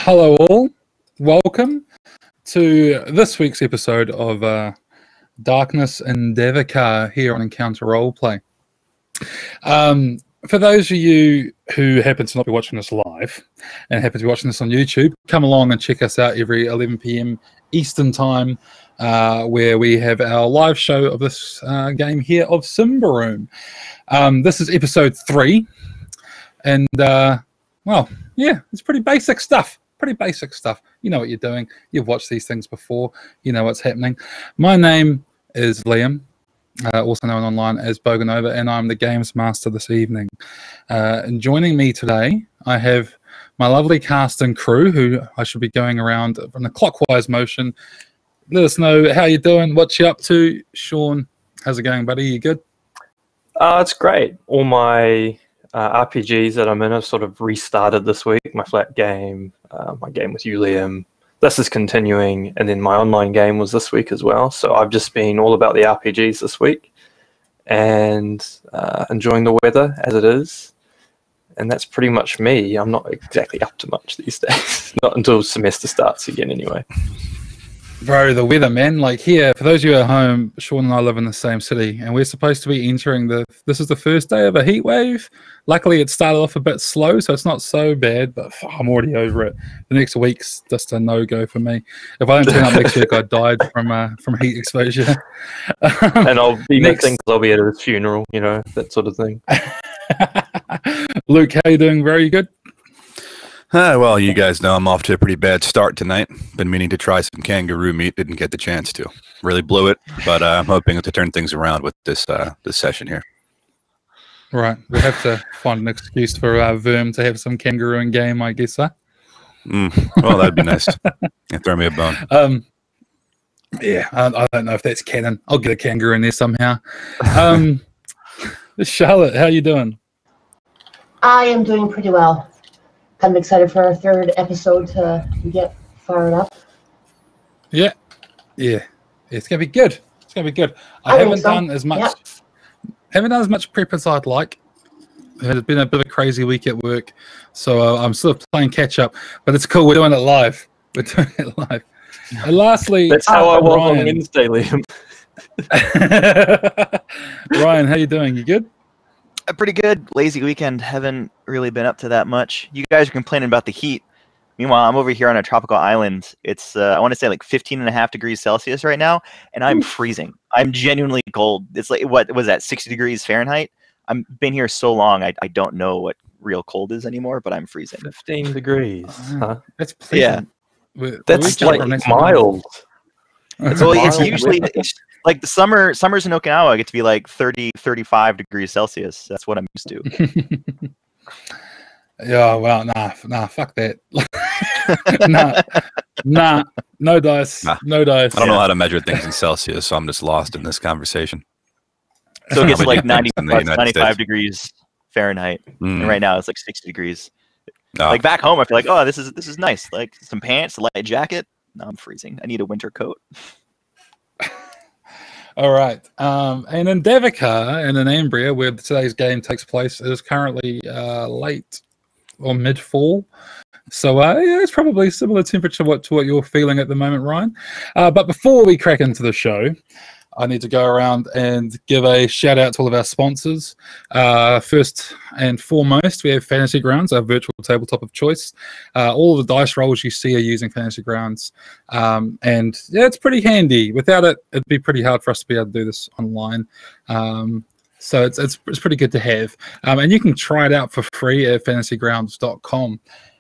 Hello all, welcome to this week's episode of Darkness and Davokar here on Encounter Roleplay. For those of you who happen to not be watching this live and happen to be watching this on YouTube, come along and check us out every 11 p.m. Eastern Time, where we have our live show of this game here of Symbaroum. This is episode 3, and well, yeah, it's pretty basic stuff. You know what you're doing. You've watched these things before. You know what's happening. My name is Liam, also known online as Boganova, and I'm the games master this evening. And joining me today, I have my lovely cast and crew, who I should be going around in a clockwise motion. Let us know how you're doing, what you're up to. Sean, how's it going, buddy? You good? It's great. All my RPGs that I'm in have sort of restarted this week. My flat game, my game with you, Liam. This is continuing, and then my online game was this week as well. So I've just been all about the RPGs this week and enjoying the weather as it is. And that's pretty much me. I'm not exactly up to much these days. Not until semester starts again anyway. Bro, the weather, man. Like here, for those of you at home, Sean and I live in the same city, and we're supposed to be entering this is the first day of a heat wave. Luckily, it started off a bit slow, so it's not so bad, but I'm already over it. The next week's just a no-go for me. If I don't turn up next week, I died from heat exposure. And I'll be missing because I'll be at his funeral, you know, that sort of thing. Luke, how you doing? Very good. Well, you guys know I'm off to a pretty bad start tonight. Been meaning to try some kangaroo meat, didn't get the chance to. Really blew it, but I'm hoping to turn things around with this session here. Right, we have to find an excuse for Verm to have some kangaroo in game, I guess, huh? Well, that'd be nice. Yeah, throw me a bone. Yeah, I don't know if that's canon. I'll get a kangaroo in there somehow. Charlotte, how you doing? I am doing pretty well. I'm excited for our third episode to get fired up. Yeah, it's gonna be good. I haven't done as much. Haven't done as much prep as I'd like. It's been a bit of a crazy week at work, so I'm sort of playing catch up. But it's cool. We're doing it live. And lastly, that's how I was on Wednesday, Liam. Ryan, how you doing? You good? Pretty good. Lazy weekend. Haven't really been up to that much. You guys are complaining about the heat. Meanwhile, I'm over here on a tropical island. It's, I want to say like 15.5 degrees Celsius right now, and I'm freezing. I'm genuinely cold. It's like, what was that, 60 degrees Fahrenheit? I've been here so long, I don't know what real cold is anymore, but I'm freezing. 15 degrees. Huh? That's pleasant. Yeah. That's like mild. It's usually... Like the summers in Okinawa, I get to be like 30, 35 degrees Celsius. That's what I'm used to. Yeah, well, nah, fuck that. nah, no dice. No dice. I don't know how to measure things in Celsius, so I'm just lost in this conversation. So it gets like 95 degrees Fahrenheit, and right now it's like 60 degrees. Like back home, I feel like, oh, this is nice. Like some pants, a light jacket. No, I'm freezing. I need a winter coat. All right, and in Davokar and in Ambria, where today's game takes place, it is currently late or mid-fall. So yeah, it's probably similar temperature to what you're feeling at the moment, Ryan. But before we crack into the show, I need to go around and give a shout out to all of our sponsors. First and foremost, we have Fantasy Grounds, our virtual tabletop of choice. All of the dice rolls you see are using Fantasy Grounds. And yeah, it's pretty handy. Without it, it'd be pretty hard for us to be able to do this online. So it's pretty good to have. And you can try it out for free at fantasygrounds.com.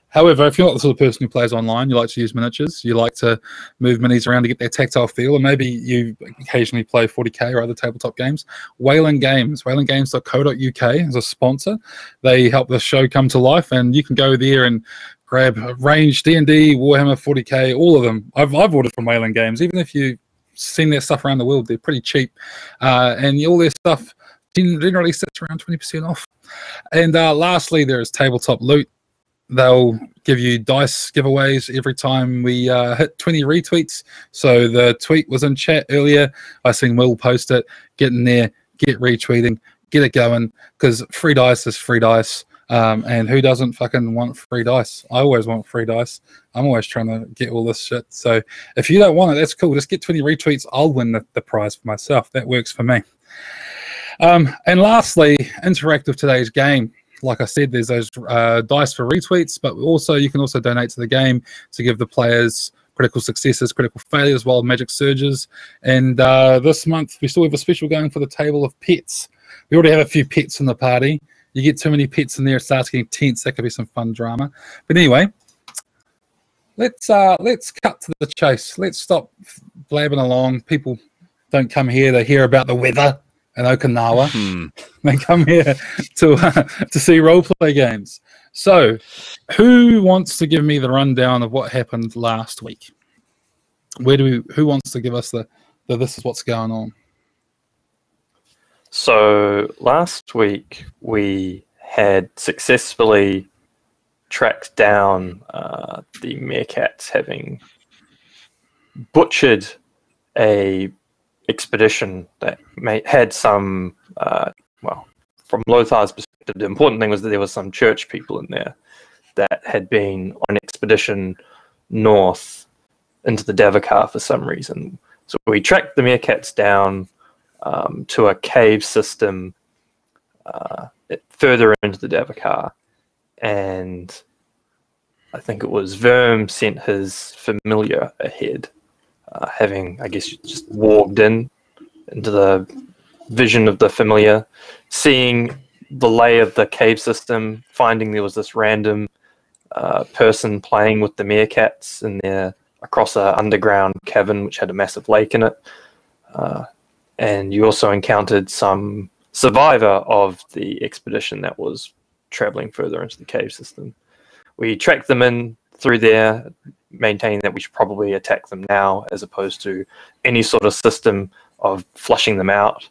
However, if you're not the sort of person who plays online, you like to use miniatures, you like to move minis around to get that tactile feel, and maybe you occasionally play 40k or other tabletop games, Whaling Games, whalinggames.co.uk is a sponsor. They help the show come to life, and you can go there and grab range, D&D, Warhammer 40k, all of them. I've ordered from Whaling Games. Even if you've seen their stuff around the world, they're pretty cheap. And all their stuff generally sits around 20% off. And lastly, there is Tabletop Loot. They'll give you dice giveaways every time we hit 20 retweets. So the tweet was in chat earlier. I seen Will post it. Get in there, get retweeting, get it going, because free dice is free dice. And who doesn't fucking want free dice? I always want free dice. I'm always trying to get all this shit. So if you don't want it, that's cool. Just get 20 retweets. I'll win the prize for myself. That works for me. And lastly, interact with today's game. Like I said, there's those dice for retweets, but also you can also donate to the game to give the players critical successes, critical failures, wild magic surges. And this month, we still have a special going for the table of pets. We already have a few pets in the party. You get too many pets in there, it starts getting tense. That could be some fun drama. But anyway, let's cut to the chase. Let's stop blabbing along. People don't come here to hear about the weather in Okinawa. They come here to see roleplay games. So, who wants to give me the rundown of what happened last week? Who wants to give us the this is what's going on? So last week we had successfully tracked down the meerkats, having butchered a expedition that had some, from Lothar's perspective, the important thing was that there was some church people in there that had been on an expedition north into the Davokar for some reason. So we tracked the meerkats down to a cave system further into the Davokar, and I think it was Verm sent his familiar ahead, having, I guess, just walked into the vision of the familiar, seeing the lay of the cave system, finding there was this random person playing with the meerkats in there across an underground cavern which had a massive lake in it. And you also encountered some survivor of the expedition that was traveling further into the cave system. We tracked them in through there, maintaining that we should probably attack them now as opposed to any sort of system of flushing them out.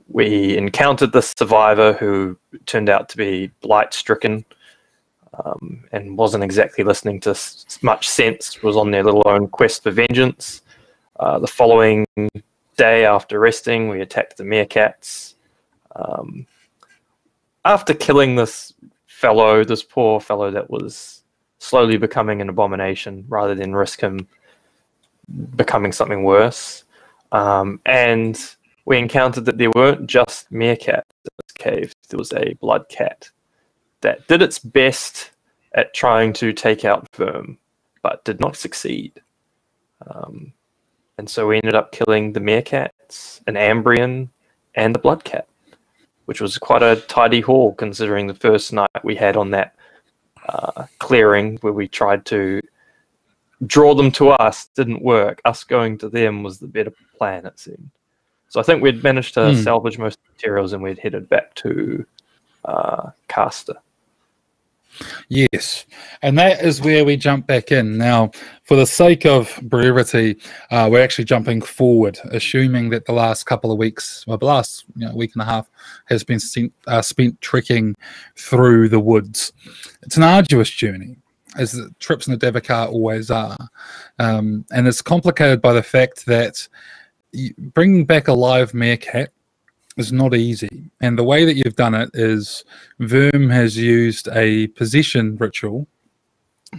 We encountered this survivor who turned out to be blight-stricken and wasn't exactly listening to much sense, was on their little own quest for vengeance. The following day after resting, we attacked the meerkats. After killing this poor fellow that was slowly becoming an abomination rather than risk him becoming something worse. And we encountered that there weren't just meerkats in this cave. There was a blood cat that did its best at trying to take out Verm, but did not succeed. And so we ended up killing the meerkats, an Ambrian, and the blood cat, which was quite a tidy haul considering the first night we had on that clearing where we tried to draw them to us didn't work. Us going to them was the better plan, it seemed. So I think we'd managed to salvage most materials and we'd headed back to Caster. Yes, and that is where we jump back in. Now, for the sake of brevity, we're actually jumping forward, assuming that the last couple of weeks, well, the last week and a half, has been spent trekking through the woods. It's an arduous journey, as the trips in the Davokar always are, and it's complicated by the fact that bringing back a live meerkat is not easy. And the way that you've done it is Verm has used a possession ritual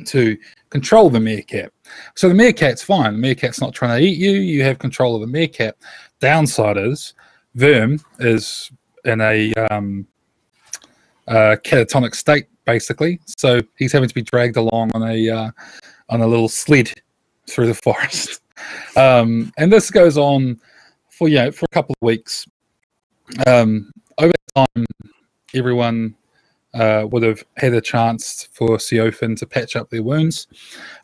to control the meerkat. So the meerkat's fine. The meerkat's not trying to eat you. You have control of the meerkat. Downside is Verm is in a catatonic state, basically. So he's having to be dragged along on a little sled through the forest. And this goes on for a couple of weeks. Over time, everyone would have had a chance for Siofin to patch up their wounds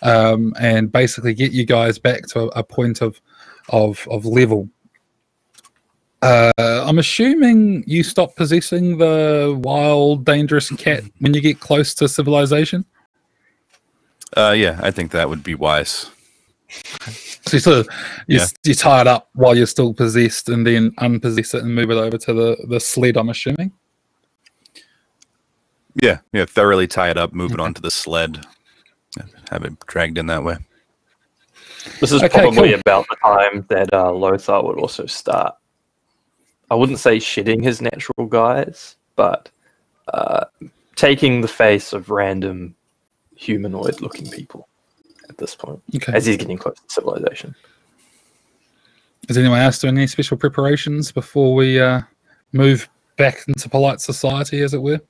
and basically get you guys back to a point of level. I'm assuming you stop possessing the wild, dangerous cat when you get close to civilization? Yeah, I think that would be wise. So you tie it up while you're still possessed and then unpossess it and move it over to the sled, I'm assuming? Yeah, thoroughly tie it up, move it onto the sled, have it dragged in that way. This is probably about the time that Lothar would also start, I wouldn't say shedding his natural guise, but taking the face of random humanoid-looking people at this point, as he's getting close to civilization. Is anyone else doing any special preparations before we move back into polite society, as it were?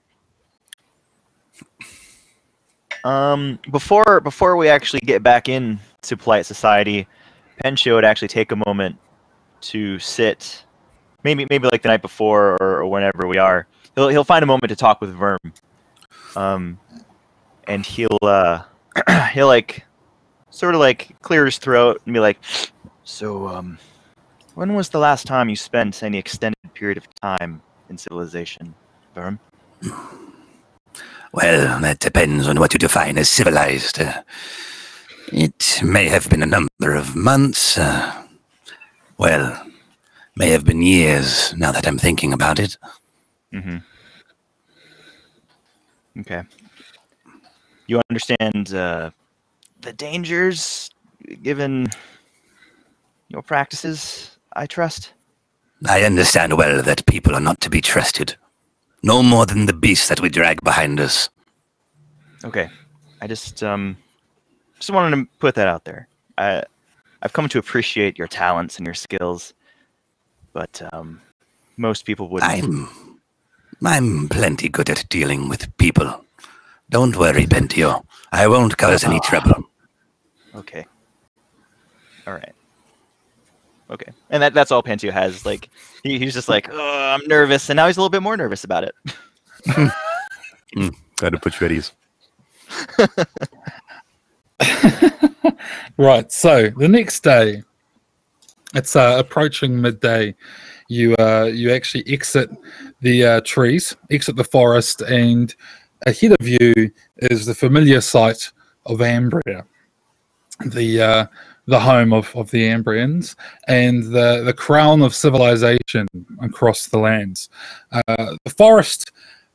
Before we actually get back into polite society, Pensho would actually take a moment to sit, maybe like the night before or whenever we are. He'll find a moment to talk with Verm, and he'll like sort of like clear his throat and be like, "So, when was the last time you spent any extended period of time in civilization, Verm?" Well, that depends on what you define as civilized. It may have been a number of months. May have been years, now that I'm thinking about it. Mm-hmm. Okay. You understand the dangers given your practices, I trust? I understand well that people are not to be trusted. No more than the beasts that we drag behind us. Okay. I just wanted to put that out there. I've come to appreciate your talents and your skills, but most people wouldn't. I'm plenty good at dealing with people. Don't worry, Pentio. I won't cause any trouble. Okay. All right. Okay. And that's all Pentio has. Like, he's just like, oh, I'm nervous, and now he's a little bit more nervous about it. Glad to put you at ease. Right. So the next day, it's approaching midday. You actually exit the trees, exit the forest, and ahead of you is the familiar site of Ambria, the home of the Ambrians, and the crown of civilization across the lands. The forest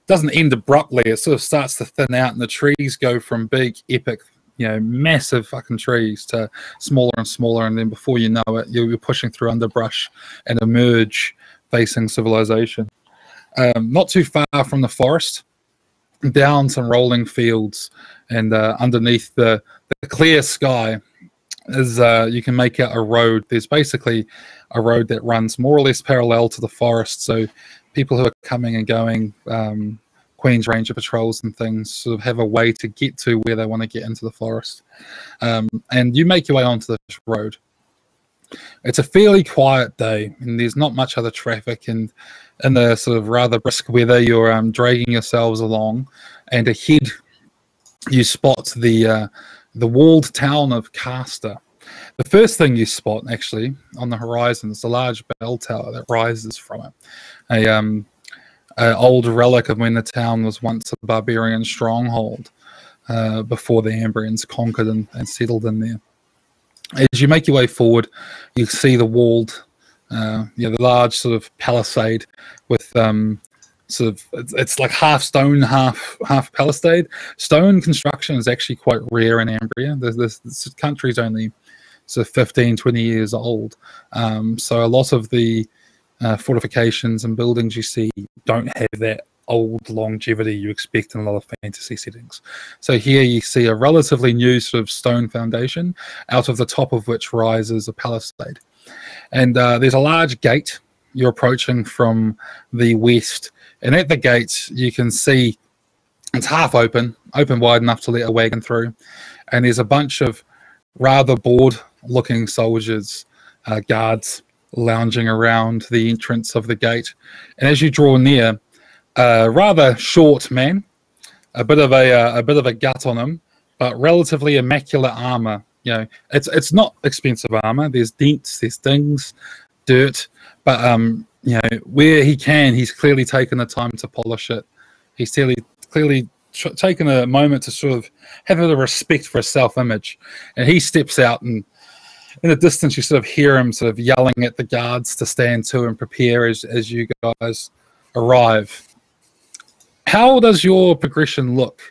doesn't end abruptly; it sort of starts to thin out, and the trees go from big, epic, massive fucking trees to smaller and smaller, and then before you know it, you're pushing through underbrush and emerge facing civilization. Not too far from the forest, down some rolling fields, and underneath the clear sky is you can make out a road. There's basically a road that runs more or less parallel to the forest, so people who are coming and going, Queen's Ranger patrols and things, sort of have a way to get to where they want to get into the forest. And you make your way onto this road. It's a fairly quiet day, and there's not much other traffic, and in the sort of rather brisk weather, you're dragging yourselves along, and ahead you spot the walled town of Caster. The first thing you spot, actually, on the horizon is a large bell tower that rises from it. An old relic of when the town was once a barbarian stronghold before the Ambrians conquered and settled in there. As you make your way forward, you see the walled, the large sort of palisade with it's like half stone, half palisade. Stone construction is actually quite rare in Ambria. This country's only sort of 15, 20 years old. So a lot of the fortifications and buildings you see don't have that old longevity you expect in a lot of fantasy settings. So here you see a relatively new sort of stone foundation, out of the top of which rises a palisade. And there's a large gate you're approaching from the west. And at the gate, you can see it's half open wide enough to let a wagon through. And there's a bunch of rather bored-looking soldiers, guards, lounging around the entrance of the gate. And as you draw near, a rather short man, a bit of a gut on him, but relatively immaculate armor. It's not expensive armor. There's dents, there's dings, dirt, but where he can, he's clearly taken the time to polish it. He's clearly taken a moment to sort of have a bit of respect for his self-image, and he steps out, and in the distance you sort of hear him sort of yelling at the guards to stand to and prepare as you guys arrive. How does your progression look?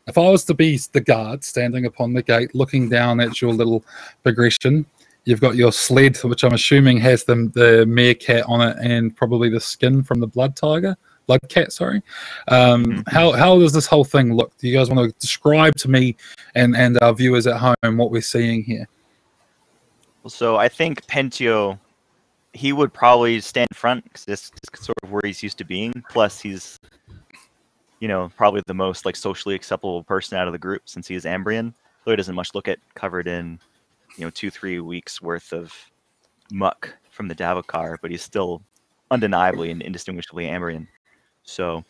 If I was to be the guard standing upon the gate looking down at your little progression, you've got your sled, which I'm assuming has the meerkat on it and probably the skin from the blood tiger. Bloodcat, sorry. How does this whole thing look? Do you guys want to describe to me and our viewers at home what we're seeing here? So I think Pentio, he would probably stand front because this is sort of where he's used to being. Plus, he's, you know, probably the most like socially acceptable person out of the group since he is Ambrian. Though he doesn't much look at covered in, you know, 2-3 weeks worth of muck from the Davokar, but he's still undeniably and indistinguishably Ambrian. So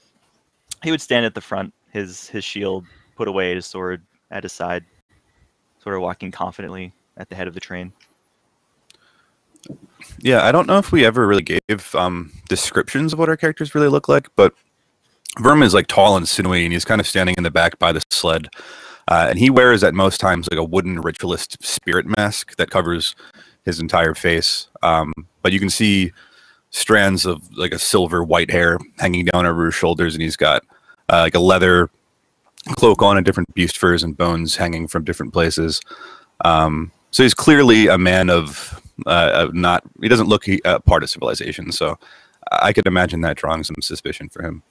he would stand at the front, his shield put away, his sword at his side, sort of walking confidently at the head of the train. Yeah, I don't know if we ever really gave descriptions of what our characters really look like, but Verm is like tall and sinewy, and he's kind of standing in the back by the sled. And he wears at most times like a wooden ritualist spirit mask that covers his entire face. But you can see strands of like a silver white hair hanging down over his shoulders, and he's got like a leather cloak on and different beast furs and bones hanging from different places. So he's clearly a man of not. He doesn't look part of civilization, so I could imagine that drawing some suspicion for him.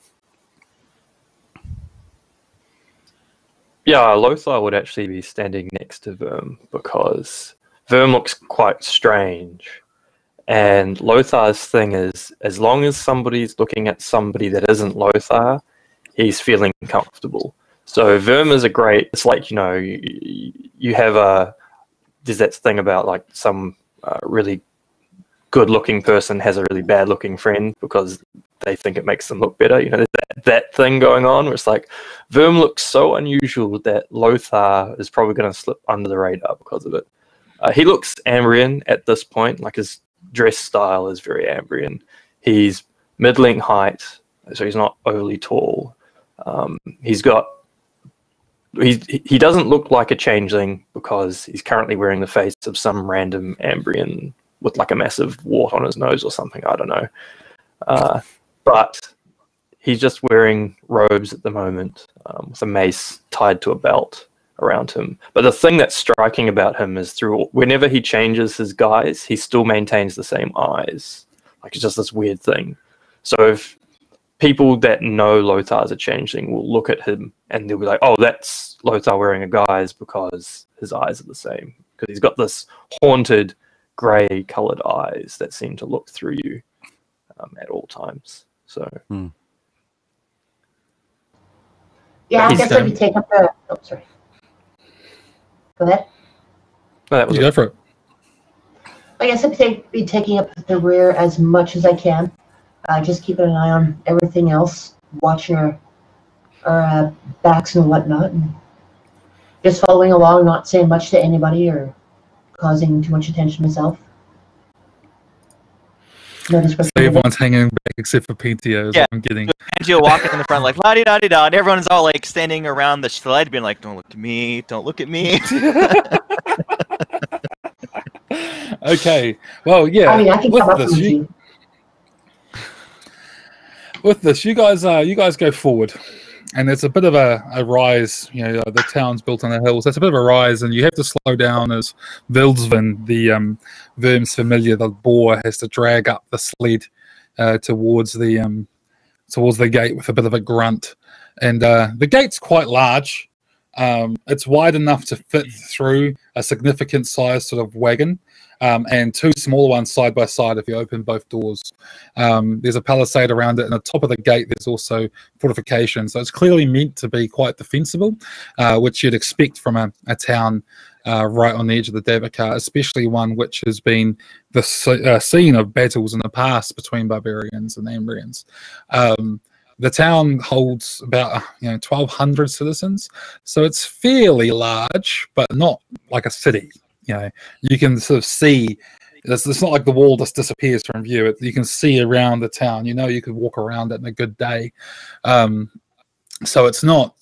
Yeah, Lothar would actually be standing next to Verm because Verm looks quite strange. And Lothar's thing is, as long as somebody's looking at somebody that isn't Lothar, he's feeling comfortable. So Verm is a great, it's like, you know, you have there's that thing about like some really good looking person has a really bad looking friend because they think it makes them look better. You know, there's that thing going on where it's like Verm looks so unusual that Lothar is probably going to slip under the radar because of it. He looks Ambrian at this point, like his dress style is very Ambrian. He's middling height, so he's not overly tall. He doesn't look like a changeling because he's currently wearing the face of some random Ambrian with like a massive wart on his nose or something. I don't know. But he's just wearing robes at the moment with a mace tied to a belt around him. But the thing that's striking about him is whenever he changes his guise, he still maintains the same eyes. Like it's just this weird thing. So if people that know Lothar's a changeling will look at him and they'll be like, oh, that's Lothar wearing a guise because his eyes are the same. Because he's got this haunted grey coloured eyes that seem to look through you at all times. So, yeah, I guess I'd be taking up the. Oh, sorry. Go ahead. No, that was Go for it. I guess I'd be taking up the rear as much as I can. Just keeping an eye on everything else, watching our backs and whatnot, and just following along, not saying much to anybody or causing too much attention myself. No description. So everyone's hanging back except for PTO. Yeah. I'm getting. Pentio walking in the front like la-di-da-di-da, and everyone's all like standing around the sled being like, don't look at me, don't look at me. Okay. Well, yeah. I mean, I can come up with you. With this, you guys go forward, and it's a bit of a rise. You know, the town's built on the hills. That's a bit of a rise, and you have to slow down as Vildsvin, the Verm's familiar, the boar, has to drag up the sled towards the gate with a bit of a grunt. And the gate's quite large. It's wide enough to fit through a significant size sort of wagon. And two smaller ones side by side if you open both doors. There's a palisade around it, and at the top of the gate there's also fortification. So it's clearly meant to be quite defensible, which you'd expect from a town right on the edge of the Davokar, especially one which has been the scene of battles in the past between barbarians and Ambrians. The town holds about 1,200 citizens, so it's fairly large, but not like a city. You know, you can sort of see. It's not like the wall just disappears from view. You can see around the town. You know, you could walk around it in a good day. So it's not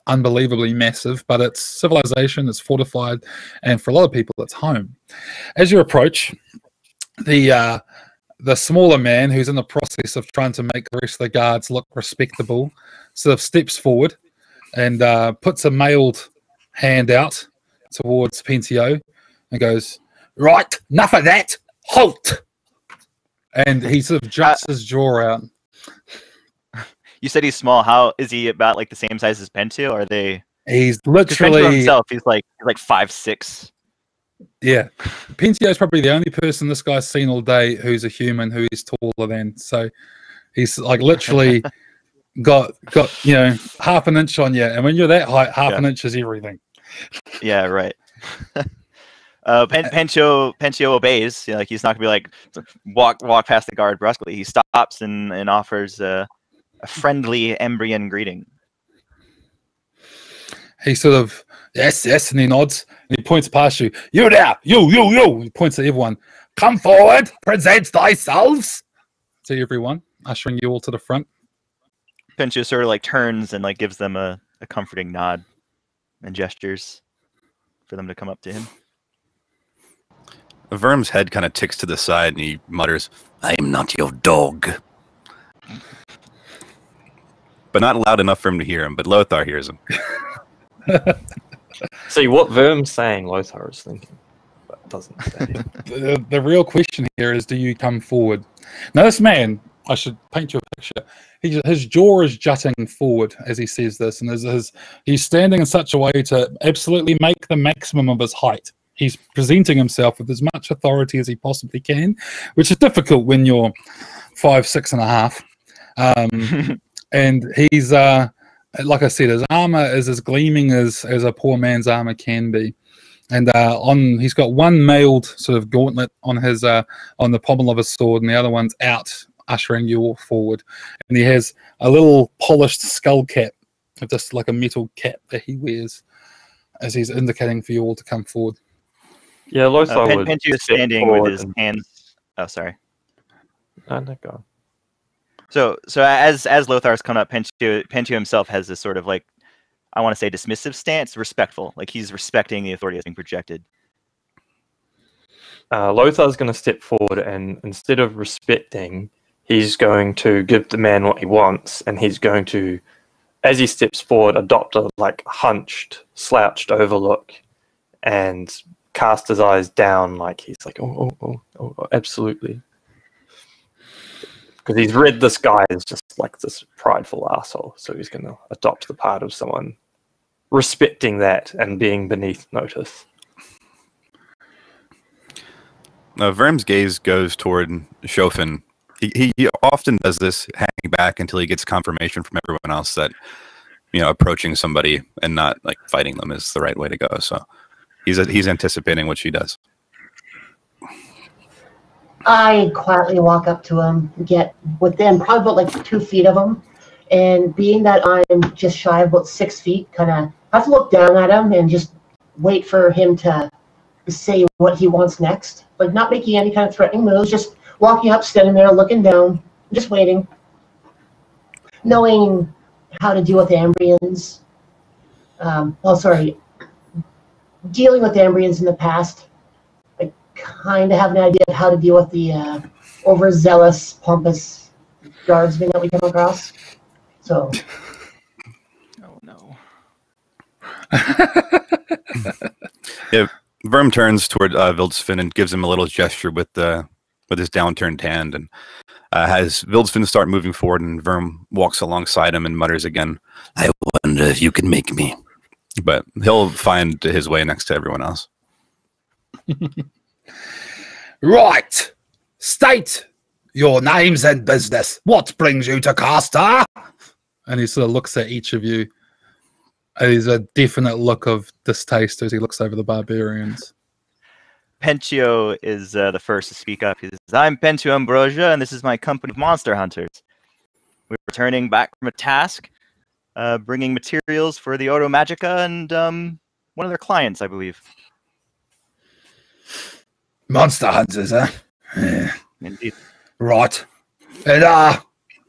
unbelievably massive, but it's civilization. It's fortified, and for a lot of people, it's home. As you approach, the smaller man who's in the process of trying to make the rest of the guards look respectable sort of steps forward and puts a mailed hand out towards Pentio and goes, right, enough of that, halt! And he sort of juts his jaw out. You said he's small. How is he? About like the same size as Pentio? Or are they? He's 'Cause Pentio literally, himself. He's like 5'6". yeah. Pentio's probably the only person this guy's seen all day who's a human who he's taller than. So he's like literally got half an inch on you, and when you're that height, half an inch is everything. Yeah, right. Pentio obeys. Like he's not gonna be like walk past the guard brusquely. He stops and offers a friendly Embryon greeting. He sort of yes, and he nods and he points past you. You there, you. He points at everyone. Come forward, present thyselves to everyone, ushering you all to the front. Pentio sort of like turns and like gives them a comforting nod and gestures for them to come up to him. Verm's head kind of ticks to the side and he mutters, "I am not your dog." But not loud enough for him to hear him, but Lothar hears him. See, what Verm's saying, Lothar is thinking, but doesn't say. The real question here is, do you come forward? Now, this man, I should paint you a picture. His jaw is jutting forward as he says this, and he's standing in such a way to absolutely make the maximum of his height. He's presenting himself with as much authority as he possibly can, which is difficult when you're 5'6.5". And he's like I said, his armor is as gleaming as a poor man's armor can be. And he's got one mailed sort of gauntlet on his on the pommel of his sword, and the other one's out, ushering you all forward. And he has a little polished skull cap, just like a metal cap that he wears, as he's indicating for you all to come forward. Yeah, Lothar would Pentio is step standing with forward his and- hands. Oh, sorry. No, go. So as Lothar's come up, Pentio himself has this sort of like, I want to say dismissive stance, respectful. Like he's respecting the authority that's being projected. Lothar's going to step forward, and instead of respecting, he's going to give the man what he wants, and he's going to, as he steps forward, adopt a like hunched, slouched overlook, and cast his eyes down like he's like, oh, absolutely. Because he's read this guy as just like this prideful asshole, so he's going to adopt the part of someone respecting that and being beneath notice. Verm's gaze goes toward Shofin. He often does this, hanging back until he gets confirmation from everyone else that approaching somebody and not like fighting them is the right way to go. So he's anticipating what she does. I quietly walk up to him, get within probably about like 2 feet of him, and being that I'm just shy of about 6 feet, kind of have to look down at him and just wait for him to say what he wants next. Like not making any kind of threatening moves, just walking up, standing there, looking down, just waiting, knowing how to deal with Ambrians. Dealing with Ambrians in the past. Kind of have an idea of how to deal with the overzealous, pompous guardsmen that we come across. So. Oh no. Yeah, Verm turns toward Vildsfin and gives him a little gesture with his downturned hand, and has Vildsfin start moving forward, and Verm walks alongside him and mutters again, "I wonder if you can make me." But he'll find his way next to everyone else. Right. State your names and business. What brings you to Castor? And he sort of looks at each of you. And there's a definite look of distaste as he looks over the barbarians. Pentio is the first to speak up. He says, "I'm Pentio Ambrosia, and this is my company of monster hunters. We're returning back from a task, bringing materials for the Oro Magica and one of their clients, I believe." Monster hunters, huh? Yeah. Indeed. Right. And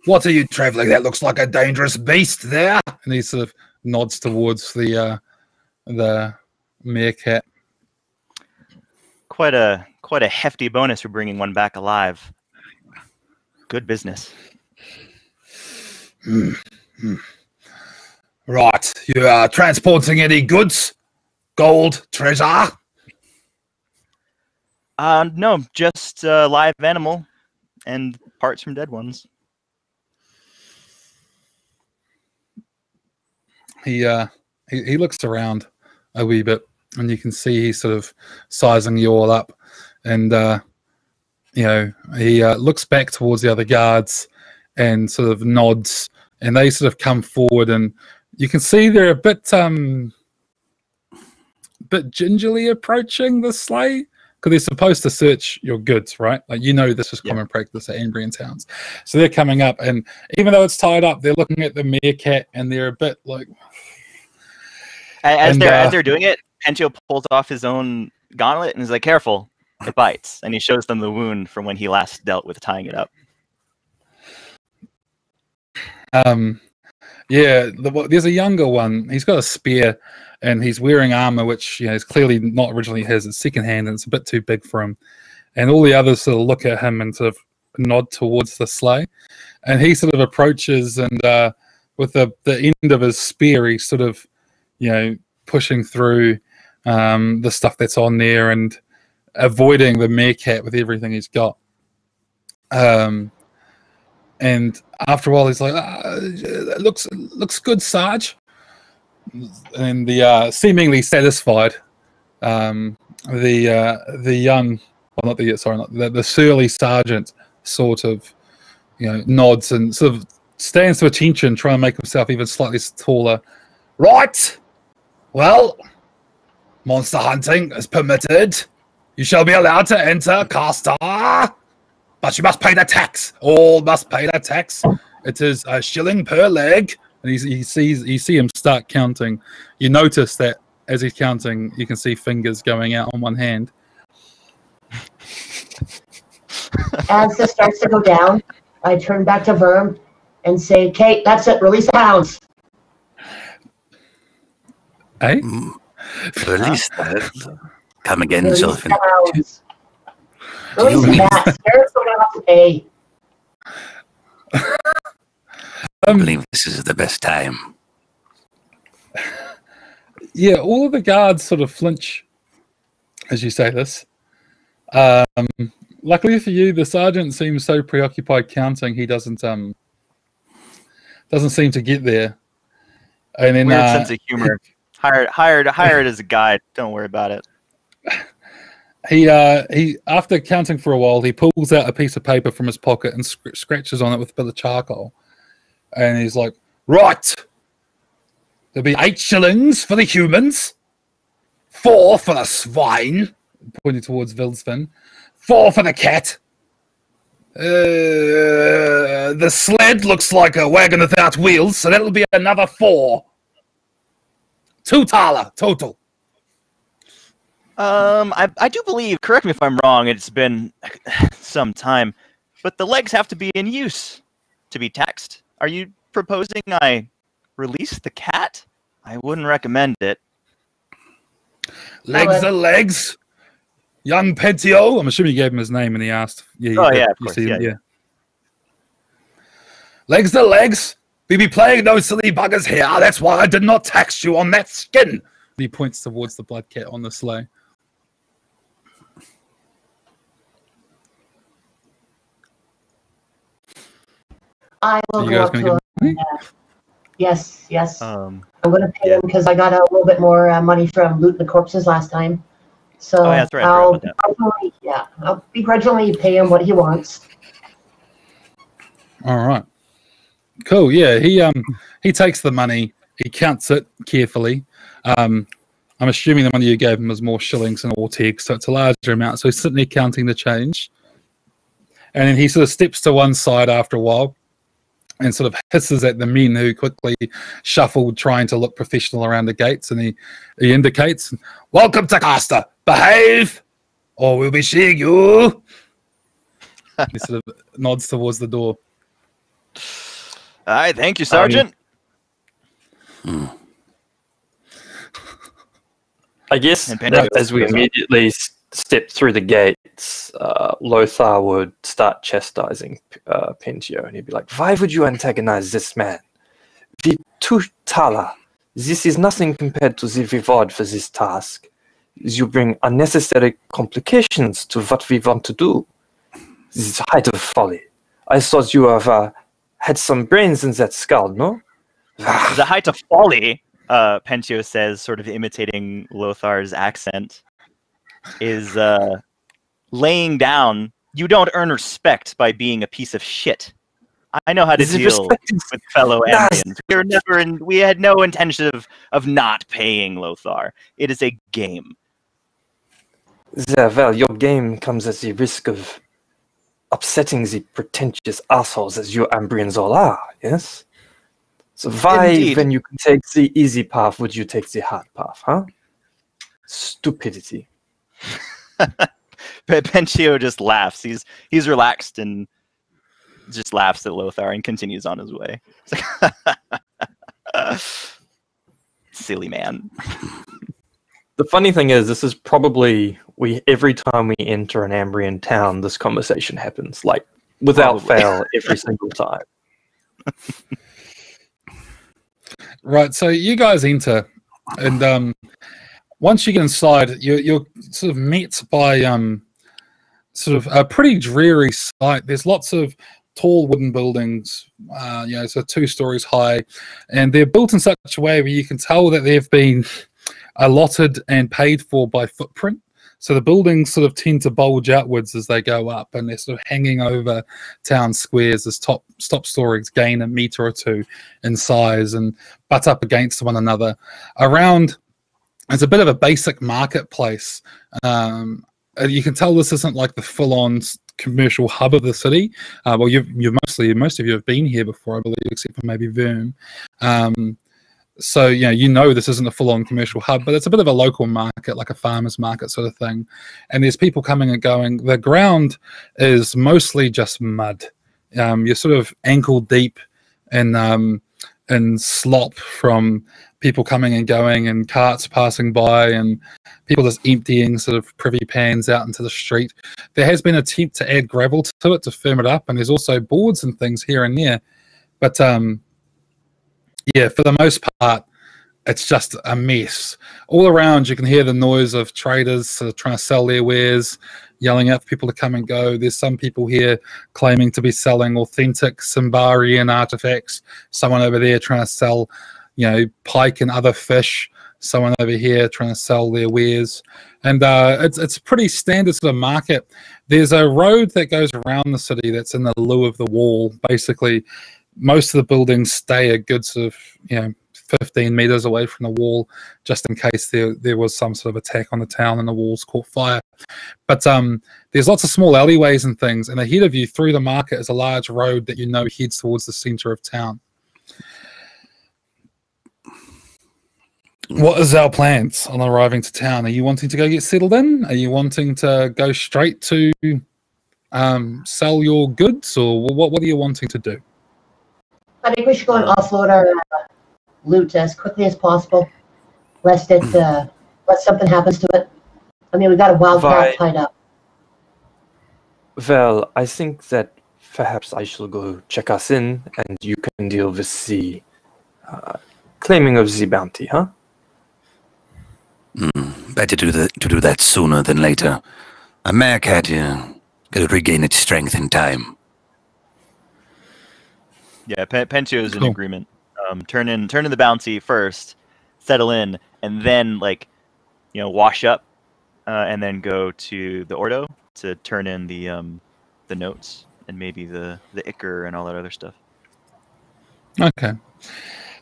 what are you traveling? That looks like a dangerous beast there. And he sort of nods towards the meerkat. Quite a hefty bonus for bringing one back alive. Good business. Right. You are transporting any goods? Gold, treasure? No, just live animal and parts from dead ones. he looks around a wee bit, and you can see he's sort of sizing you all up, and he looks back towards the other guards and sort of nods, and they sort of come forward, and you can see they're a bit gingerly approaching the sleigh, because they're supposed to search your goods, right? Like, this is common practice at Ambrian towns. So they're coming up, and even though it's tied up, they're looking at the meerkat, and they're a bit like... As they're doing it, Pentio pulls off his own gauntlet and is like, "Careful, it bites." And he shows them the wound from when he last dealt with tying it up. There's a younger one. He's got a spear, and he's wearing armor, which is clearly not originally his. It's secondhand, and it's a bit too big for him. And all the others sort of look at him and sort of nod towards the sleigh. And he sort of approaches, and with the end of his spear, he's sort of, pushing through the stuff that's on there and avoiding the meerkat with everything he's got. And after a while, he's like, looks good, Sarge. And the seemingly satisfied, the surly sergeant sort of, nods and sort of stands to attention, trying to make himself even slightly taller. Right. Well, monster hunting is permitted. You shall be allowed to enter Castor, but you must pay the tax. All must pay the tax. It is a shilling per leg. And you see him start counting. You notice that as he's counting, you can see fingers going out on one hand. As this starts to go down, I turn back to Verm and say, "Kate, that's it. Release the hounds." Hey? Release that. Come again, Release Sylvan. the hounds. Release the cats. They're going to have to pay. I believe this is the best time. Yeah, all of the guards sort of flinch as you say this. Luckily for you, the sergeant seems so preoccupied counting he doesn't seem to get there. And then weird sense of humor. Hired as a guide. Don't worry about it. He after counting for a while, he pulls out a piece of paper from his pocket and scratches on it with a bit of charcoal. And he's like, "Right, there'll be 8 shillings for the humans, 4 for the swine," pointing towards Vilsvin, 4 for the cat. The sled looks like a wagon without wheels, so that'll be another 4. 2 thaler total. I do believe, correct me if I'm wrong, it's been some time, but the legs have to be in use to be taxed. Are you proposing I release the cat? I wouldn't recommend it. Legs are legs. Young Pentio, I'm assuming you gave him his name and he asked. Yeah, of course. Yeah. Legs are legs. We be playing no silly buggers here. That's why I did not tax you on that skin. He points towards the blood cat on the sleigh. I will go up to him. Yes. I'm going to pay him because I got a little bit more money from looting the corpses last time. So that's right. I'll begrudgingly pay him what he wants. All right. Cool. Yeah, he takes the money. He counts it carefully. I'm assuming the money you gave him was more shillings than Orteg, so it's a larger amount. So he's sitting there counting the change. And then he sort of steps to one side after a while and sort of hisses at the men who quickly shuffled, trying to look professional around the gates. And he indicates, "Welcome to Castor. Behave, or we'll be seeing you." He sort of nods towards the door. All right, thank you, Sergeant. I guess as we immediately step through the gates, Lothar would start chastising Pentio, and he'd be like, "Why would you antagonize this man? The 2 thaler. This is nothing compared to the reward for this task. You bring unnecessary complications to what we want to do. This is height of folly. I thought you have had some brains in that skull, no?" The height of folly? Pentio says, sort of imitating Lothar's accent, is laying down, you don't earn respect by being a piece of shit. I know how to deal with fellow Ambrians. We had no intention of not paying Lothar. It is a game. Well, your game comes at the risk of upsetting the pretentious assholes as you Ambrians all are, yes? So why, Indeed. when you can take the easy path, would you take the hard path, huh? Stupidity. Pentio just laughs. He's relaxed and just laughs at Lothar and continues on his way. Silly man. The funny thing is, this is probably every time we enter an Ambrian town, this conversation happens, like without fail, every single time. Right, so you guys enter, and once you get inside, you're sort of met by sort of a pretty dreary sight. There's lots of tall wooden buildings, so 2 stories high, and they're built in such a way where you can tell that they've been allotted and paid for by footprint. So the buildings sort of tend to bulge outwards as they go up, and they're sort of hanging over town squares as top stories gain a meter or 2 in size and butt up against one another. Around, it's a bit of a basic marketplace. You can tell this isn't like the full-on commercial hub of the city. Well, most of you have been here before, I believe, except for maybe Vern. So, you know this isn't a full-on commercial hub, but it's a bit of a local market, like a farmer's market sort of thing. And there's people coming and going. The ground is mostly just mud. You're sort of ankle deep in slop from people coming and going and carts passing by and people just emptying sort of privy pans out into the street. There has been an attempt to add gravel to it to firm it up, and there's also boards and things here and there. But for the most part, it's just a mess. All around, you can hear the noise of traders sort of trying to sell their wares, yelling out for people to come and go. There's some people here claiming to be selling authentic Symbaroum artifacts. Someone over there trying to sell, pike and other fish. Someone over here trying to sell their wares. And it's a pretty standard sort of market. There's a road that goes around the city that's in the lieu of the wall. Basically, most of the buildings stay a good sort of 15 meters away from the wall, just in case there was some sort of attack on the town and the walls caught fire. But there's lots of small alleyways and things, and ahead of you through the market is a large road that heads towards the center of town. What is our plans on arriving to town? Are you wanting to go get settled in? Are you wanting to go straight to sell your goods, or what are you wanting to do? I think we should go and offload our loot as quickly as possible, lest something happens to it. I mean, we got a wild cat tied up. Well, I think that perhaps I shall go check us in, and you can deal with the claiming of the bounty, huh? Better to do that sooner than later. A mare cat will regain its strength in time. Yeah, Pentio is in agreement. Turn in the bounty first, settle in, and then wash up, and then go to the Ordo to turn in the notes and maybe the Ichor and all that other stuff. Okay.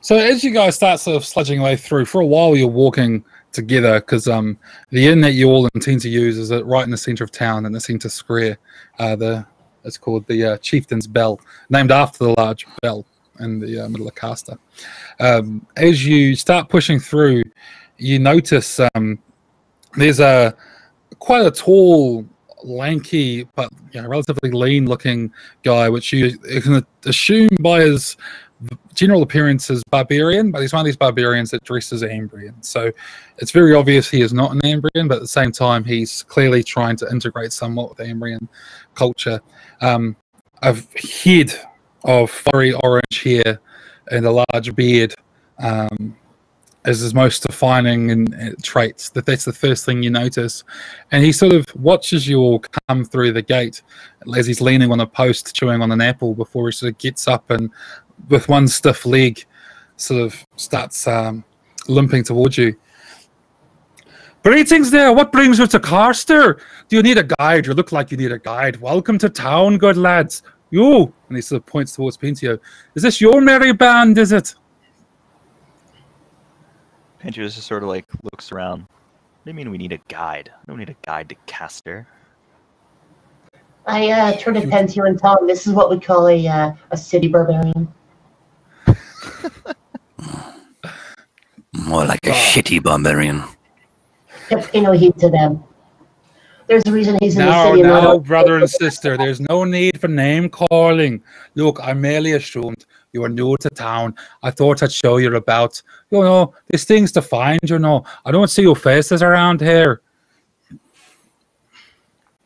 So as you guys start sort of sludging away through, for a while you're walking together because the inn that you all intend to use is right in the center of town in the center square. It's called the Chieftain's Bell, named after the large bell in the middle of Castor. As you start pushing through, you notice there's quite a tall, lanky, but relatively lean-looking guy, which you can assume by his general appearance is barbarian, but he's one of these barbarians that dresses Ambrian. So it's very obvious he is not an Ambrian, but at the same time, he's clearly trying to integrate somewhat with Ambrian culture. A head of furry orange hair and a large beard is his most defining traits. That's the first thing you notice. And he sort of watches you all come through the gate as he's leaning on a post, chewing on an apple, before he sort of gets up and with one stiff leg sort of starts limping towards you. Greetings there. What brings you to Carster? Do you need a guide? You look like you need a guide. Welcome to town, good lads. You, and he sort of points towards Pintio. Is this your merry band, is it? Pintio just sort of like looks around. What do you mean we need a guide? I don't need a guide to Caster. I turn to Pintio and tell him this is what we call a city barbarian. More like a shitty barbarian. Pay no heed to them. There's a reason he's in the No, city. no, brother and sister, there's no need for name calling. Look, I merely assumed you were new to town. I thought I'd show you about. You know, there's things to find, you know. I don't see your faces around here.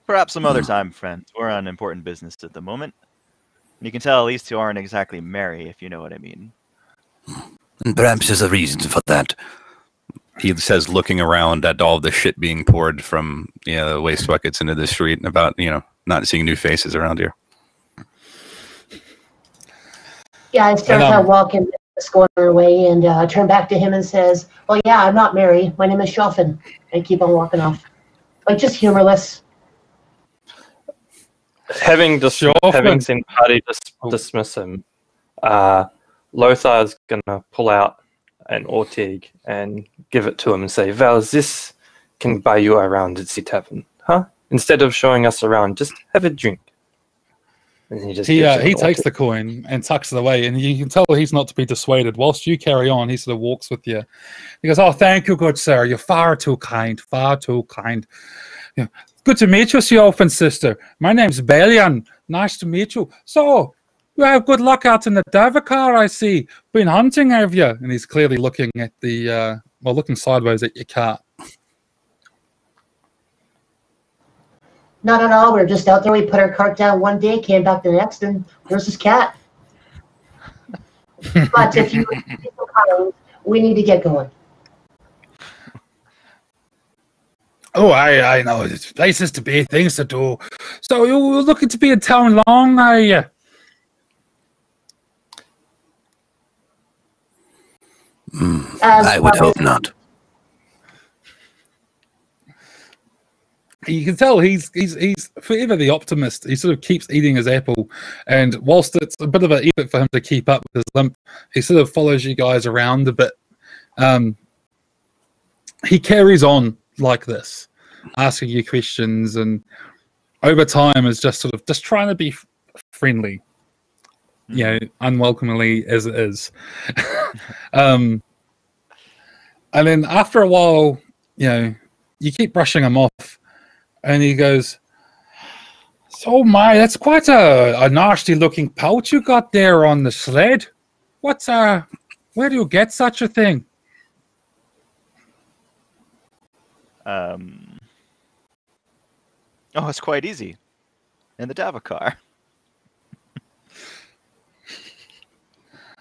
Perhaps some other time, friends. We're on important business at the moment. You can tell these two aren't exactly merry, if you know what I mean. And perhaps there's a reason for that. He says, looking around at all the shit being poured from the waste buckets into the street, and about not seeing new faces around here. Yeah, I start to walk in, going our way, and turn back to him and says, "Well, yeah, I'm not Mary. My name is Shoffin." And keep on walking off, like just humorless. Having seen the party dismiss him, Lothar's gonna pull out an Ortig and give it to him and say, "Val, this can buy you around at the tavern, huh? Instead of showing us around, just have a drink." And he takes the coin and tucks it away, and you can tell he's not to be dissuaded. Whilst you carry on, he sort of walks with you. He goes, "Oh, thank you, good sir. You're far too kind, far too kind. Yeah. Good to meet you, Siofan sister. My name's Belian. Nice to meet you. So, you have good luck out in the Davokar, I see. Been hunting, have you?" And he's clearly looking at looking sideways at your cart. Not at all. We're just out there. We put our cart down one day, came back the next, and there's his cat. But if you we need to get going. Oh, I know. There's places to be, things to do. So you're looking to be in town long, are you? I would hope not. You can tell he's forever the optimist. He sort of keeps eating his apple, and whilst it's a bit of an effort for him to keep up with his limp, he sort of follows you guys around a bit. He carries on like this, asking you questions, and over time is just sort of just trying to be friendly, unwelcomingly as it is. And then after a while, you keep brushing him off, and he goes, "So that's quite a nasty looking pouch you got there on the sled. Where do you get such a thing?" Oh, it's quite easy. In the Davokar.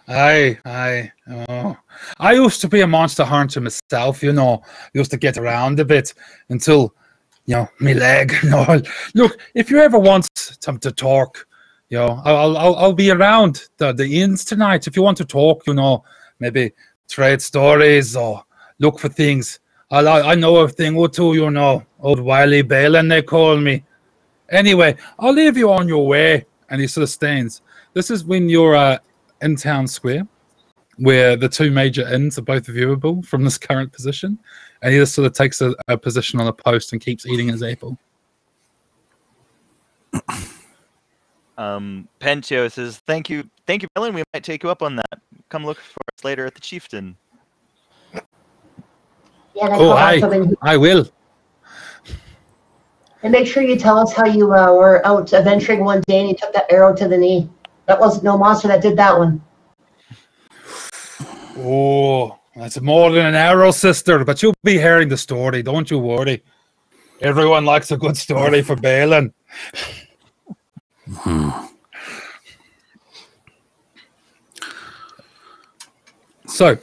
Aye. Oh. I used to be a monster hunter myself, Used to get around a bit until, me leg. Look, if you ever want to talk, I'll be around the inns tonight. If you want to talk, maybe trade stories or look for things. I know a thing or two, Old Wily Balin, they call me. Anyway, I'll leave you on your way. And he sort of stands. This is when you're in town square, where the two major inns are both viewable from this current position. And he just sort of takes a position on a post and keeps eating his apple. Pentio says, "Thank you, Balin. We might take you up on that. Come look for us later at the Chieftain." Yeah, I will. And make sure you tell us how you were out adventuring one day and you took that arrow to the knee. That wasn't no monster that did that one. Oh, that's more than an arrow, sister. But you'll be hearing the story. Don't you worry. Everyone likes a good story for Balin. So,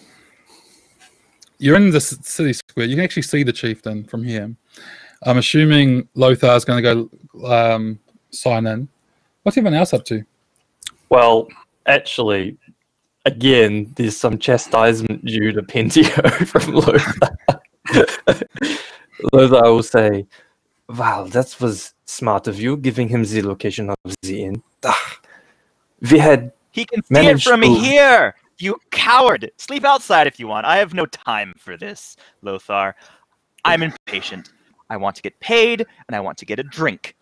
you're in the city square. You can actually see the chieftain from here. I'm assuming Lothar's going to go sign in. What's everyone else up to? Well, actually, Again, there's some chastisement due to Pentio from Lothar. Lothar will say, "Wow, that was smart of you, giving him the location of the inn. We had He can see it managed from to- here! You coward! Sleep outside if you want. I have no time for this, Lothar. I'm impatient. I want to get paid, and I want to get a drink.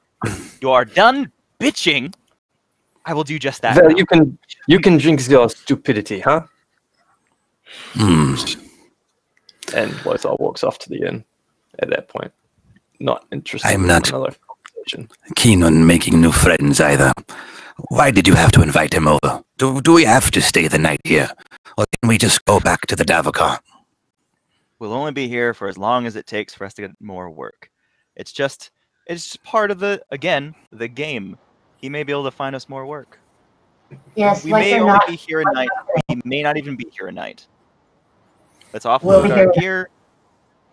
You are done bitching. I will do just that. Well, now. you can drink your stupidity, huh?" Hmm. And Lothar walks off to the inn at that point. Not interested I'm in not- another conversation. Keen on making new friends either. Why did you have to invite him over? Do we have to stay the night here? Or can we just go back to the Davokar? We'll only be here for as long as it takes for us to get more work. It's just part of the game. He may be able to find us more work. Yes, We like may or only not. be here a night. We may not even be here a night. Let's offload We'll be our here. gear.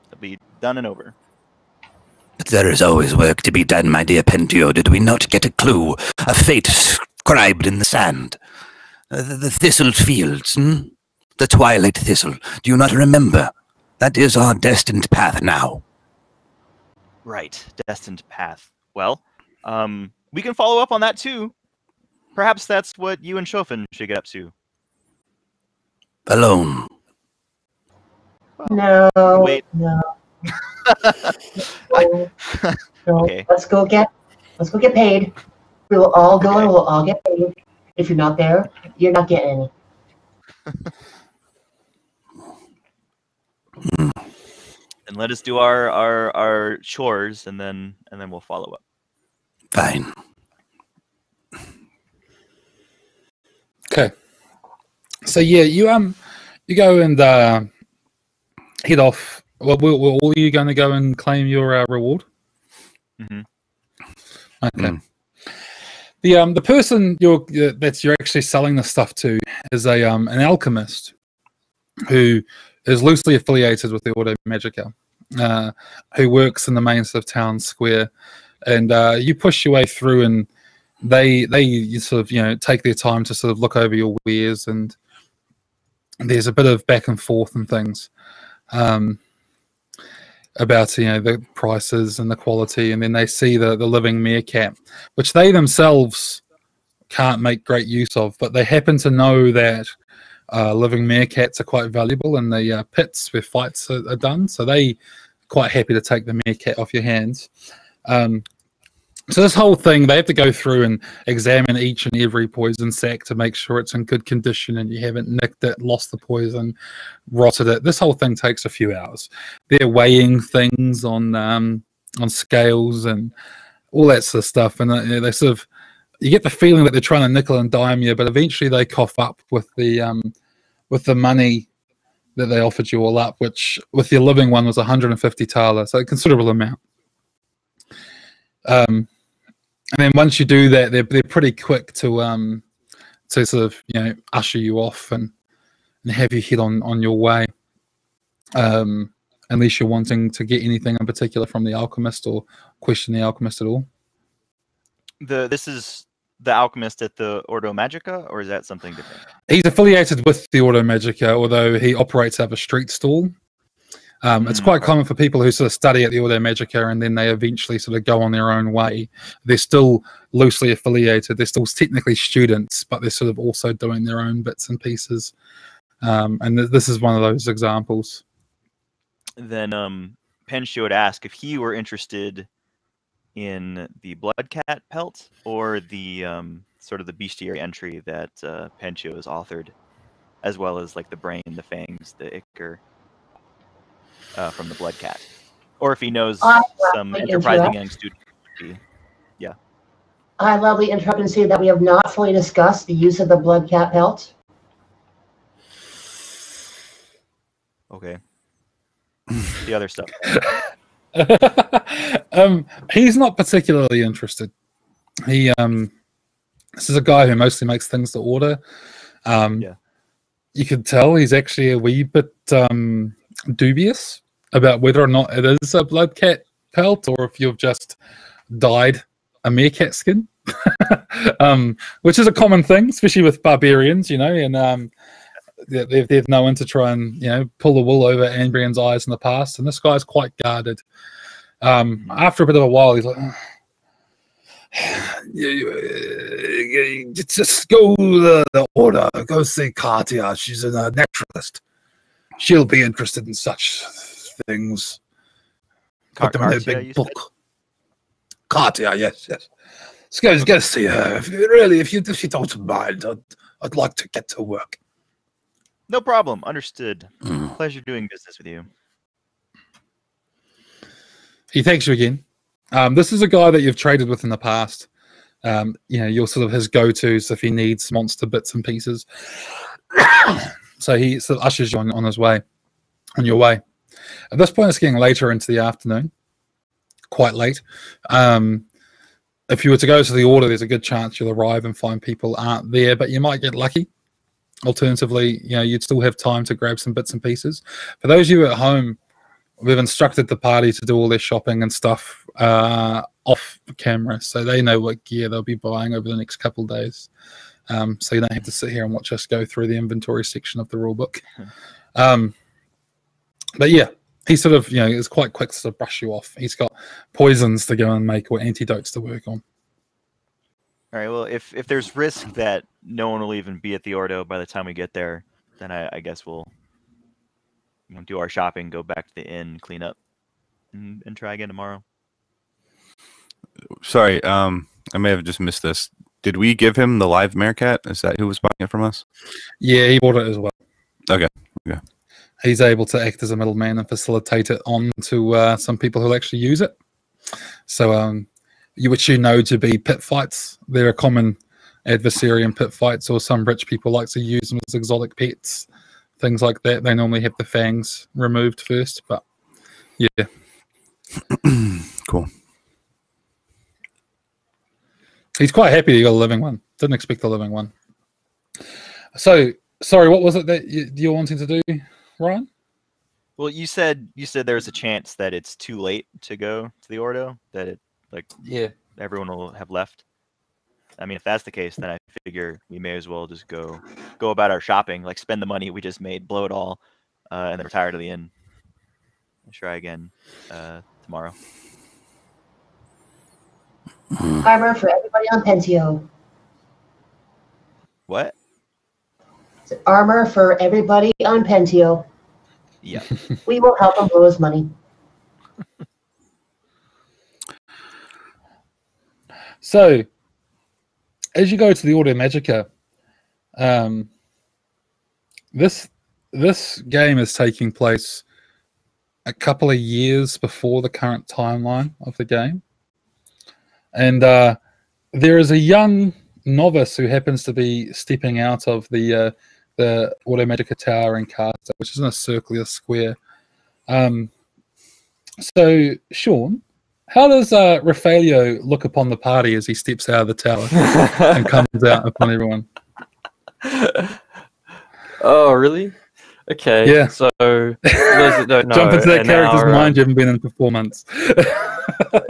It'll be done and over. But there is always work to be done, my dear Pentio. Did we not get a clue? A fate scribed in the sand? The thistled fields, The twilight thistle. Do you not remember? That is our destined path now. Right, destined path. Well, we can follow up on that too. Perhaps that's what you and Shofen should get up to. Alone. No, Wait. no. No, no. Okay. Let's go get paid. We will all go and we'll all get paid. If you're not there, you're not getting any. And let us do our chores, and then we'll follow up. Fine. Okay. So yeah, you go and head off. Well, were all you going to go and claim your reward? Mm-hmm. Okay. The person you're actually selling the stuff to is an alchemist who is loosely affiliated with the Ordo Magica, who works in the main sort of town square, and you push your way through, and they sort of take their time to sort of look over your wares, and there's a bit of back and forth and things about the prices and the quality, and then they see the living meerkat, which they themselves can't make great use of, but they happen to know that living meerkats are quite valuable in the pits where fights are done, so they quite happy to take the meerkat off your hands. So this whole thing, they have to go through and examine each and every poison sack to make sure it's in good condition and you haven't nicked it, lost the poison, rotted it. This whole thing takes a few hours. They're weighing things on scales and all that sort of stuff, and they sort of, you get the feeling that they're trying to nickel and dime you, but eventually they cough up with the money that they offered you all up, which with your living one was 150 thaler, so a considerable amount. And then once you do that, they're pretty quick to sort of usher you off and have you head on your way, unless you're wanting to get anything in particular from the alchemist or question the alchemist at all. This is the alchemist at the Ordo Magica, or is that something different? He's affiliated with the Ordo Magica, although he operates out of a street stall. It's quite common for people who sort of study at the Ordo Magica and then they eventually sort of go on their own way. They're still loosely affiliated. They're still technically students, but they're sort of also doing their own bits and pieces. And this is one of those examples. Then Penshu would ask if he were interested in the Bloodcat pelt or the sort of the bestiary entry that Penshu has authored, as well as like the brain, the fangs, the ichor. From the Bloodcat, or if he knows some enterprising young student. Yeah. I lovely interrupt and say that we have not fully discussed the use of the Bloodcat pelt. Okay. The other stuff. He's not particularly interested. This is a guy who mostly makes things to order. Yeah. You can tell he's actually a wee bit dubious about whether or not it is a Bloodcat pelt or if you've just dyed a meerkat skin, which is a common thing, especially with barbarians, and they've known to try and pull the wool over Ambrian's eyes in the past, and this guy's quite guarded. After a bit of a while, he's like, just go the order. Go see Katia. She's a naturalist. She'll be interested in such things. Put them in a big book. Katia, yes. Let's go see her. If you don't mind, I'd like to get to work. No problem. Understood. Pleasure doing business with you. He thanks you again. This is a guy that you've traded with in the past. You're sort of his go-tos if he needs monster bits and pieces. So he sort of ushers you on your way. At this point, it's getting later into the afternoon, quite late. If you were to go to the order, there's a good chance you'll arrive and find people aren't there, but you might get lucky. Alternatively, you'd still have time to grab some bits and pieces. For those of you at home, we've instructed the party to do all their shopping and stuff off camera, so they know what gear they'll be buying over the next couple of days. So you don't have to sit here and watch us go through the inventory section of the rulebook. But yeah, he sort of, is quite quick to sort of brush you off. He's got poisons to go and make or antidotes to work on. All right. Well, if there's risk that no one will even be at the Ordo by the time we get there, then I guess we'll do our shopping, go back to the inn, clean up, and try again tomorrow. Sorry, I may have just missed this. Did we give him the live meerkat? Is that who was buying it from us? Yeah, he bought it as well. Okay. He's able to act as a middleman and facilitate it on to some people who'll actually use it. So which to be pit fights. They're a common adversary in pit fights, or some rich people like to use them as exotic pets, things like that. They normally have the fangs removed first, but yeah. Cool. He's quite happy he got a living one. Didn't expect a living one. So, sorry, what was it that you're wanting to do, Ryan? Well, you said there's a chance that it's too late to go to the Ordo, that everyone will have left. I mean, if that's the case, then I figure we may as well just go about our shopping, like spend the money we just made, blow it all, and then retire to the inn. And try again tomorrow. Armor for everybody on Pentio. What? Armor for everybody on Pentio. Yeah. We will help him blow his money. So, as you go to the Order Magica, this game is taking place a couple of years before the current timeline of the game. And there is a young novice who happens to be stepping out of the Order Magica Tower in Carter, which is in a circular square. So, Sean, how does Raffaello look upon the party as he steps out of the tower and comes out upon everyone? Oh, really? Okay. Yeah. So, for those that don't know, Jump into that character's mind you haven't been in for 4 months.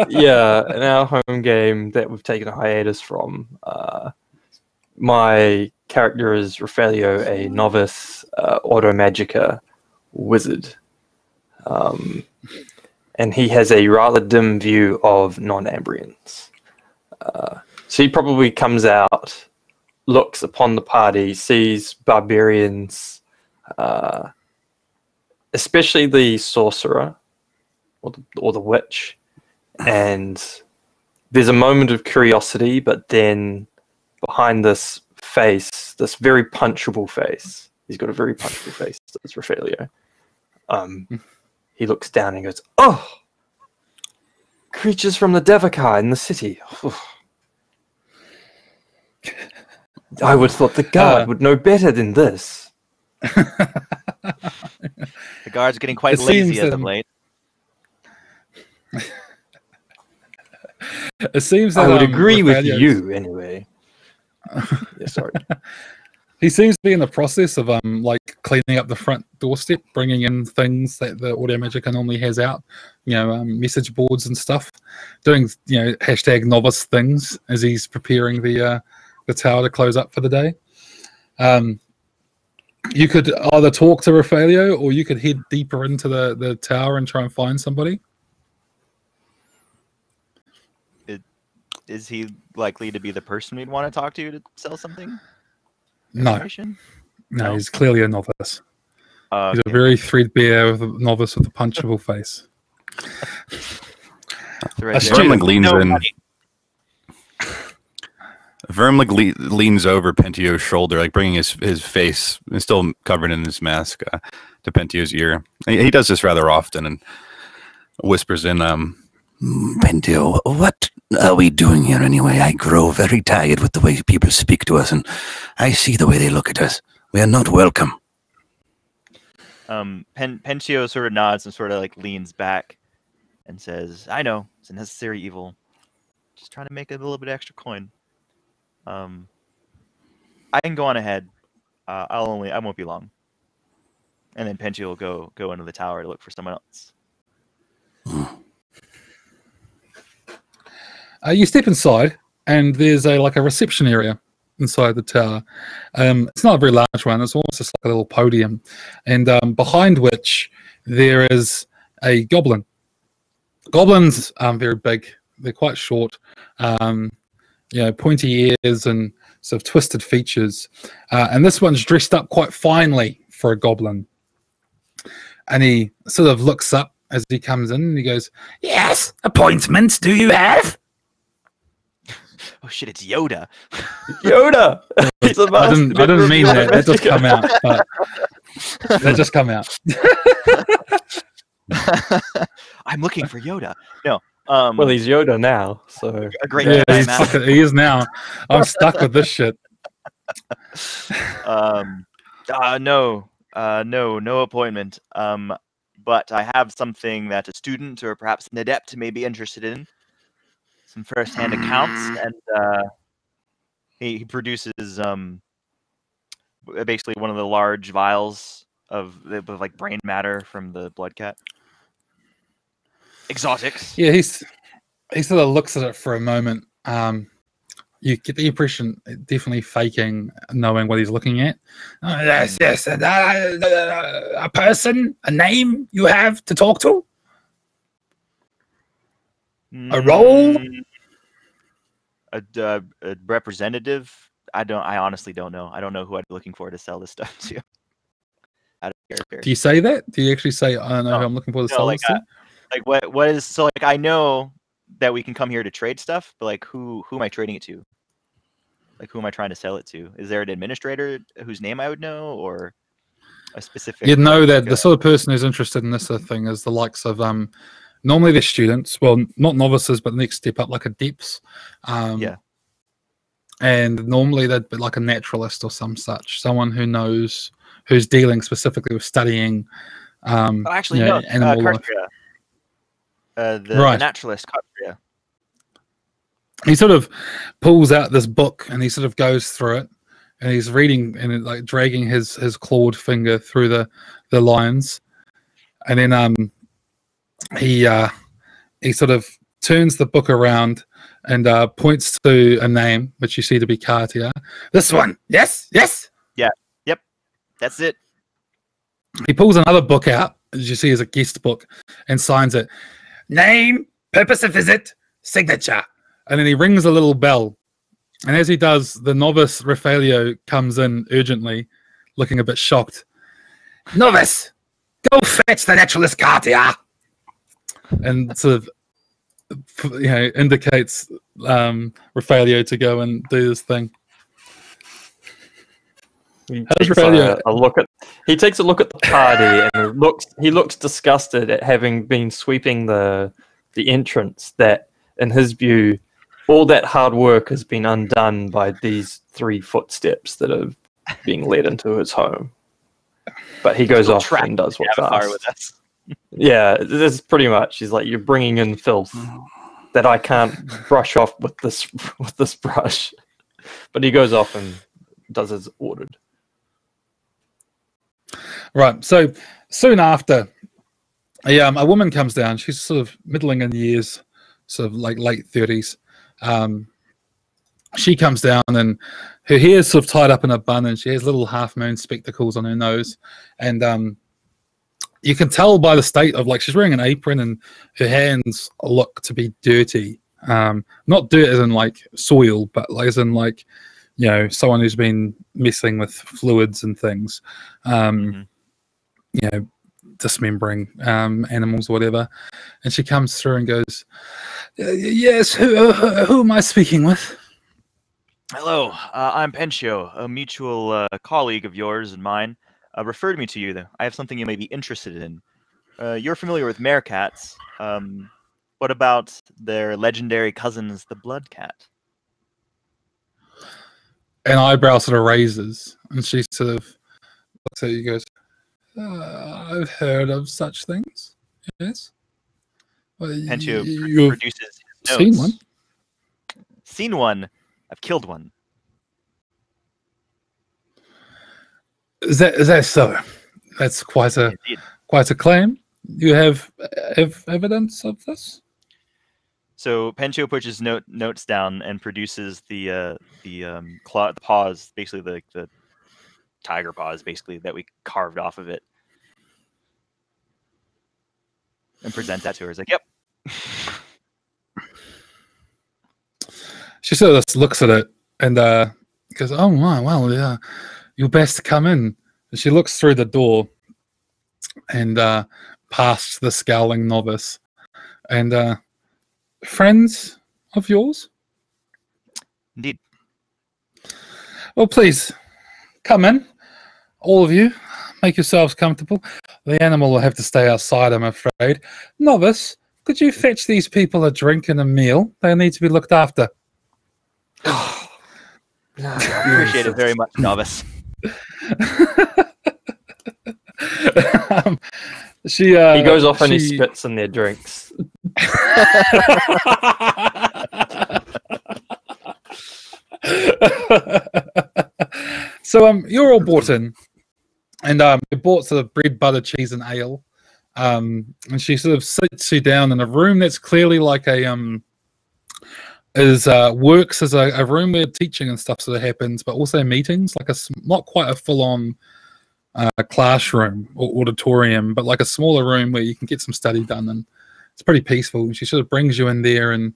Yeah, in our home game that we've taken a hiatus from, my character is Raffaello, a novice Auto Magica wizard. And he has a rather dim view of non-Ambrians. So he probably comes out, looks upon the party, sees barbarians, especially the sorcerer or the witch, and there's a moment of curiosity, but then behind this face, this very punchable face, he's got a very punchable face, that's Raffaello. He looks down and goes, "Oh, creatures from the Davokar in the city. I would have thought the guard would know better than this." The guard's getting quite lazy as of late. It seems that I would agree with Raffaello's- you anyway. Yeah, sorry. He seems to be in the process of like cleaning up the front doorstep, bringing in things that the Audio Magica normally has out, message boards and stuff, doing hashtag novice things as he's preparing the tower to close up for the day. You could either talk to Raphaelio, or you could head deeper into the tower and try and find somebody. Is he likely to be the person we'd want to talk to sell something? No, Information? no, No? he's clearly a novice. He's Okay. a very threadbare novice with a punchable face. Right a there. student. Verm like leans No, in. buddy. Verm like leans over Pentio's shoulder, like bringing his face, still covered in his mask, to Pentio's ear. He does this rather often and whispers in, Pentio, what are we doing here anyway? I grow very tired with the way people speak to us, and I see the way they look at us. We are not welcome. Pentio sort of nods and sort of like leans back and says, "I know it's a necessary evil. Just trying to make a little bit extra coin. I can go on ahead. I won't be long." And then Pentio will go into the tower to look for someone else. You step inside, and there's a reception area inside the tower. It's not a very large one. It's almost just like a little podium, and behind which there is a goblin. Goblins aren't very big. They're quite short. Pointy ears and sort of twisted features. And this one's dressed up quite finely for a goblin. And he sort of looks up as he comes in, and he goes, Yes, appointments do you have? Oh shit! It's Yoda. Yoda. He's the I didn't mean that. That just come out. But that just come out. I'm looking for Yoda. No. Well, he's Yoda now, so a great Yeah, guy, man. he is now. I'm stuck with this shit. No appointment. But I have something that a student or perhaps an adept may be interested in. Some first-hand accounts, and he produces basically one of the large vials of like brain matter from the blood cat. Exotics. Yeah, he sort of looks at it for a moment. You get the impression definitely faking knowing what he's looking at. Oh, yes, a person, a name you have to talk to? A role? A representative? I honestly don't know. I don't know who I'd be looking for to sell this stuff to. Out of character. Do you say that? Do you actually say, I don't know who I'm looking for to sell this to? Like what is so like I know that we can come here to trade stuff, but like who am I trading it to? Like who am I trying to sell it to? Is there an administrator whose name I would know, or a specific? You'd know that the sort of person who's interested in this sort of thing is the likes of normally they're students, well, not novices, but the next step up, like adepts. Yeah. And normally they'd be like a naturalist or some such, someone who knows, who's dealing specifically with studying animal life. Kartria. The naturalist, Kartria. He sort of pulls out this book and he sort of goes through it, and he's reading and like dragging his clawed finger through the lines, and then he sort of turns the book around and points to a name which you see to be Kartia. This one, yes, Yeah, yep, that's it. He pulls another book out, as you see as a guest book, and signs it. Name, purpose of visit, signature. And then he rings a little bell. And as he does, the novice Raphaelio comes in urgently, looking a bit shocked. Novice, go fetch the naturalist Kartia. And sort of, indicates Raphaelio to go and do this thing. He takes a look at the party and he looks disgusted at having been sweeping the entrance, that in his view all that hard work has been undone by these 3 footsteps that are being led into his home. But he goes off and does what's asked. With us. Yeah, this is pretty much. He's like, you're bringing in filth that I can't brush off with this brush. But he goes off and does as ordered. Right. So soon after, a woman comes down. She's sort of middling in years, sort of like late 30s. she comes down and her hair's sort of tied up in a bun, and she has little half moon spectacles on her nose, and you can tell by the state of, like, she's wearing an apron and her hands look to be dirty. Not dirt as in like soil, but as in like, you know, someone who's been messing with fluids and things. You know, dismembering animals or whatever. And she comes through and goes, "Yes, who am I speaking with?" Hello, I'm Pencio, a mutual colleague of yours and mine. Referred me to you. I have something you may be interested in. You're familiar with meerkats. What about their legendary cousins, the blood cat? An eyebrow sort of raises, and she sort of looks at you and goes, "I've heard of such things. Yes." Well, Pencio you've produces his seen notes. one. Seen one. I've killed one. Is that so? That's quite a claim. You have evidence of this? So Pencio puts his notes down and produces the paws, basically the tiger paws, basically, that we carved off of it, and presents that to her. He's like, "Yep." She sort of just looks at it and goes, "Oh my, well, yeah, you best come in." And she looks through the door and past the scowling novice. And friends of yours? Indeed. Well, please come in, all of you. Make yourselves comfortable. The animal will have to stay outside, I'm afraid. Novice, could you fetch these people a drink and a meal? They need to be looked after. Appreciate it very much, novice. He He goes off and he spits in their drinks. So you're all brought in, and you bought sort of bread, butter, cheese, and ale. And she sort of sits you down in a room that's clearly like a works as a room where teaching and stuff sort of happens, but also meetings, like not quite a full-on classroom or auditorium, but like a smaller room where you can get some study done, and it's pretty peaceful. And she sort of brings you in there, and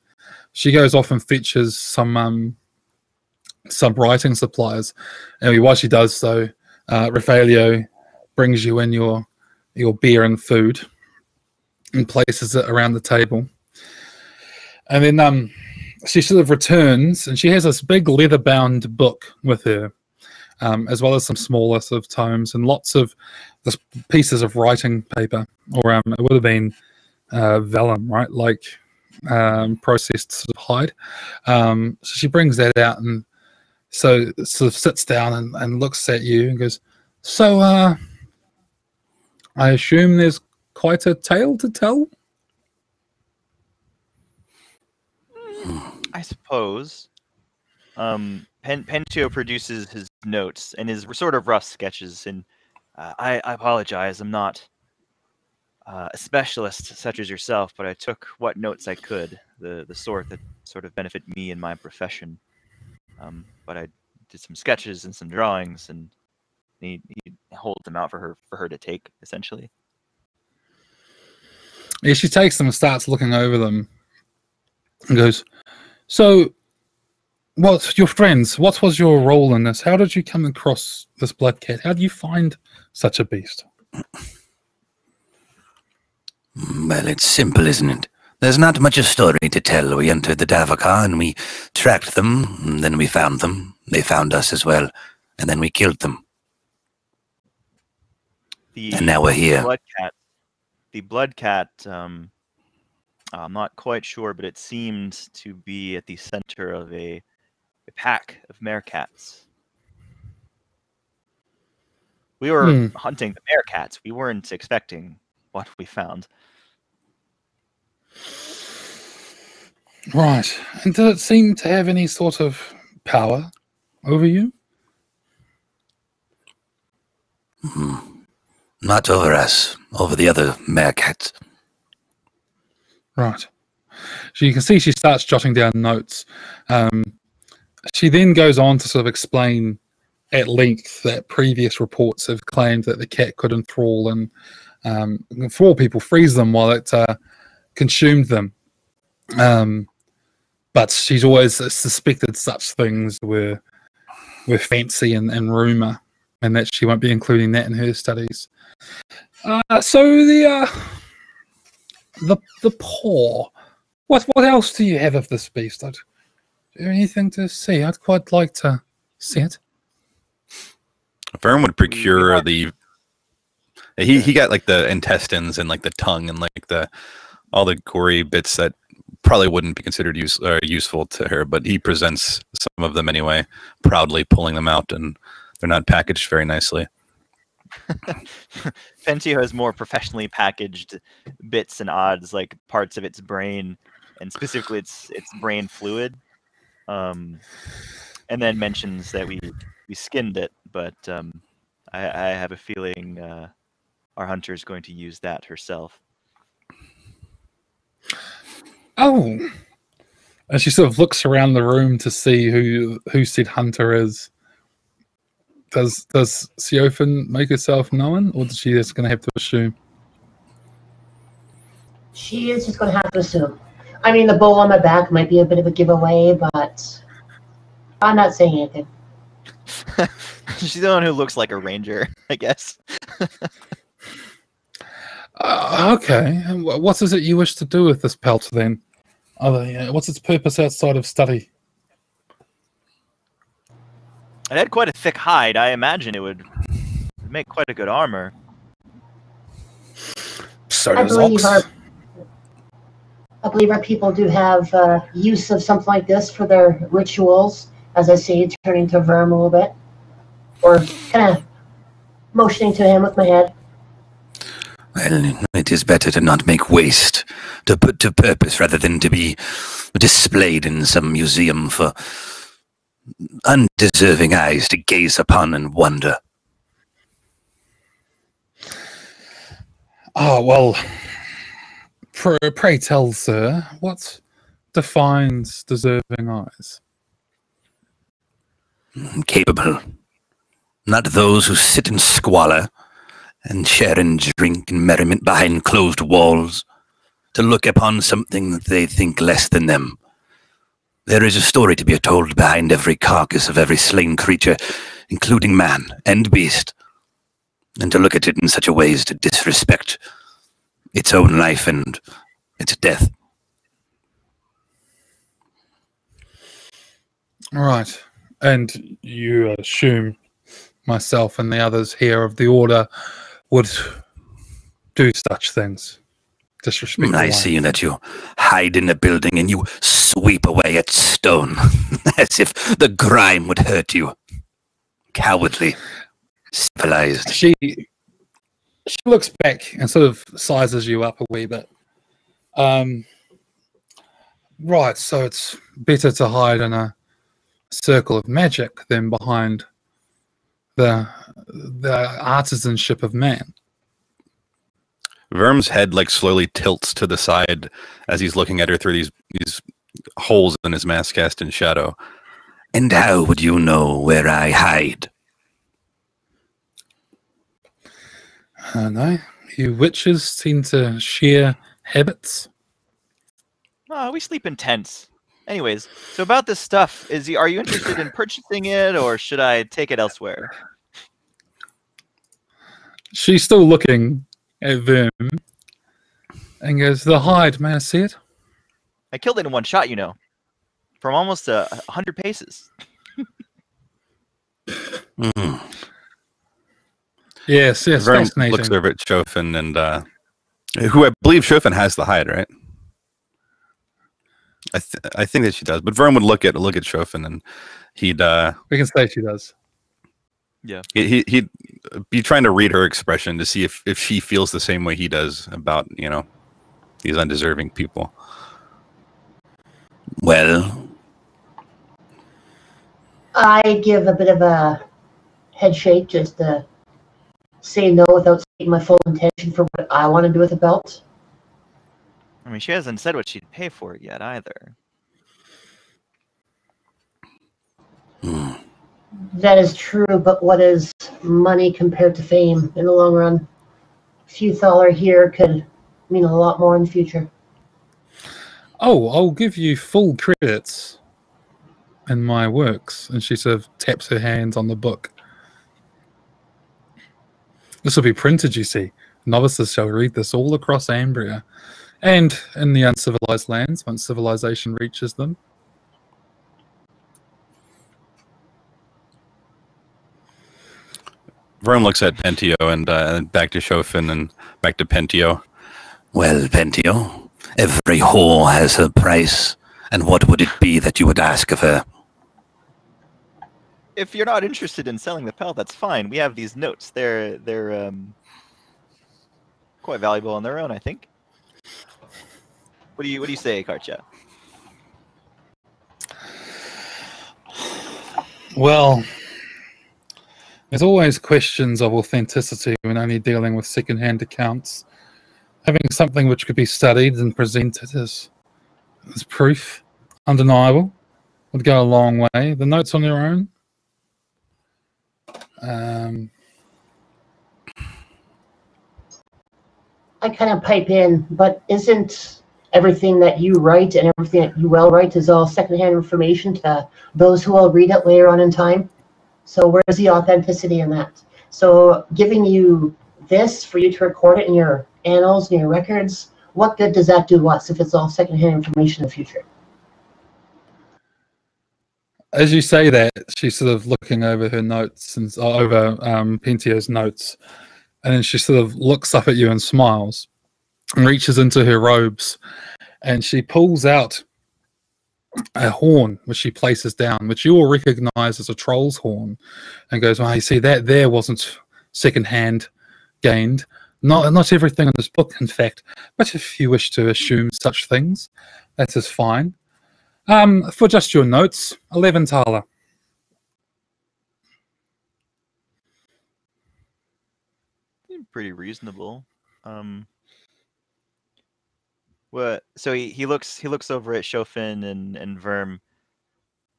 she goes off and fetches some writing supplies. And while she does so, Raffaello brings you in your beer and food and places it around the table. And then she sort of returns, and she has this big leather-bound book with her, as well as some smaller sort of tomes and lots of just pieces of writing paper, or it would have been vellum, right? Like processed sort of hide. So she brings that out, and so sort of sits down and looks at you and goes, "So, I assume there's quite a tale to tell?" I suppose. Pencio produces his notes and his sort of rough sketches, and I apologize. I'm not a specialist such as yourself, but I took what notes I could, the sort that sort of benefit me in my profession. But I did some sketches and some drawings, and he holds them out for her to take, essentially. Yeah, she takes them and starts looking over them and goes, "So, what's your friends? What was your role in this? How did you come across this blood cat? How did you find such a beast?" Well, it's simple, isn't it? There's not much a story to tell. We entered the Davokar and we tracked them, and then we found them. They found us as well, and then we killed them. And now we're here. The blood cat, I'm not quite sure, but it seemed to be at the center of a pack of meerkats. We were hunting the meerkats. We weren't expecting what we found. Right. And did it seem to have any sort of power over you? Not over us, over the other meerkats. Right. So you can see she starts jotting down notes. She then goes on to sort of explain at length that previous reports have claimed that the cat could enthrall and enthrall people, freeze them while it consumed them. But she's always suspected such things were fancy and rumour, and that she won't be including that in her studies. So the paw. What else do you have of this beast? Is there anything to see? I'd quite like to see it. Vern would procure the. He got like the intestines and like the tongue and like all the gory bits that probably wouldn't be considered useful to her, but he presents some of them anyway, proudly pulling them out, and they're not packaged very nicely. Fentio has more professionally packaged bits and odds, like parts of its brain, and specifically its brain fluid. And then mentions that we skinned it, but I have a feeling our hunter is going to use that herself. Oh, and she sort of looks around the room to see who said hunter is. Does Siofin make herself known, or is she just going to have to assume? She is just going to have to assume. I mean, the bow on my back might be a bit of a giveaway, but I'm not saying anything. She's the one who looks like a ranger, I guess. Okay. What is it you wish to do with this pelt, then? What's its purpose outside of study? It had quite a thick hide. I imagine it would make quite a good armor. So I does Ox. believe our people do have use of something like this for their rituals. As I say, turning to Verm a little bit, or kind of motioning to him with my head. Well, it is better to not make waste, to put to purpose rather than to be displayed in some museum for undeserving eyes to gaze upon and wonder. Oh, well, pray tell, sir, what defines deserving eyes? Capable. Not those who sit in squalor and share in drink and merriment behind closed walls, to look upon something that they think less than them. There is a story to be told behind every carcass of every slain creature, including man and beast, and to look at it in such a way as to disrespect its own life and its death. Right. And you assume myself and the others here of the Order would do such things. Disrespect. I see that you hide in a building and you sweep away at stone, as if the grime would hurt you. Cowardly, civilized. She looks back and sort of sizes you up a wee bit. Right, so it's better to hide in a circle of magic than behind the artisanship of man. Verm's head like slowly tilts to the side as he's looking at her through these holes in his mask cast in shadow. And how would you know where I hide? No, you witches seem to share habits. Oh, we sleep in tents. Anyways, so about this stuff, are you interested in purchasing it, or should I take it elsewhere? She's still looking at Verm and goes, "The hide, may I see it?" I killed it in one shot, you know, from almost 100 paces. Yes, Verm fascinating. looks over at Chofin, and who I believe Chofin has the hide, right? I think that she does, but Verm would look at Chofin, and he'd We can say she does. Yeah, he'd be trying to read her expression to see if she feels the same way he does about, you know, these undeserving people. Well, I give a bit of a head shake just to say no without stating my full intention for what I want to do with the belt. I mean, she hasn't said what she'd pay for it yet either. That is true, but what is money compared to fame in the long run? A few thaler here could mean a lot more in the future. Oh, I'll give you full credits in my works. And she sort of taps her hands on the book. This will be printed, you see. Novices shall read this all across Ambria and in the uncivilized lands once civilization reaches them. Verm looks at Pentio and back to Shofin and back to Pentio. Well, Pentio, every whore has her price, and what would it be that you would ask of her? If you're not interested in selling the pelt, that's fine. We have these notes. They're quite valuable on their own, I think. What do you say, Karcha? Well, there's always questions of authenticity when only dealing with second-hand accounts. Having something which could be studied and presented as proof, undeniable, would go a long way. The notes on their own. I kind of pipe in, but isn't everything that you write and everything that you will write is all secondhand information to those who will read it later on in time? So where's the authenticity in that? So giving you this for you to record it in your annals and your records, what good does that do us if it's all secondhand information in the future? As you say that, she's sort of looking over her notes and over Pentio's notes, and then she sort of looks up at you and smiles and reaches into her robes, and she pulls out a horn which she places down, which you all recognize as a troll's horn, and goes, "Well, you see that there wasn't second-hand gained. Not everything in this book, in fact, but if you wish to assume such things, that is fine. For just your notes, 11 thaler." Pretty reasonable. What? So he looks over at Shofin and Verm.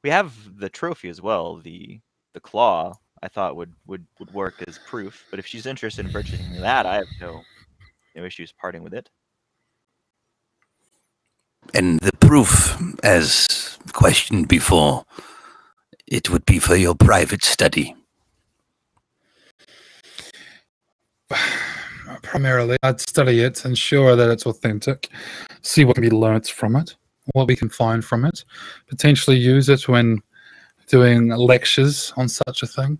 We have the trophy as well. The claw I thought would work as proof, but if she's interested in purchasing that, I have no issues parting with it. And the proof, as questioned before, it would be for your private study. Primarily, I'd study it, ensure that it's authentic, see what can be learnt from it, what we can find from it, potentially use it when doing lectures on such a thing.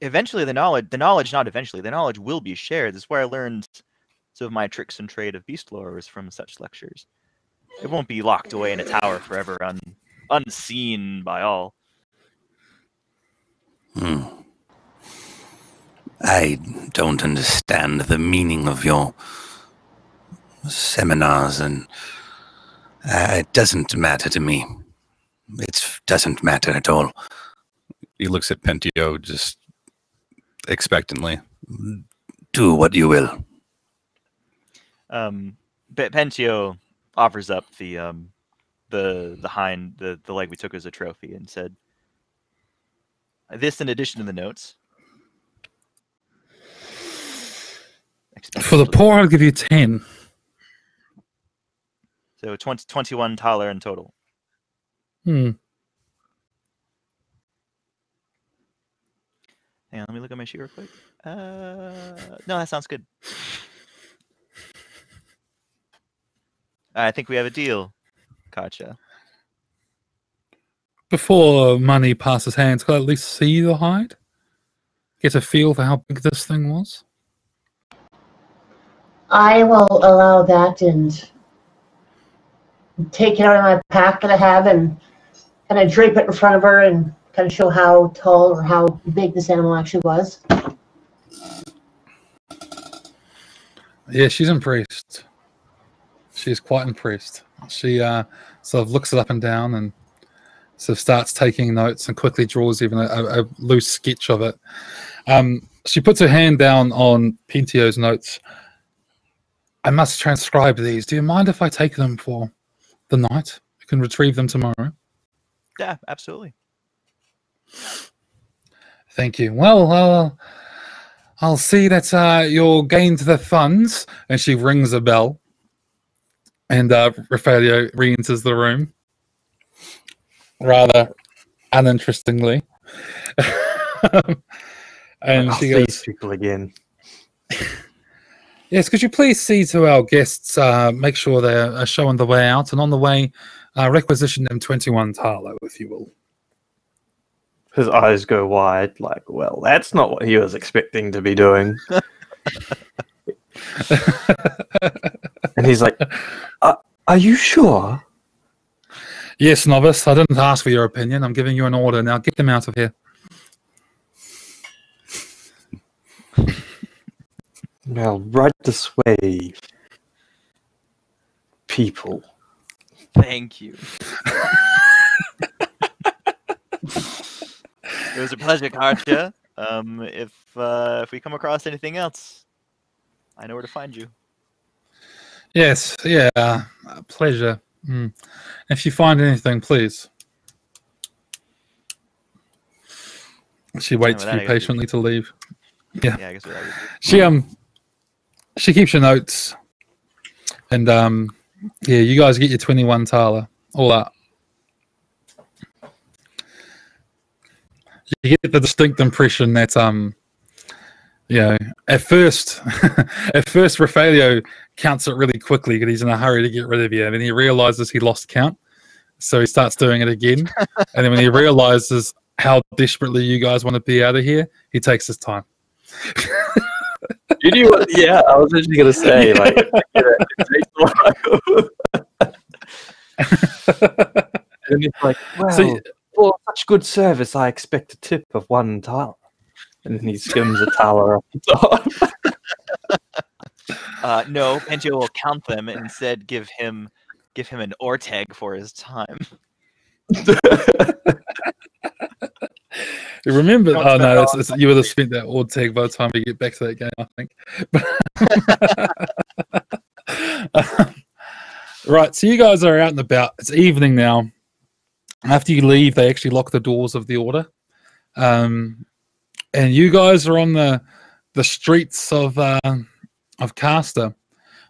Eventually, the knowledge will be shared. This is where I learned some of my tricks and trade of beast lore was from such lectures. It won't be locked away in a tower forever, unseen by all. I don't understand the meaning of your seminars, and it doesn't matter to me. It doesn't matter at all. He looks at Pentio just expectantly. Do what you will. Pentio offers up the leg we took as a trophy and said, "This in addition to the notes." For the poor, I'll give you 10. So 21 thaler in total. Hmm. Hang on, let me look at my sheet real quick. No, that sounds good. I think we have a deal, Katja. Before money passes hands, could I at least see the hide? Get a feel for how big this thing was? I will allow that and take it out of my pack that I have and kind of drape it in front of her and kind of show how tall or how big this animal actually was. Yeah, she's impressed. She's quite impressed. She sort of looks it up and down and sort of starts taking notes and quickly draws even a loose sketch of it. She puts her hand down on Pentio's notes. "I must transcribe these. Do you mind if I take them for the night? I can retrieve them tomorrow." Yeah, absolutely. Thank you. Well, I'll see that you're gained the funds. And she rings a bell. And Rafaelio re-enters the room. Rather uninterestingly. And she goes, these people again. Yes, could you please see to our guests, make sure they're showing the way out, and on the way, requisition them 21 Tarlo, if you will. His eyes go wide, like, well, that's not what he was expecting to be doing. And he's like, are you sure? Yes, novice, I didn't ask for your opinion. I'm giving you an order. Now get them out of here. Now, right this way, people. Thank you. It was a pleasure, Kartia. If we come across anything else, I know where to find you. Yes, yeah, pleasure. If you find anything, please. She waits for you patiently to leave. Yeah, I guess she keeps your notes, and yeah, you guys get your 21 Thaler, all that. You get the distinct impression that you know, at first Rafaelio counts it really quickly because he's in a hurry to get rid of you, and then he realizes he lost count, so he starts doing it again, and then when he realizes how desperately you guys want to be out of here, he takes his time. You do what? Yeah, I was actually gonna say, like, and it's like, wow, for such good service, I expect a tip of 1 Thaler. And then he skims a Thaler off the top. No, Pentio will count them and instead give him an Orteg for his time. Remember? Oh no, you would have spent that Orteg by the time we get back to that game, I think. Right, so you guys are out and about. It's evening now. After you leave, they actually lock the doors of the order. And you guys are on the streets of Castor.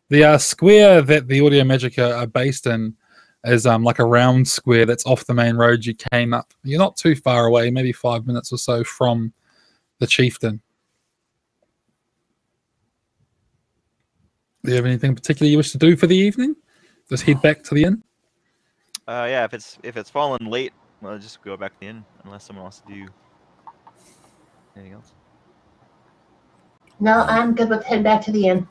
The square that the Audio Magica are based in is like a round square that's off the main road you came up. You're not too far away, maybe 5 minutes or so from the chieftain. Do you have anything particular you wish to do for the evening? Just head back to the inn? Yeah, if it's fallen late, well, just go back to the inn unless someone wants to do anything else. No, I'm good with heading back to the inn.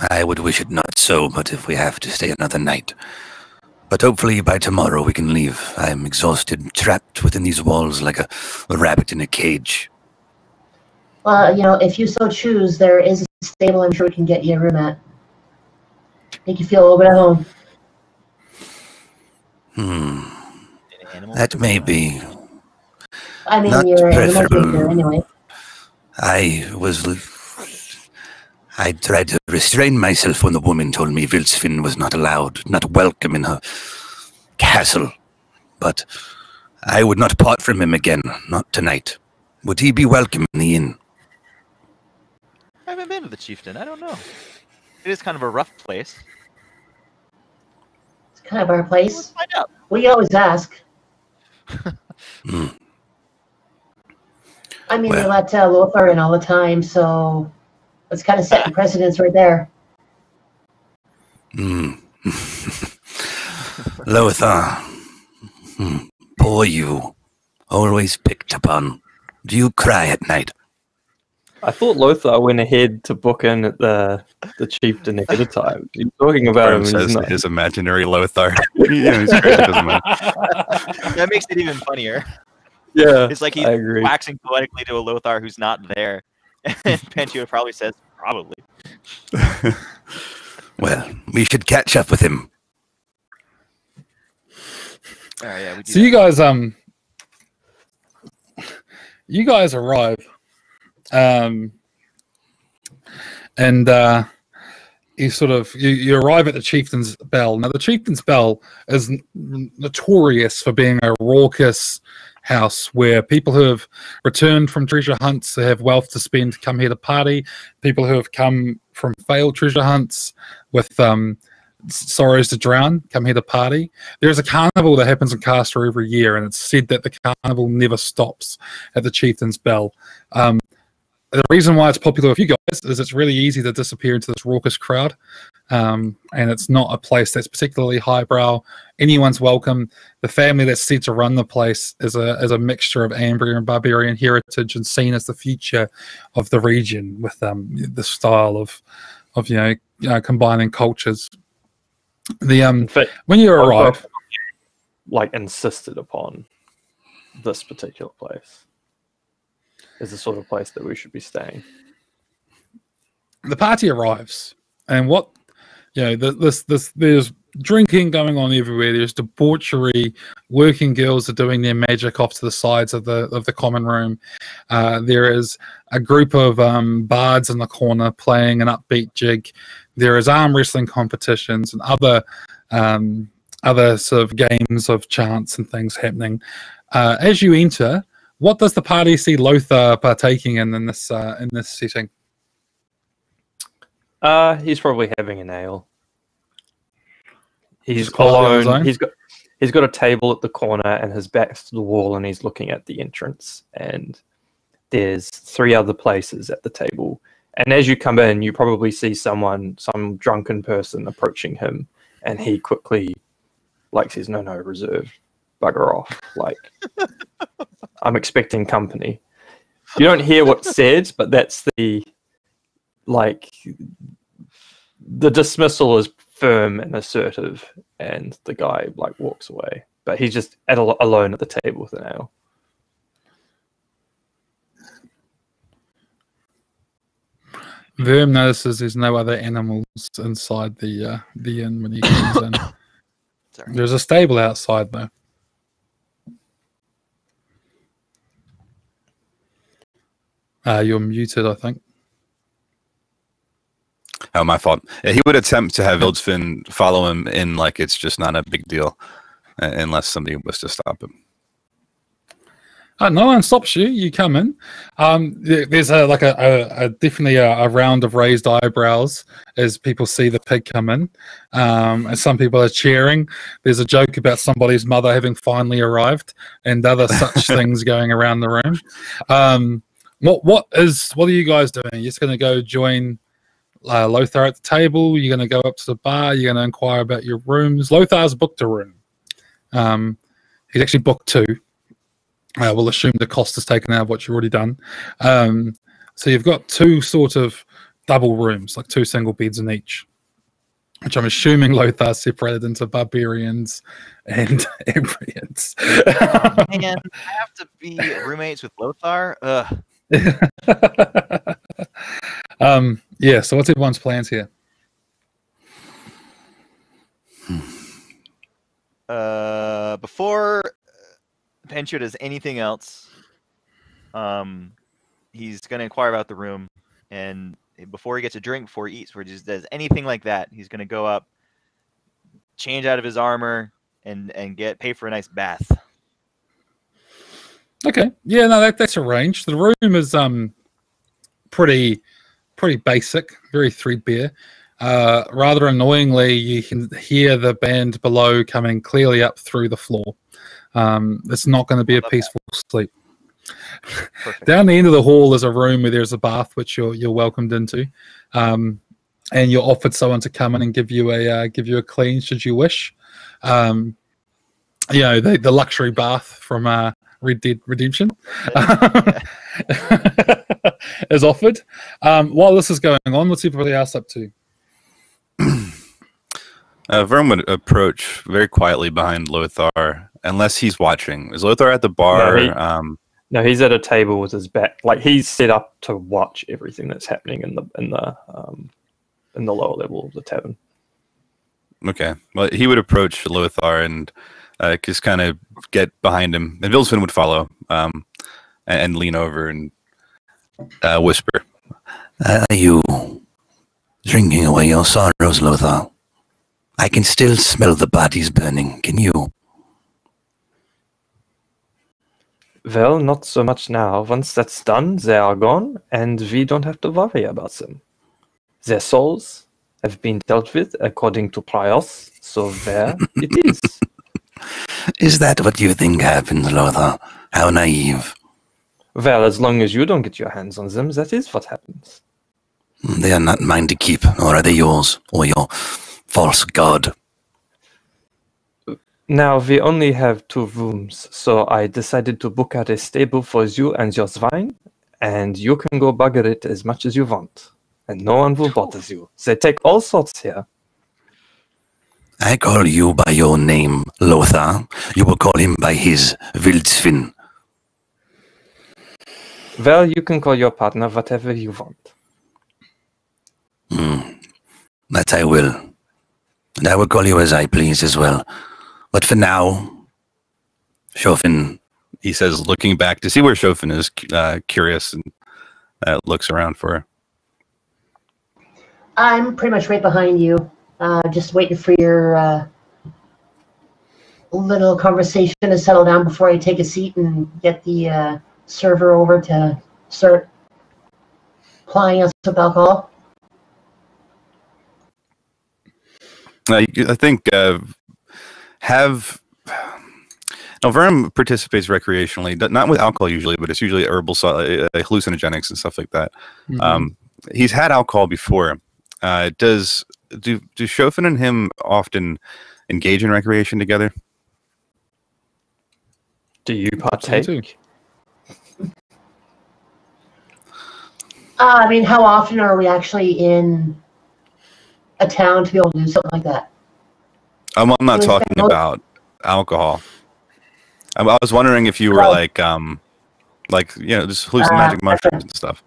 I would wish it not so, but if we have to stay another night. But hopefully by tomorrow we can leave. I am exhausted, trapped within these walls like a rabbit in a cage. Well, you know, if you so choose, there is a stable I'm sure we can get you a room at. Make you feel a little bit at home. That may be. I mean, not you're preferable. there anyway. I tried to restrain myself when the woman told me Vilsfin was not allowed, not welcome in her castle. But I would not part from him again, not tonight. Would he be welcome in the inn? I haven't been to the chieftain. I don't know. It is kind of a rough place. It's kind of our place. Let's find out. We always ask. I mean, we let Lothar in all the time, so it's kind of setting precedence right there. Lothar, poor you, always picked upon. Do you cry at night? I thought Lothar went ahead to book in at the chieftain ahead of time. He's talking about him. Says his imaginary Lothar. Yeah, he's crazy, doesn't matter. That makes it even funnier. Yeah, it's like he's waxing poetically to a Lothar who's not there. And Pentio probably says, probably. Well, we should catch up with him. Yeah, we do so that. you guys arrive, and you arrive at the Chieftain's Bell. Now, the Chieftain's Bell is notorious for being a raucous house where people who have returned from treasure hunts, who have wealth to spend, come here to party. People who have come from failed treasure hunts with sorrows to drown, come here to party. There's a carnival that happens in Castor every year, and it's said that the carnival never stops at the Chieftain's Bell. The reason why it's popular with you guys is it's really easy to disappear into this raucous crowd, and it's not a place that's particularly highbrow. Anyone's welcome. The family that's said to run the place is a mixture of Ambria and barbarian heritage, and seen as the future of the region with the style of combining cultures. In fact, when you arrive, like insisted upon this particular place is the sort of place that we should be staying. The party arrives, and there's drinking going on everywhere. There's debauchery. Working girls are doing their magic off to the sides of the common room. There is a group of bards in the corner playing an upbeat jig. There is arm wrestling competitions and other sort of games of chants and things happening. As you enter, what does the party see Lothar partaking in this setting? He's probably having an ale. He's Just quietly on his alone. own? He's got a table at the corner, and his back's to the wall, and he's looking at the entrance. And there's 3 other places at the table. And as you come in, you probably see some drunken person approaching him, and he quickly says, "No, reserve, bugger off." I'm expecting company. You don't hear what's said, but that's the dismissal is firm and assertive, and the guy walks away. But he's just alone at the table with an ale. Verm notices there's no other animals inside the inn when he comes in. Sorry. There's a stable outside though. You're muted, I think. Oh, my fault. Yeah, he would attempt to have Ildsfin follow him in like it's just not a big deal, unless somebody was to stop him. No one stops you. You come in. There's definitely a round of raised eyebrows as people see the pig come in, and some people are cheering. There's a joke about somebody's mother having finally arrived, and other such things going around the room. What are you guys doing? You're just going to go join Lothar at the table? You're going to go up to the bar? You're going to inquire about your rooms? Lothar's booked a room. He's actually booked 2. We'll assume the cost is taken out of what you've already done. So you've got 2 sort of double rooms, like 2 single beds in each, which I'm assuming Lothar separated into barbarians and Ambrians. Man, I have to be roommates with Lothar? Ugh. Yeah, so what's everyone's plans here? Before Pentio does anything else, he's going to inquire about the room, and before he gets a drink, before he eats, before he just does anything like that, he's going to go up, change out of his armor, and pay for a nice bath. Okay, yeah, no, that's arranged. The room is pretty basic, very threadbare. Rather annoyingly, you can hear the band below coming clearly up through the floor. It's not going to be a peaceful sleep. Perfect. Down the end of the hall is a room where there's a bath, which you're welcomed into, and you're offered someone to come in and give you a clean should you wish. The luxury bath from Red Dead Redemption is offered. While this is going on, what's everybody else up to? Vern would approach very quietly behind Lothar, unless he's watching. Is Lothar at the bar? No, he's at a table with his back. He's set up to watch everything that's happening in the lower level of the tavern. Okay. Well, he would approach Lothar and just kind of get behind him, and Vilsfin would follow and lean over and whisper, You drinking away your sorrows, Lothar. I can still smell the bodies burning. Can you? Well, not so much now. Once that's done, they are gone, and we don't have to worry about them. Their souls have been dealt with according to priors, so there it is. Is that what you think happens, Lothar? How naive. Well, as long as you don't get your hands on them, that is what happens. They are not mine to keep, nor are they yours, or your false god. Now, we only have 2 rooms, so I decided to book out a stable for you and your swine, and you can go bugger it as much as you want, and no one will bother you. They take all sorts here. I call you by your name, Lothar. You will call him by his, Wildsvin. Well, you can call your partner whatever you want. That I will. And I will call you as I please as well. But for now, Shofin, He says, looking back to see where Shofin is, curious, and looks around for her. I'm pretty much right behind you, just waiting for your little conversation to settle down before I take a seat and get the server over to start plying us with alcohol. I think Vern participates recreationally, not with alcohol usually, but it's usually herbal hallucinogenics and stuff like that. Mm-hmm. He's had alcohol before. Do Shofin and him often engage in recreation together? Do you partake? I mean, how often are we actually in a town to be able to do something like that? I'm not talking about alcohol. I was wondering if you were just hallucinogenic magic mushrooms and stuff.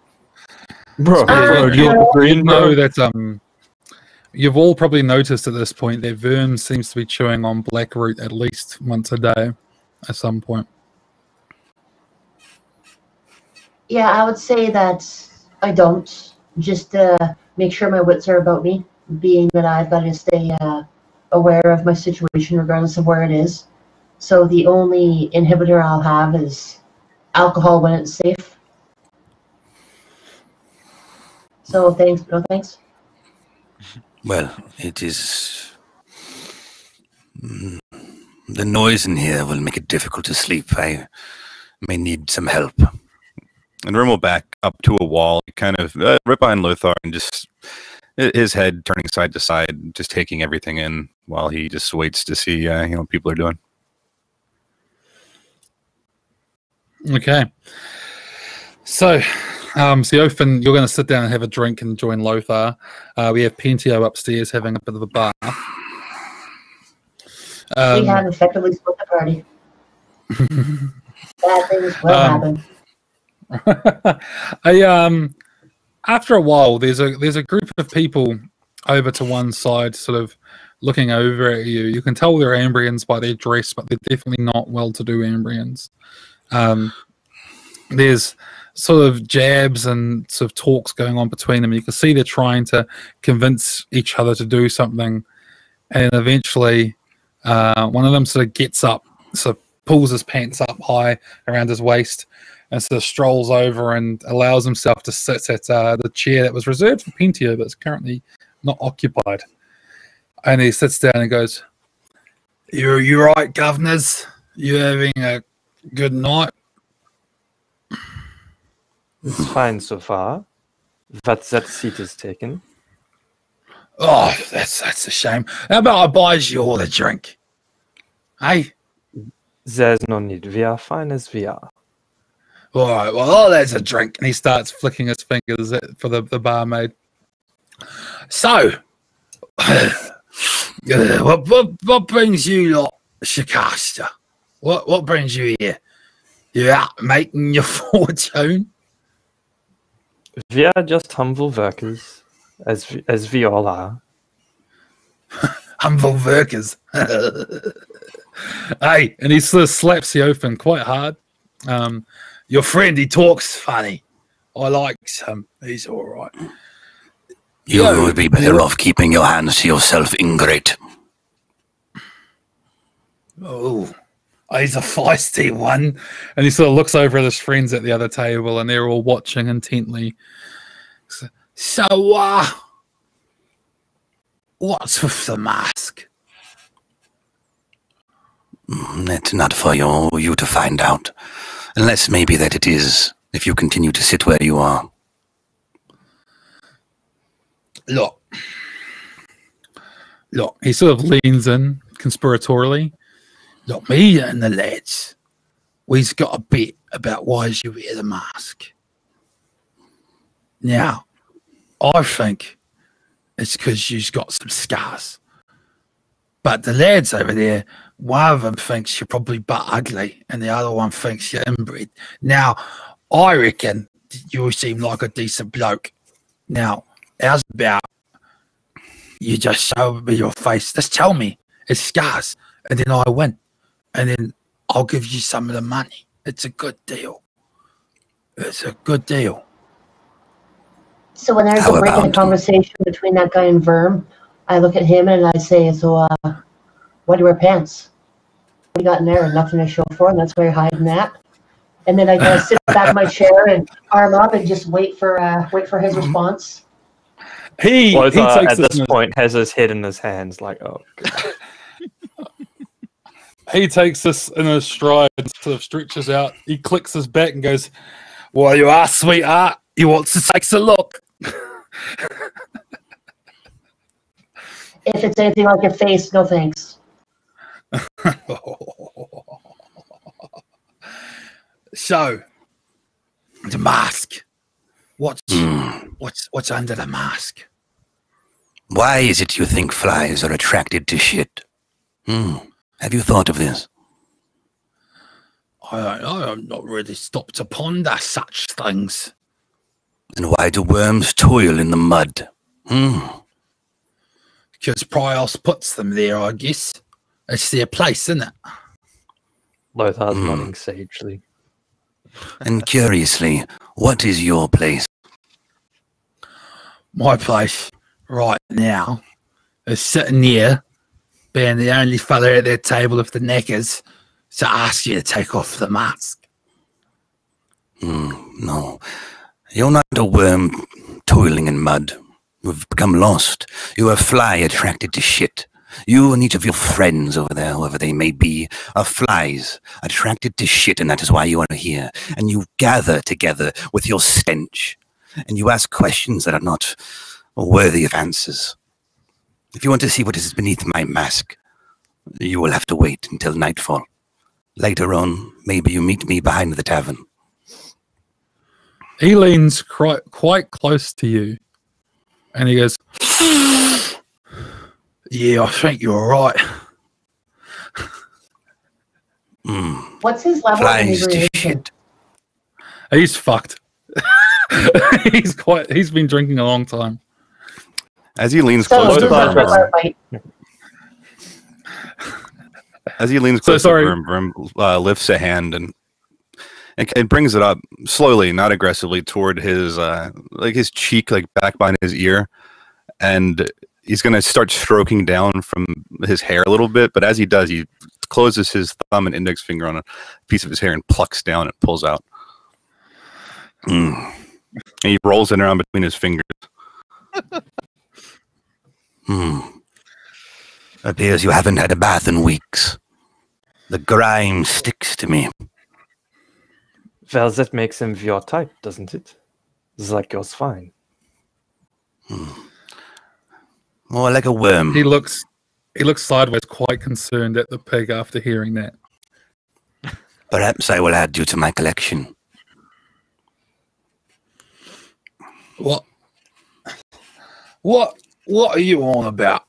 Bro, You know that you've all probably noticed at this point that Vern seems to be chewing on blackroot at least once a day at some point. Yeah, I would say that I don't. Just make sure my wits are about me, being that I've got to stay aware of my situation regardless of where it is. So the only inhibitor I'll have is alcohol when it's safe. So thanks, no thanks. well, it is... The noise in here will make it difficult to sleep. I may need some help. And Rim will back up to a wall, kind of right behind Lothar, and just his head turning side to side, just taking everything in while he just waits to see what people are doing. Okay. So, Siofin, you're going to sit down and have a drink and join Lothar. We have Pentio upstairs having a bit of a bath. We have effectively split the party. Bad things will happen. After a while, there's a group of people over to one side, sort of looking over at you. You can tell they're Ambrians by their dress, but they're definitely not well-to-do Ambrians. There's sort of jabs and sort of talks going on between them. You can see they're trying to convince each other to do something, and eventually one of them sort of gets up, sort of pulls his pants up high around his waist, and sort of strolls over and allows himself to sit at the chair that was reserved for Pentio, but is currently not occupied. And he sits down and goes, "You right, governors? You having a good night?" It's fine so far. But that seat is taken. "Oh, that's a shame. How about I buys you all a drink? Hey?" There's no need. We are fine as we are. "All right, well, there's a drink." And he starts flicking his fingers for the barmaid. "So, what brings you lot, Shikasta? What brings you here? You're out making your fortune?" We are just humble workers, as we all are. "Humble workers." Hey, and he sort of slaps the open quite hard. "Your friend, he talks funny. I like him. He's all right. You would be better off keeping your hands to yourself, ingrate. Oh, he's a feisty one. And he sort of looks over at his friends at the other table, and they're all watching intently. So, what's with the mask? It's not for you to find out. Unless maybe that it is, if you continue to sit where you are. Look, he sort of leans in conspiratorially. Look, me and the lads, we've got a bit about why you wear the mask. Now, I think it's because you've got some scars. But the lads over there, one of them thinks you're probably butt ugly, and the other one thinks you're inbred. Now, I reckon you seem like a decent bloke. Now, how's about you just show me your face? Just tell me it's scars, and then I win, and then I'll give you some of the money. It's a good deal. It's a good deal. So when there's a break in the conversation between that guy and Verm, I look at him and I say, so why do you wear pants? What do you got in there? Nothing to show for, and that's why you're hiding that. And then I gotta sit back in my chair and arm up and just wait for his response. He takes at this point has his head in his hands, like, oh God. He takes this in a stride and sort of stretches out. He clicks his back and goes, "Well, you are, sweetheart. You want to take a look?" If it's anything like your face, no thanks. So, the mask. What's under the mask? Why is it you think flies are attracted to shit? Have you thought of this? I'm not really stopped to ponder such things. And why do worms toil in the mud? Because Prios puts them there, I guess. It's their place, isn't it? Lothar's nodding sagely. And curiously, what is your place? My place right now is sitting here, being the only fella at their table with the knackers to ask you to take off the mask. No. You're not a worm toiling in mud. You've become lost. You're a fly attracted to shit. You and each of your friends over there, whoever they may be, are flies attracted to shit, and that is why you are here. And you gather together with your stench, and you ask questions that are not worthy of answers. If you want to see what is beneath my mask, you will have to wait until nightfall. Later on, maybe you meet me behind the tavern. He leans quite close to you, and he goes, "Yeah, I think you're right." What's his level Flies of to inebriation? shit. He's fucked. He's been drinking a long time. As he leans So close to Lothar Verm, Verm lifts a hand and brings it up slowly, not aggressively, toward his his cheek, like back behind his ear, and he's going to start stroking down from his hair a little bit. But as he does, he closes his thumb and index finger on a piece of his hair and plucks down and pulls out. And he rolls it around between his fingers. Appears you haven't had a bath in weeks. The grime sticks to me. Well, that makes him your type, doesn't it? That goes fine. More like a worm. He looks sideways, quite concerned at the pig after hearing that. Perhaps I will add you to my collection. What are you on about?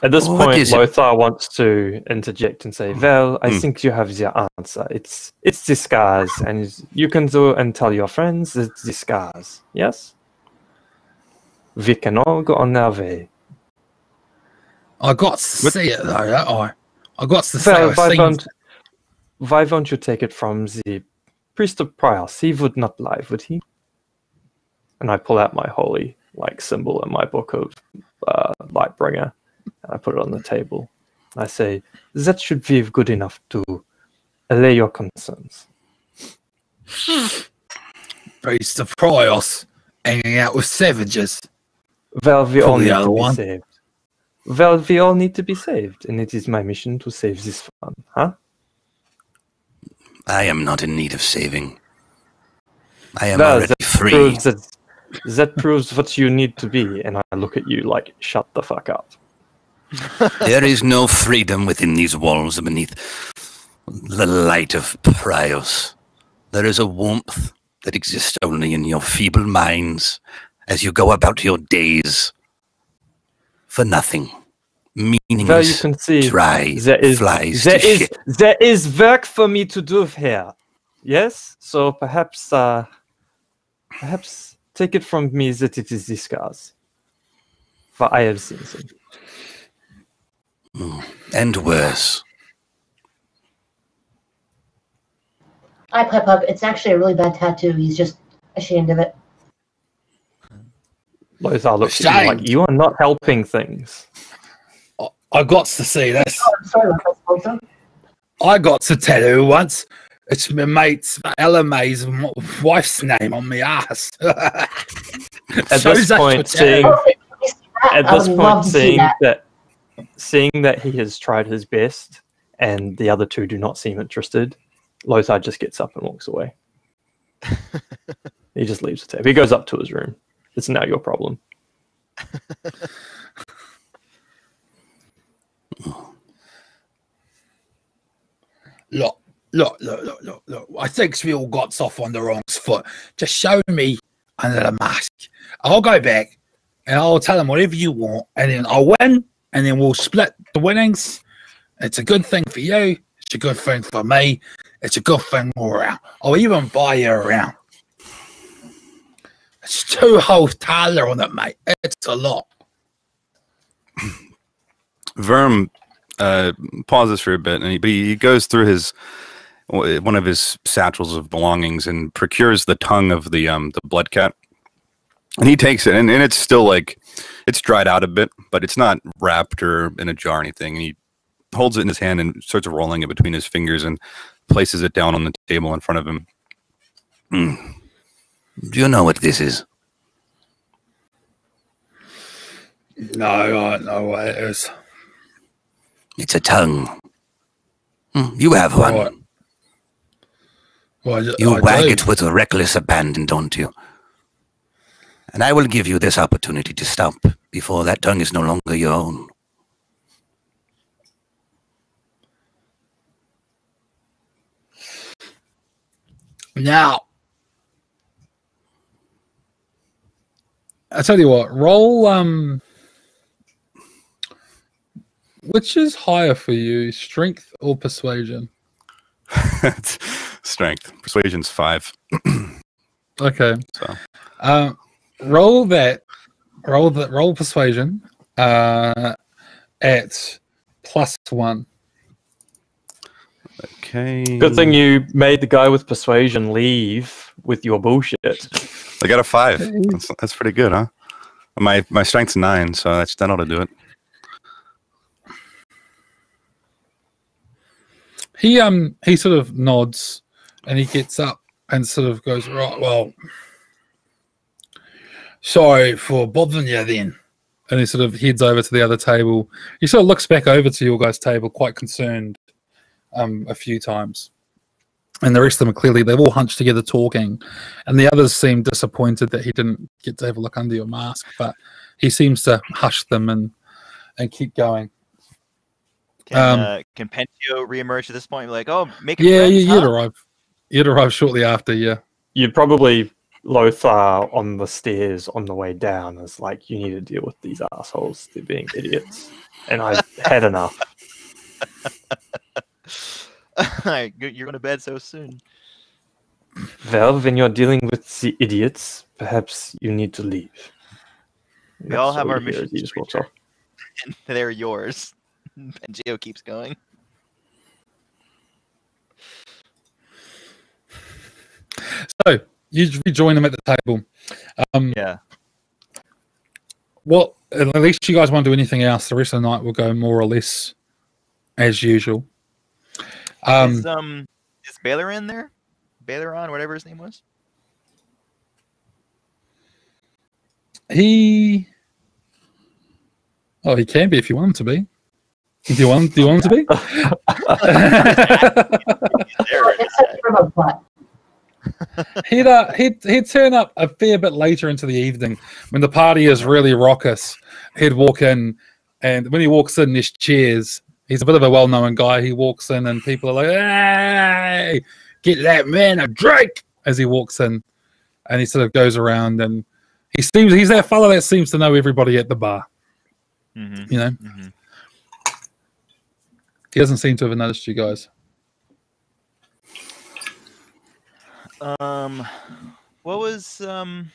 At this What point, is it? Lothar wants to interject and say, "Well, I think you have the answer. It's the scars, and you can go and tell your friends it's the scars. Yes, we can all go on our way." I got to see it though, don't I? I got to see Well, it. why won't you take it from the priest of Prios? He would not lie, would he? And I pull out my holy symbol and my book of Lightbringer, and I put it on the table. I say, that should be good enough to allay your concerns. Priest of Prios, hanging out with savages. Well, we all the need other to be one. saved. Well, we all need to be saved, and it is my mission to save this one, huh? I am not in need of saving. I am Well, already free. That proves what you need to be, and I look at you like, shut the fuck up. There is no freedom within these walls beneath the light of Prios. There is a warmth that exists only in your feeble minds as you go about your days for nothing. Meaningless, Well, you can see dry flies there to is shit. there is work for me to do here. Yes, so perhaps take it from me that it is this guy's, for I have seen them. And worse. I pipe up. It's actually a really bad tattoo. He's just ashamed of it. Lothar looks at you like, you are not helping things. I got to see this. Oh, I'm sorry about that, Sponsor. I got to tattoo once. It's my mate's Ella May's wife's name on my ass. At this point, seeing that he has tried his best and the other two do not seem interested, Lothar just gets up and walks away. He just leaves the table. He goes up to his room. It's now your problem. Look. I think we all got off on the wrong foot. Just show me under the mask. I'll go back and I'll tell them whatever you want, and then I'll win, and then we'll split the winnings. It's a good thing for you. It's a good thing for me. It's a good thing all around. I'll even buy you around. It's 2 whole taler on it, mate. It's a lot. Verm pauses for a bit, and he goes through one of his satchels of belongings and procures the tongue of the blood cat. And he takes it, and it's still it's dried out a bit, but it's not wrapped or in a jar or anything. And he holds it in his hand and starts rolling it between his fingers and places it down on the table in front of him. Do you know what this is? No, I don't know what it is. It's a tongue. You have one. Right. Well, You I wag do. it with reckless abandon, don't you? And I will give you this opportunity to stop before that tongue is no longer your own. Now, I tell you what, roll. Which is higher for you, strength or persuasion? Strength. Persuasion's 5. Okay. So Roll persuasion at +1. okay. Good thing you made the guy with persuasion leave with your bullshit. I got a 5. That's pretty good, huh? My strength's 9, so that ought to do it. He sort of nods and he gets up and sort of goes, right, well, sorry for bothering you then. And he sort of heads over to the other table. He sort of looks back over to your guys' table, quite concerned, a few times. And the rest of them are clearly, they've all hunched together talking. And the others seem disappointed that he didn't get to have a look under your mask. But he seems to hush them and keep going. Can Pentio reemerge at this point? Like, oh, make it. Yeah, friends, you'd huh? arrive. You'd arrive shortly after, yeah. You'd probably Lothar on the stairs on the way down is like, you need to deal with these assholes. They're being idiots. And I've had enough. You're going to bed so soon. Well, when you're dealing with the idiots, perhaps you need to leave. We all have all our you hear missions as he just to walks off. And they're yours. And Geo keeps going. So You rejoin them at the table. Yeah. Well, at least you guys won't do anything else. The rest of the night will go more or less as usual. Is Baylor in there? Baileron, whatever his name was. He can be if you want him to be. Do you want him to be? He'd turn up a fair bit later into the evening when the party is really raucous. He'd walk in, and when he walks in, there's cheers. He's a bit of a well-known guy. He walks in, and people are like, "Hey, get that man a drink!" as he walks in, and he sort of goes around, and he's that fella that seems to know everybody at the bar. Mm-hmm. You know, he doesn't seem to have noticed you guys. What was let me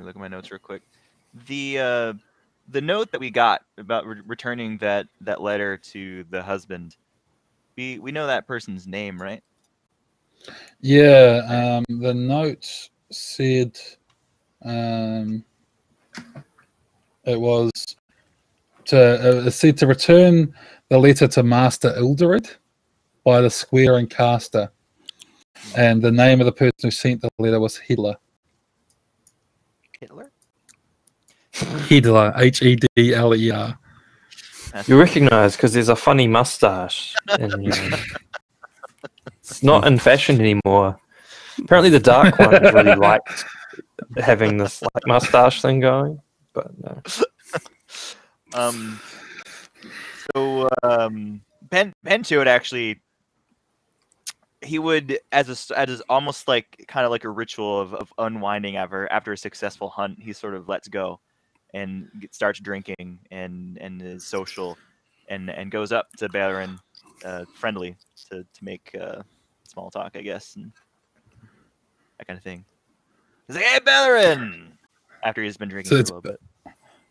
look at my notes real quick. The note that we got about returning that letter to the husband. We know that person's name, right? Yeah, the note said it was it said to return the letter to Master Ilderid by the square and caster, and the name of the person who sent the letter was Hitler. Hitler? Hitler, Hedler. You recognise because there's a funny mustache. It's not in fashion anymore. Apparently, the Dark One really liked having this like mustache thing going, but no. So Pentu would actually, he would as almost like kind of like a ritual of unwinding after a successful hunt. He sort of lets go and starts drinking and is social and goes up to Baron friendly to make small talk, I guess, and that kind of thing. He's like, "Hey, Baron!" After he's been drinking for a little bit.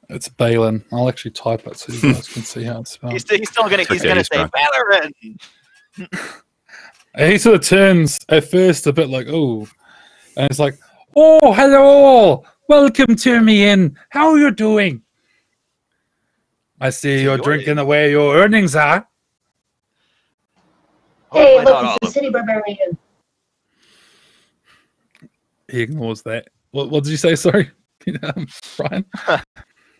It's Balin. I'll actually type it so you guys can see how it's spelled. He's still gonna say Baron. And he sort of turns at first a bit like, "Oh," and it's like, "Oh, hello, welcome to me in. How are you doing? I see you're drinking away your earnings, huh?" Hey, look, it's the city barbarian. He ignores that. What did you say? Sorry, Brian.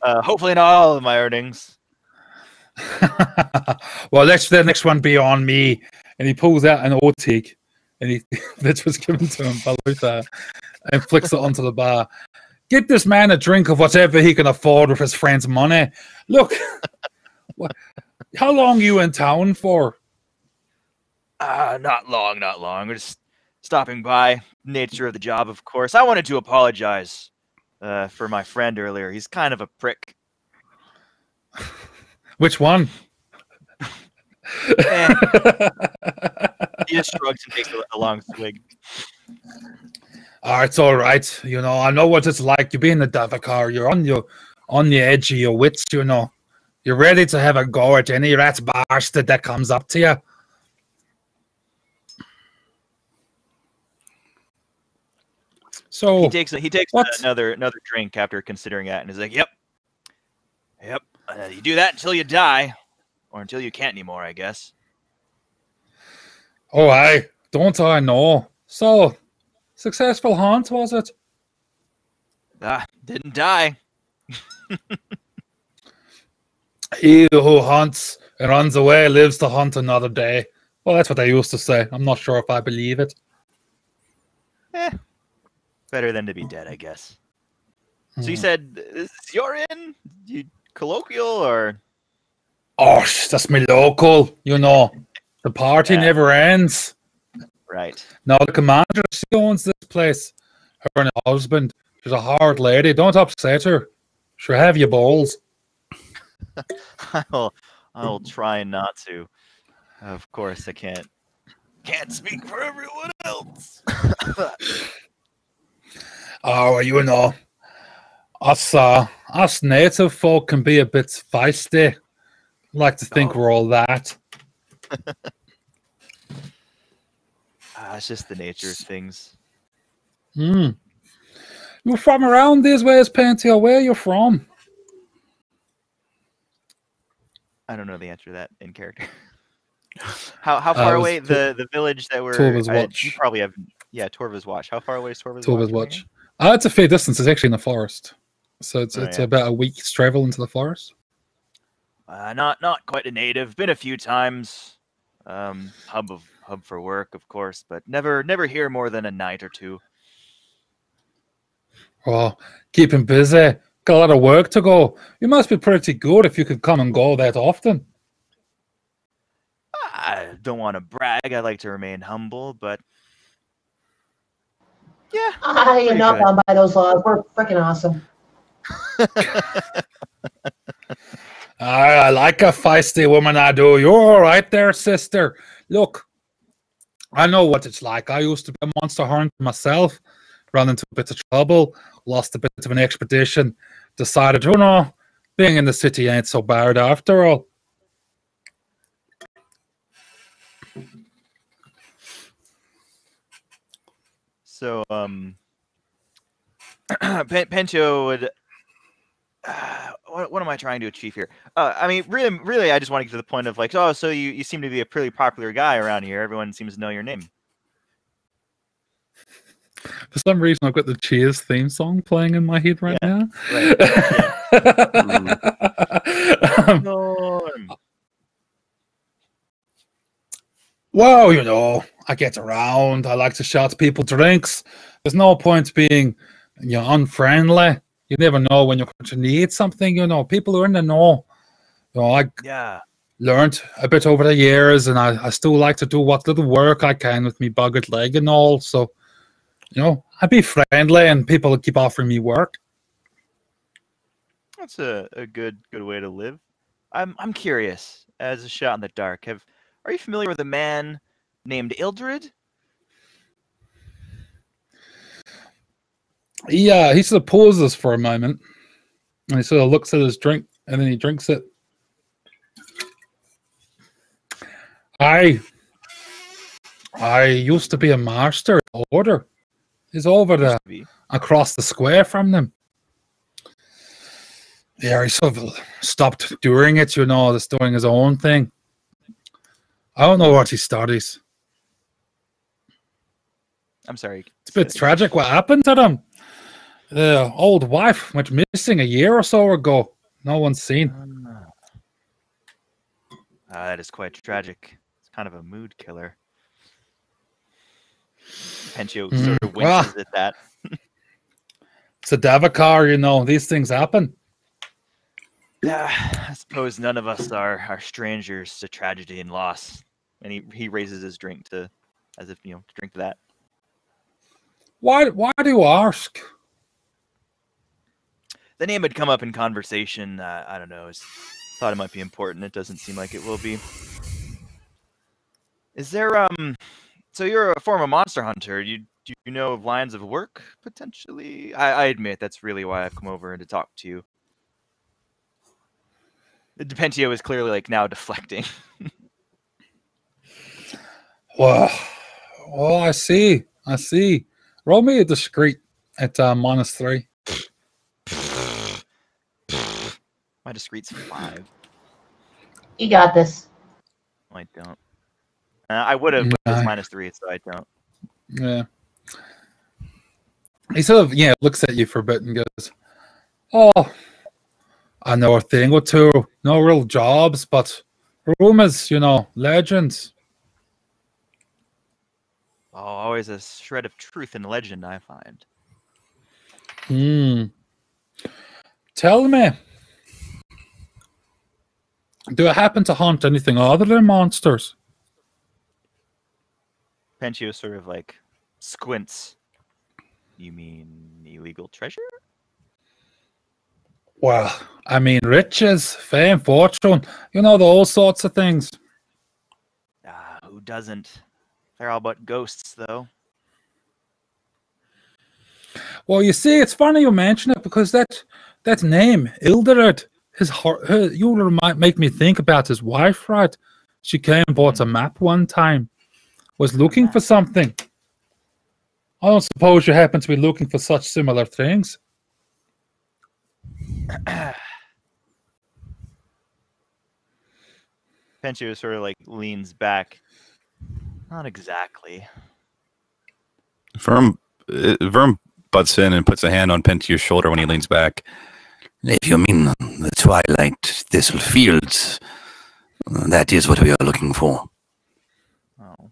Hopefully not all of my earnings. Well, let the next one be on me. And he pulls out an Ortig, and that was given to him by Luther, and flicks it onto the bar. "Get this man a drink of whatever he can afford with his friend's money. Look, how long are you in town for?" Not long. We're just stopping by. Nature of the job, of course. I wanted to apologize for my friend earlier. He's kind of a prick. Which one? He just shrugs and takes a long swig. Oh, it's all right. You know, I know what it's like. You be in the Davokar. You're on the edge of your wits. You know, you're ready to have a go at any rat's bastard that comes up to you. So he takes another drink after considering that, and is like, "Yep. You do that until you die, or until you can't anymore, I guess." Oh, don't I know? So, successful hunt, was it? Didn't die. He who hunts and runs away lives to hunt another day. Well, that's what they used to say. I'm not sure if I believe it. Better than to be dead, I guess. So you said you're in? You colloquial or? Oh, that's me local. You know, the party never ends. Right. Now the commander, she owns this place. Her and her husband. She's a hard lady. Don't upset her. She'll have your balls. I'll try not to. Of course, I can't speak for everyone else. Oh, you know, us native folk can be a bit feisty. Like to think we're all that. It's just the nature of things. Hmm. You're from around these ways, Pantio. Where are you from? I don't know the answer to that in character. How far it was away the village that we're? Torva's Watch. You probably have. Yeah, Torva's Watch. How far away is Torva's Torva's Watch? Watch. It's a fair distance. It's actually in the forest, so it's Yeah. about a week's travel into the forest. Not quite a native. Been a few times. Hub for work, of course, but never here more than a night or two. Oh, keeping busy. Got a lot of work to go. You must be pretty good if you could come and go that often. I don't want to brag. I like to remain humble, but yeah. I am not bound by those laws. We're freaking awesome. I like a feisty woman, I do. You're all right there, sister. Look, I know what it's like. I used to be a monster hunter myself, ran into a bit of trouble, lost a bit of an expedition, decided, being in the city ain't so bad after all. So, Pencho would. What am I trying to achieve here? I mean, really, I just want to get to the point of like, oh, so you seem to be a pretty popular guy around here. Everyone seems to know your name. For some reason, I've got the Cheers theme song playing in my head right now. Right. Well, I get around. I like to shout people drinks. There's no point being, unfriendly. You never know when you're going to need something. People are in the know. I learned a bit over the years, and I still like to do what little work I can with me buggered leg and all. So, I be friendly, and people will keep offering me work. That's a good way to live. I'm curious, as a shot in the dark. Are you familiar with a man named Ildred? Yeah, he sort of pauses for a moment, and he sort of looks at his drink, and then he drinks it. I used to be a master in the order. He's over across the square from them. Yeah, he sort of stopped doing it, just doing his own thing. I don't know what he studies. I'm sorry. It's a bit tragic what happened to them. The old wife went missing a year or so ago. No one's seen. That is quite tragic. It's kind of a mood killer. Pencho sort of winces at that. It's a Davokar, these things happen. I suppose none of us are strangers to tragedy and loss. And he raises his drink as if to drink to that. Why do you ask? The name had come up in conversation. I don't know. Thought it might be important. It doesn't seem like it will be. Is there So you're a former monster hunter. Do you know of lines of work potentially? I admit that's really why I've come over to talk to you. The Depentio is clearly now deflecting. Well, I see. Roll me a discreet at -3. My discreet's 5. You got this. I don't. I would have, but it's -3, so I don't. Yeah. He sort of, looks at you for a bit and goes, "Oh, I know a thing or two. No real jobs, but rumors, legends." Oh, always a shred of truth in legend, I find. Tell me, do I happen to hunt anything other than monsters? Pencio sort of squints. You mean illegal treasure? Well, I mean riches, fame, fortune, those sorts of things. Who doesn't? They're all but ghosts, though. Well, you see, it's funny you mention it because that name, Ildred, you might make me think about his wife, right? She came and bought a map one time. was looking for something. I don't suppose you happen to be looking for such similar things. Pentio sort of like leans back. Not exactly. Verm butts in and puts a hand on Pentio's shoulder when he leans back. If you mean the twilight thistle fields, that is what we are looking for. Oh.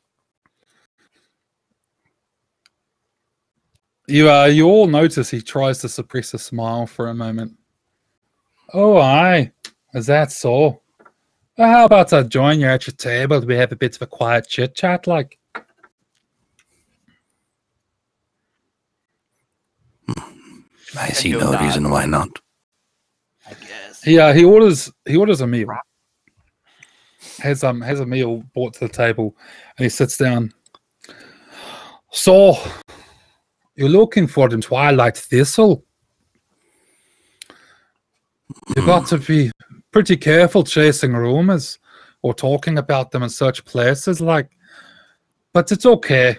You all notice he tries to suppress a smile for a moment. Oh, aye. Is that so? Well, how about I join you at your table? We have a bit of a quiet chit-chat, like? I see no reason why not. I guess. Yeah, he orders a meal. Has a meal brought to the table, and he sits down. So, you're looking for the twilight thistle? You've got to be pretty careful chasing rumors or talking about them in such places, like. But it's okay.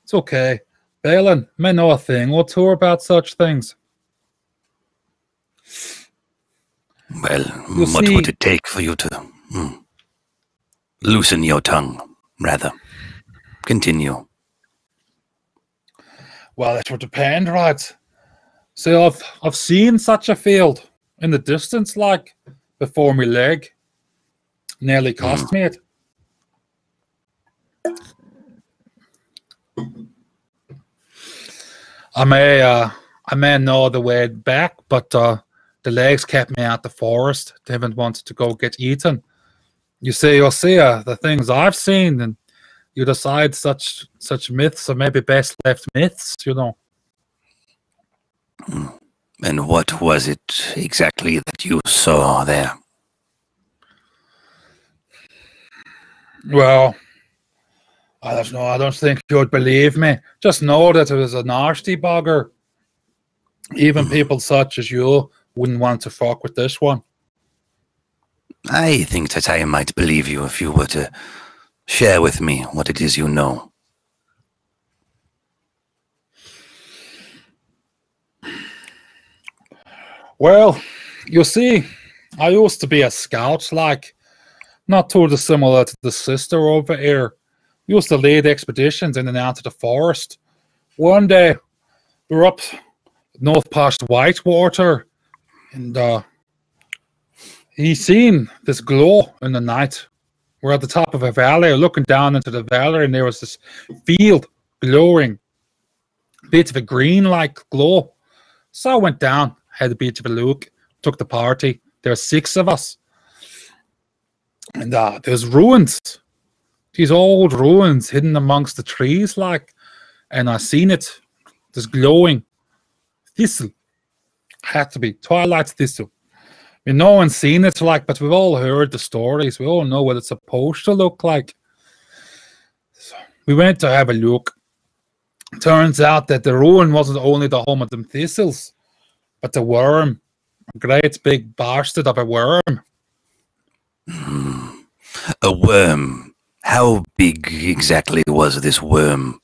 It's okay. Balin may know a thing or two about such things. Well, what would it take for you to loosen your tongue, rather? Continue. Well, it would depend, right? So I've seen such a field in the distance, like before my leg nearly cost me it. I may know the way back, but the legs kept me out the forest. They haven't wanted to go get eaten. You'll see the things I've seen, and you decide such myths are maybe best left myths, you know. And what was it exactly that you saw there? Well, I don't know. I don't think you'd believe me. Just know that it was a nasty bugger. Even people such as you wouldn't want to fuck with this one. I think that I might believe you if you were to share with me what it is you know. Well, you see, I used to be a scout, like, not too dissimilar to the sister over here. Used to lead expeditions in and out of the forest. One day, we were up north past Whitewater, and he seen this glow in the night. We're at the top of a valley, looking down into the valley, and there was this field glowing. Bit of a green-like glow. So I went down, had a bit of a look, took the party. There were 6 of us. And there's ruins. These old ruins hidden amongst the trees, like, and I seen it. This glowing thistle. Had to be twilight thistle. I mean, no one's seen it, like, but we've all heard the stories. We all know what it's supposed to look like. So we went to have a look. Turns out that the ruin wasn't only the home of them thistles, but the worm. A great big bastard of a worm. A worm. How big exactly was this worm?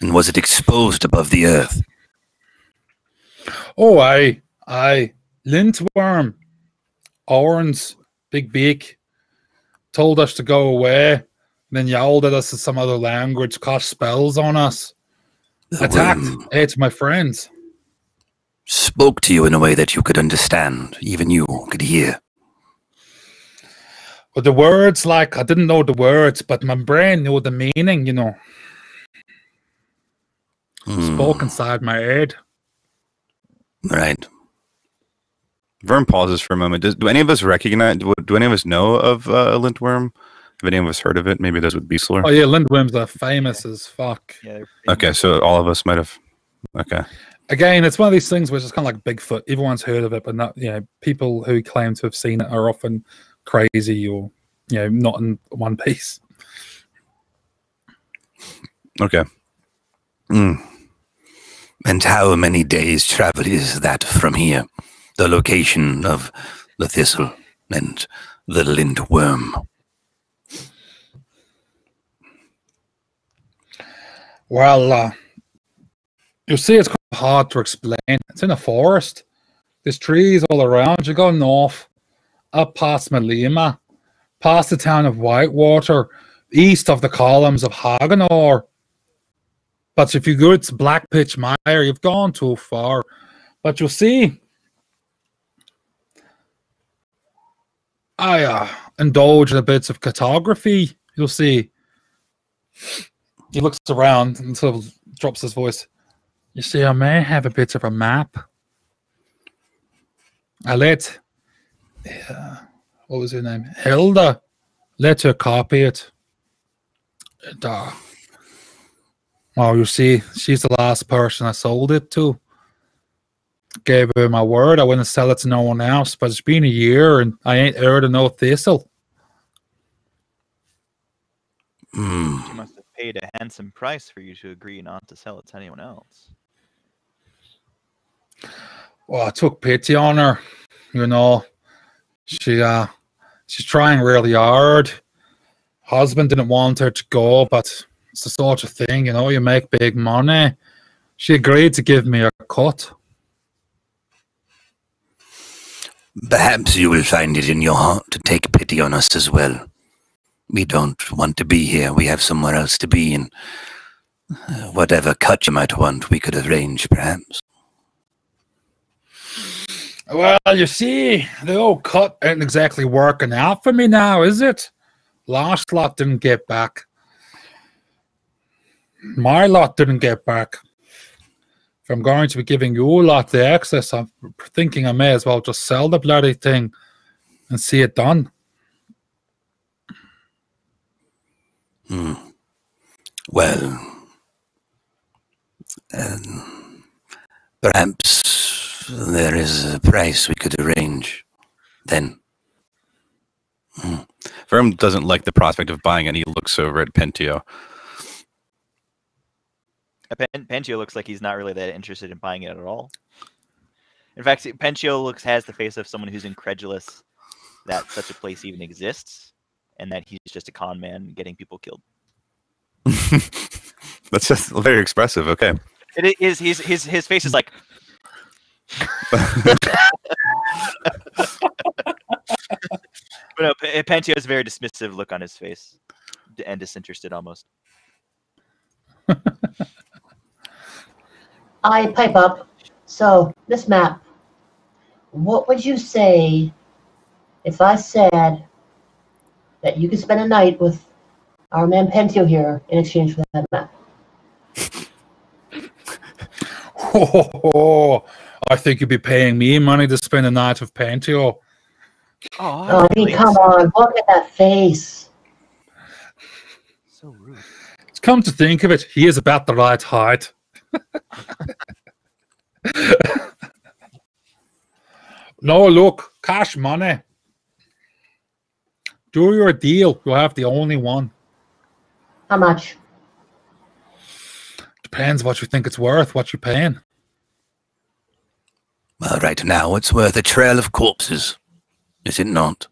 And was it exposed above the earth? Oh, aye. Lintworm. Orange, big beak. Told us to go away. And then yelled at us in some other language, cast spells on us. Attacked. Ate my friends. Spoke to you in a way that you could understand, even you could hear. But the words, like, I didn't know the words, but my brain knew the meaning, you know. Spoke inside my head. Right. Vern pauses for a moment. Do any of us recognize? Do any of us know of a lintworm? Have any of us heard of it? Maybe those with Beasler. Oh yeah, lintworms are famous as fuck. Yeah, Okay, so all of us might have. Okay. Again, it's one of these things which is kind of like Bigfoot. Everyone's heard of it, but not, you know, people who claim to have seen it are often crazy or, you know, not in one piece. Okay. And how many days' travel is that from here? The location of the thistle and the lintworm. Well, you see, it's quite hard to explain. It's in a forest. There's trees all around. You go north, up past Malima, past the town of Whitewater, east of the columns of Haganor. But if you go to Black Pitch Mire, you've gone too far. But you'll see, I indulge in a bit of cartography. You'll see. He looks around and sort of drops his voice. You see, I may have a bit of a map. I let, what was her name? Hilda, let her copy it. And, well, you see, she's the last person I sold it to. Gave her my word I wouldn't sell it to no one else, but it's been a year and I ain't heard of no thistle. She must have paid a handsome price for you to agree not to sell it to anyone else. Well, I took pity on her. You know, she's trying really hard. Husband didn't want her to go, but it's the sort of thing, you know, you make big money. She agreed to give me a cut. Perhaps you will find it in your heart to take pity on us as well. We don't want to be here. We have somewhere else to be, and whatever cut you might want, we could arrange, perhaps. Well, you see, the old cut ain't exactly working out for me now, is it? Last lot didn't get back. My lot didn't get back. If I'm going to be giving you a lot the access, I'm thinking I may as well just sell the bloody thing and see it done. Well, perhaps there is a price we could arrange then. Verm doesn't like the prospect of buying, and he looks over at Pentio. Pentio looks like he's not really that interested in buying it at all. In fact, Pentio has the face of someone who's incredulous that such a place even exists, and that he's just a con man getting people killed. That's just very expressive. Okay. It is. His face is like. But no, Pentio has a very dismissive look on his face, and disinterested almost. I pipe up. So, this map, what would you say if I said that you could spend a night with our man Pentio here in exchange for that map? Oh, I think you'd be paying me money to spend a night with Pentio. Oh, I mean, come on, look at that face. So rude. Come to think of it, he is about the right height. No, look, cash money. Do your deal. You'll have the only one. How much? Depends what you think it's worth, what you're paying. Well, right now it's worth a trail of corpses, is it not?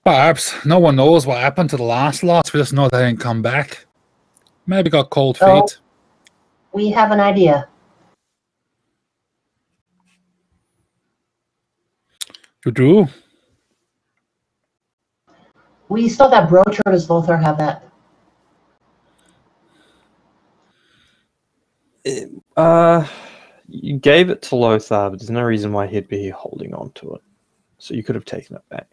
Perhaps. No one knows what happened to the last lot. We just know they didn't come back. Maybe got cold So, feet. we have an idea. You do? We still have that brooch, or does Lothar have that? You gave it to Lothar, but there's no reason why he'd be holding on to it. So you could have taken it back.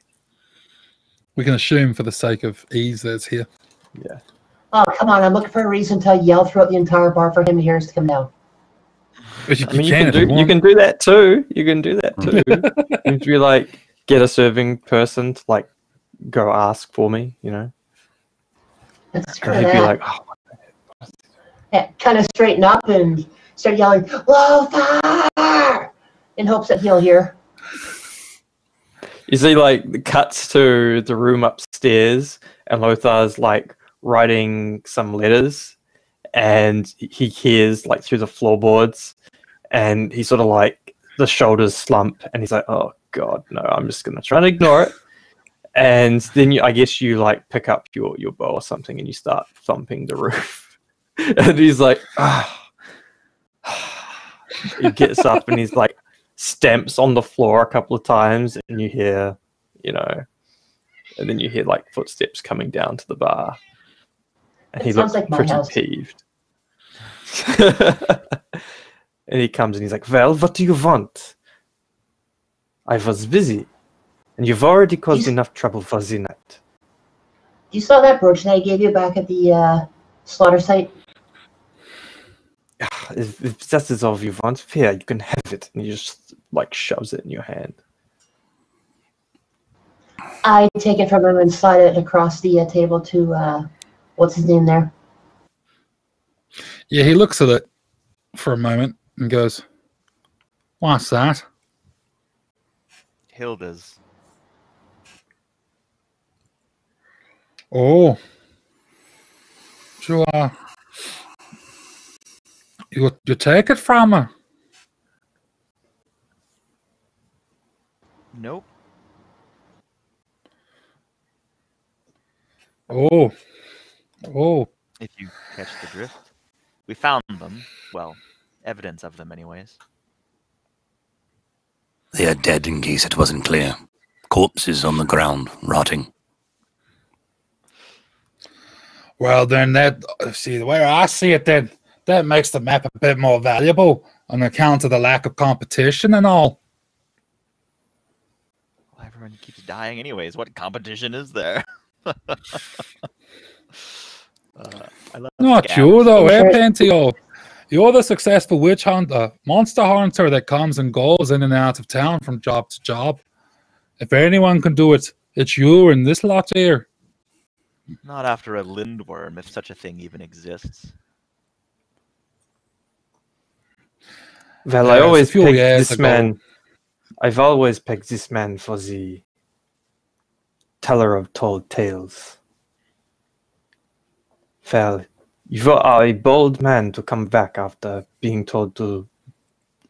We can assume for the sake of ease that it's here. Yeah. Oh, come on, I'm looking for a reason to yell throughout the entire bar for him to hear us to come down. But you, I mean, you can if you you want. can do that too. You can do that too. You can be like, get a serving person to like go ask for me, you know? That's true. And he'd be like, oh, Yeah, kind of straighten up and start yelling, Lothar! In hopes that he'll hear. you see, like, the cuts to the room upstairs, and Lothar's like writing some letters, and he hears like through the floorboards, and he sort of like the shoulders slump, and he's like, oh god, no, I'm just gonna try and ignore it. And then I guess you like pick up your bow or something and you start thumping the roof. And he's like, he gets up and he's like stamps on the floor a couple of times, and you hear, and then you hear like footsteps coming down to the bar. And he looks like my pretty house. peeved. And he comes and he's like, well, what do you want? I was busy. And you've already caused enough trouble for the night. You saw that brooch that I gave you back at the slaughter site? If that is all you want, here, you can have it. And he just like shoves it in your hand. I take it from him and slide it across the table to, what's his name there? Yeah, he looks at it for a moment and goes, "What's that?" Hilda's. Oh. So, you take it from her? Nope. Oh. If you catch the drift. We found them. Well, evidence of them anyways. They are dead, in case it wasn't clear. Corpses on the ground, rotting. Well, then see, the way I see it, then that makes the map a bit more valuable on account of the lack of competition and all. Well, everyone keeps dying anyways. What competition is there? I love Not scabs. you, though, Pentio? You're the successful witch hunter, monster hunter that comes and goes in and out of town from job to job. If anyone can do it, it's you and this lot here. Not after a lindworm, if such a thing even exists. Well, I It's a always few picked years this ago. man. I've always picked this man for the teller of told tales. Well, you are a bold man to come back after being told to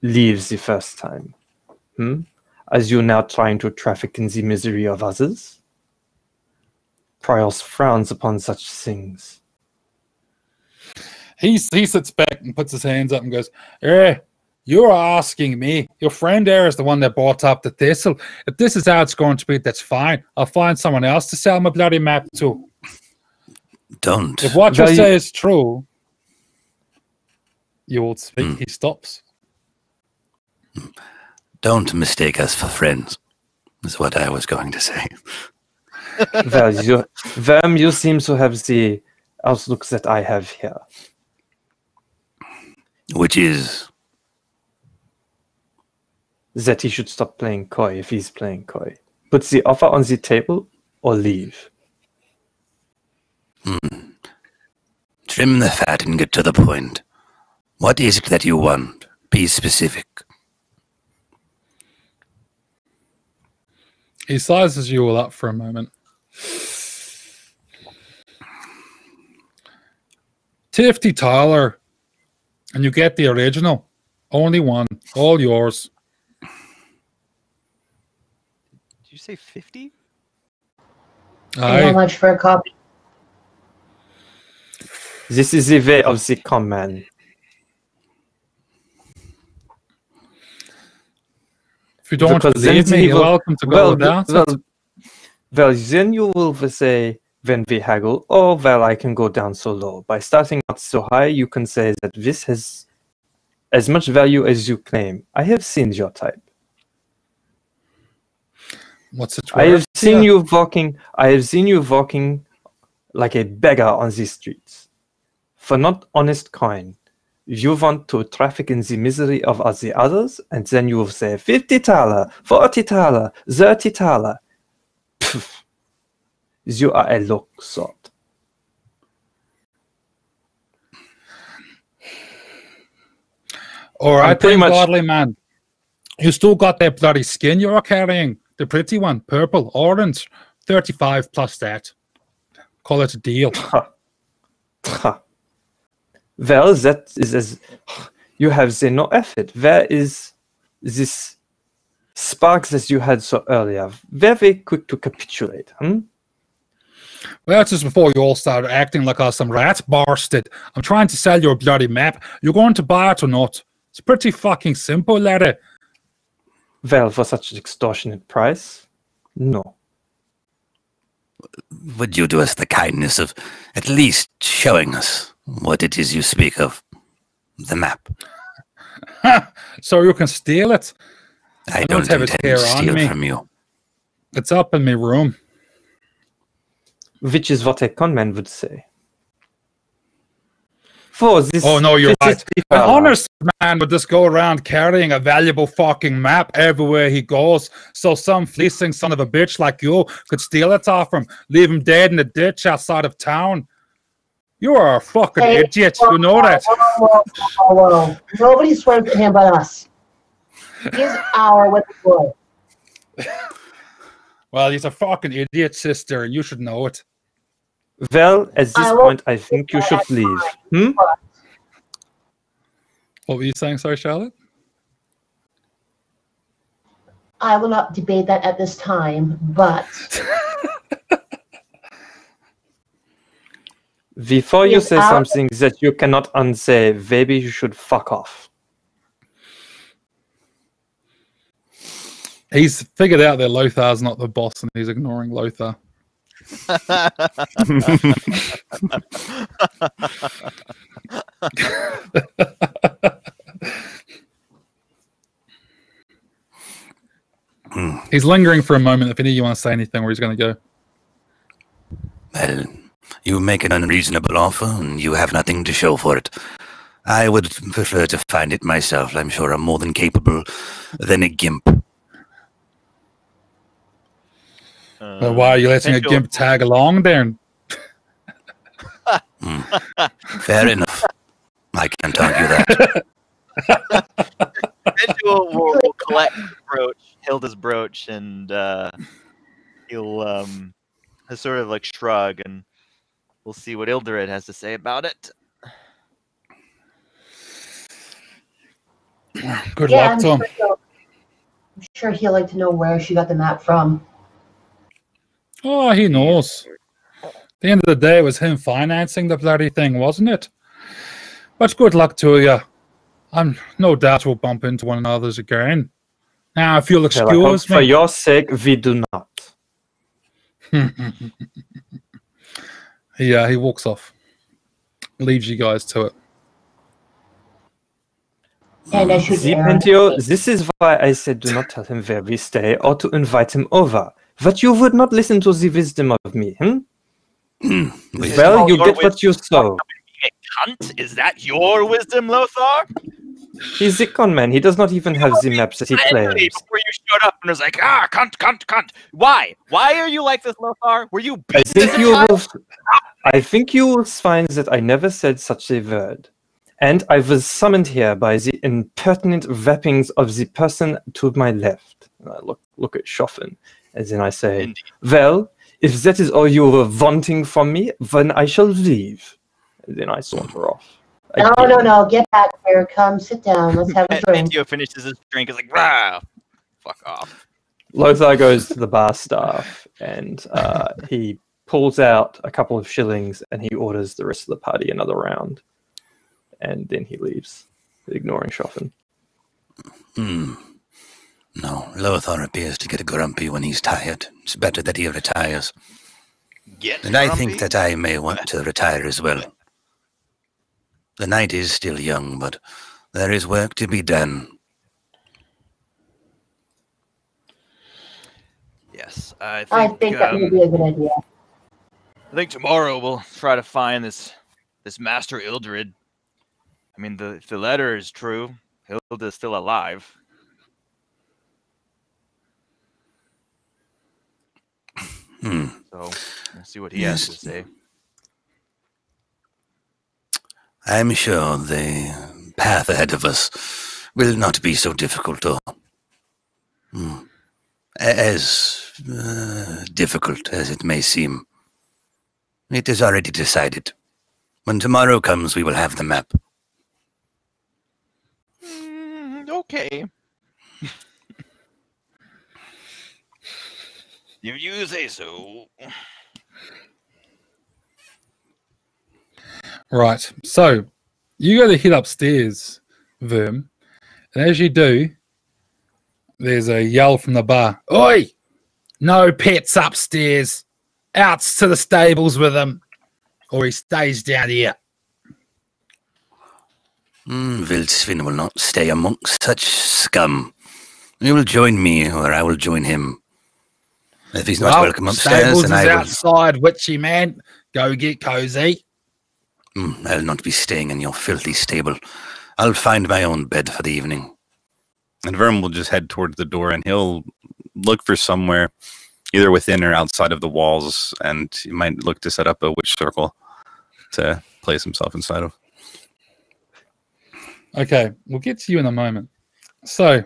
leave the first time. As you're now trying to traffic in the misery of others? Prios frowns upon such things. He sits back and puts his hands up and goes, you're asking me. Your friend there is the one that bought up the thistle. If this is how it's going to be, that's fine. I'll find someone else to sell my bloody map to. Don't. If what you Well, say is true, you will speak. He stops. Don't mistake us for friends, is what I was going to say. Well, you seem to have the outlook that I have here. Which is... that he should stop playing coy if he's playing coy. Put the offer on the table or leave. Trim the fat and get to the point. What is it that you want? Be specific. He sizes you all up for a moment. $50 Tyler, and you get the original. Only one. All yours. Did you say 50? And how Aye. much for a copy? This is the way of the common. If you don't Because believe then me, he you're will- welcome to go without it. Well, then you will say, when we haggle, oh, well, I can go down so low. By starting out so high, you can say that this has as much value as you claim. I have seen your type. What's it I have worth? seen you walking. I have seen you walking like a beggar on the streets. For not honest coin, you want to traffic in the misery of the others, and then you will say 50 thaler, 40 thaler, 30 thaler. Pff, you are a low sort. All I'm right, pretty then, much- godly man. You still got that bloody skin you're carrying. The pretty one, purple, orange, 35 plus that. Call it a deal. Well, that is as you have the no effort. Where is this Sparks, as you had so earlier, very quick to capitulate. Well, that's just before you all started acting like us some rat bastard. I'm trying to sell you a bloody map. You're going to buy it or not? It's pretty fucking simple, laddie. Well, for such an extortionate price, no. Would you do us the kindness of at least showing us what it is you speak of? The map. So you can steal it? I don't have intend it here to on steal me. from you. It's up in my room. Which is what a conman would say. For this, Oh, no, you're this is right. the An fella. honest man would just go around carrying a valuable fucking map everywhere he goes, so some fleecing son of a bitch like you could steal it off him, leave him dead in a ditch outside of town. You are a fucking idiot, you know that. Whoa. Nobody swears at him but us. He's our with the boy. Well, he's a fucking idiot, sister, and you should know it. Well, at this I point, I think you should leave. What were you saying, sorry, Charlotte? I will not debate that at this time, but Before you Yes, say I'll- something that you cannot unsay, maybe you should fuck off. He's figured out that Lothar's not the boss, and he's ignoring Lothar. He's lingering for a moment if any of you want to say anything where he's going to go. Well, you make an unreasonable offer, and you have nothing to show for it. I would prefer to find it myself. I'm sure I'm more than capable than a gimp. Well, why are you letting a potential- gimp tag along there? Fair enough. I can't argue that. Benjo will collect the brooch, Hilda's brooch, and he'll sort of like shrug, and we'll see what Ildred has to say about it. Good yeah, luck to him. I'm sure he'll like to know where she got the map from. Oh, he knows. At the end of the day, it was him financing the bloody thing, wasn't it? But good luck to you. I'm no doubt we'll bump into one another again. Now, if you'll Well, I hope excuse for me. your sake, we do not. Yeah, he walks off. Leaves you guys to it. And I should Zipentio, this is why I said do not tell him where we stay or to invite him over. But you would not listen to the wisdom of me, Well, you Your get what you sow. Cunt, is that your wisdom, Lothar? He's a con man. He does not even have the maps that he Literally, claims. before you showed up and was like, cunt. Why? Why are you like this, Lothar? Were you I beaten as think a you child? will. I think you will find that I never said such a word, and I was summoned here by the impertinent wrappings of the person to my left. And I look at Schoffen, and then I say, Indeed. "Well, if that is all you were wanting from me, then I shall leave." And then I saunter off. No, Again. no. Get back here. Come, sit down. Let's have a And drink. Benjo finishes his drink. Is like, rah, fuck off. Lothar goes to the bar staff and he pulls out a couple of shillings and he orders the rest of the party another round. And then he leaves, ignoring Schoffen. No, Lothar appears to get grumpy when he's tired. It's better that he retires. Get And I think grumpy? that I may want to retire as well. The night is still young, but there is work to be done. Yes, I think that may be a good idea. I think tomorrow we'll try to find this Master Ildred. I mean, if the letter is true, Hilda's still alive. So we'll see what he has to Yes. say. I'm sure the path ahead of us will not be so difficult or as difficult as it may seem. It is already decided. When tomorrow comes, we will have the map. Okay. If you say so. Right. So you go to head upstairs, Verm, and as you do, there's a yell from the bar. Oi! No pets upstairs. Out to the stables with him, or he stays down here. Vildsvin will not stay amongst such scum. He will join me, or I will join him. If he's not welcome upstairs, stables then is I will... outside, witchy man. Go get cozy. I'll not be staying in your filthy stable. I'll find my own bed for the evening. And Verm will just head towards the door, and he'll look for somewhere, either within or outside of the walls, and he might look to set up a witch circle to place himself inside of. Okay, we'll get to you in a moment. So,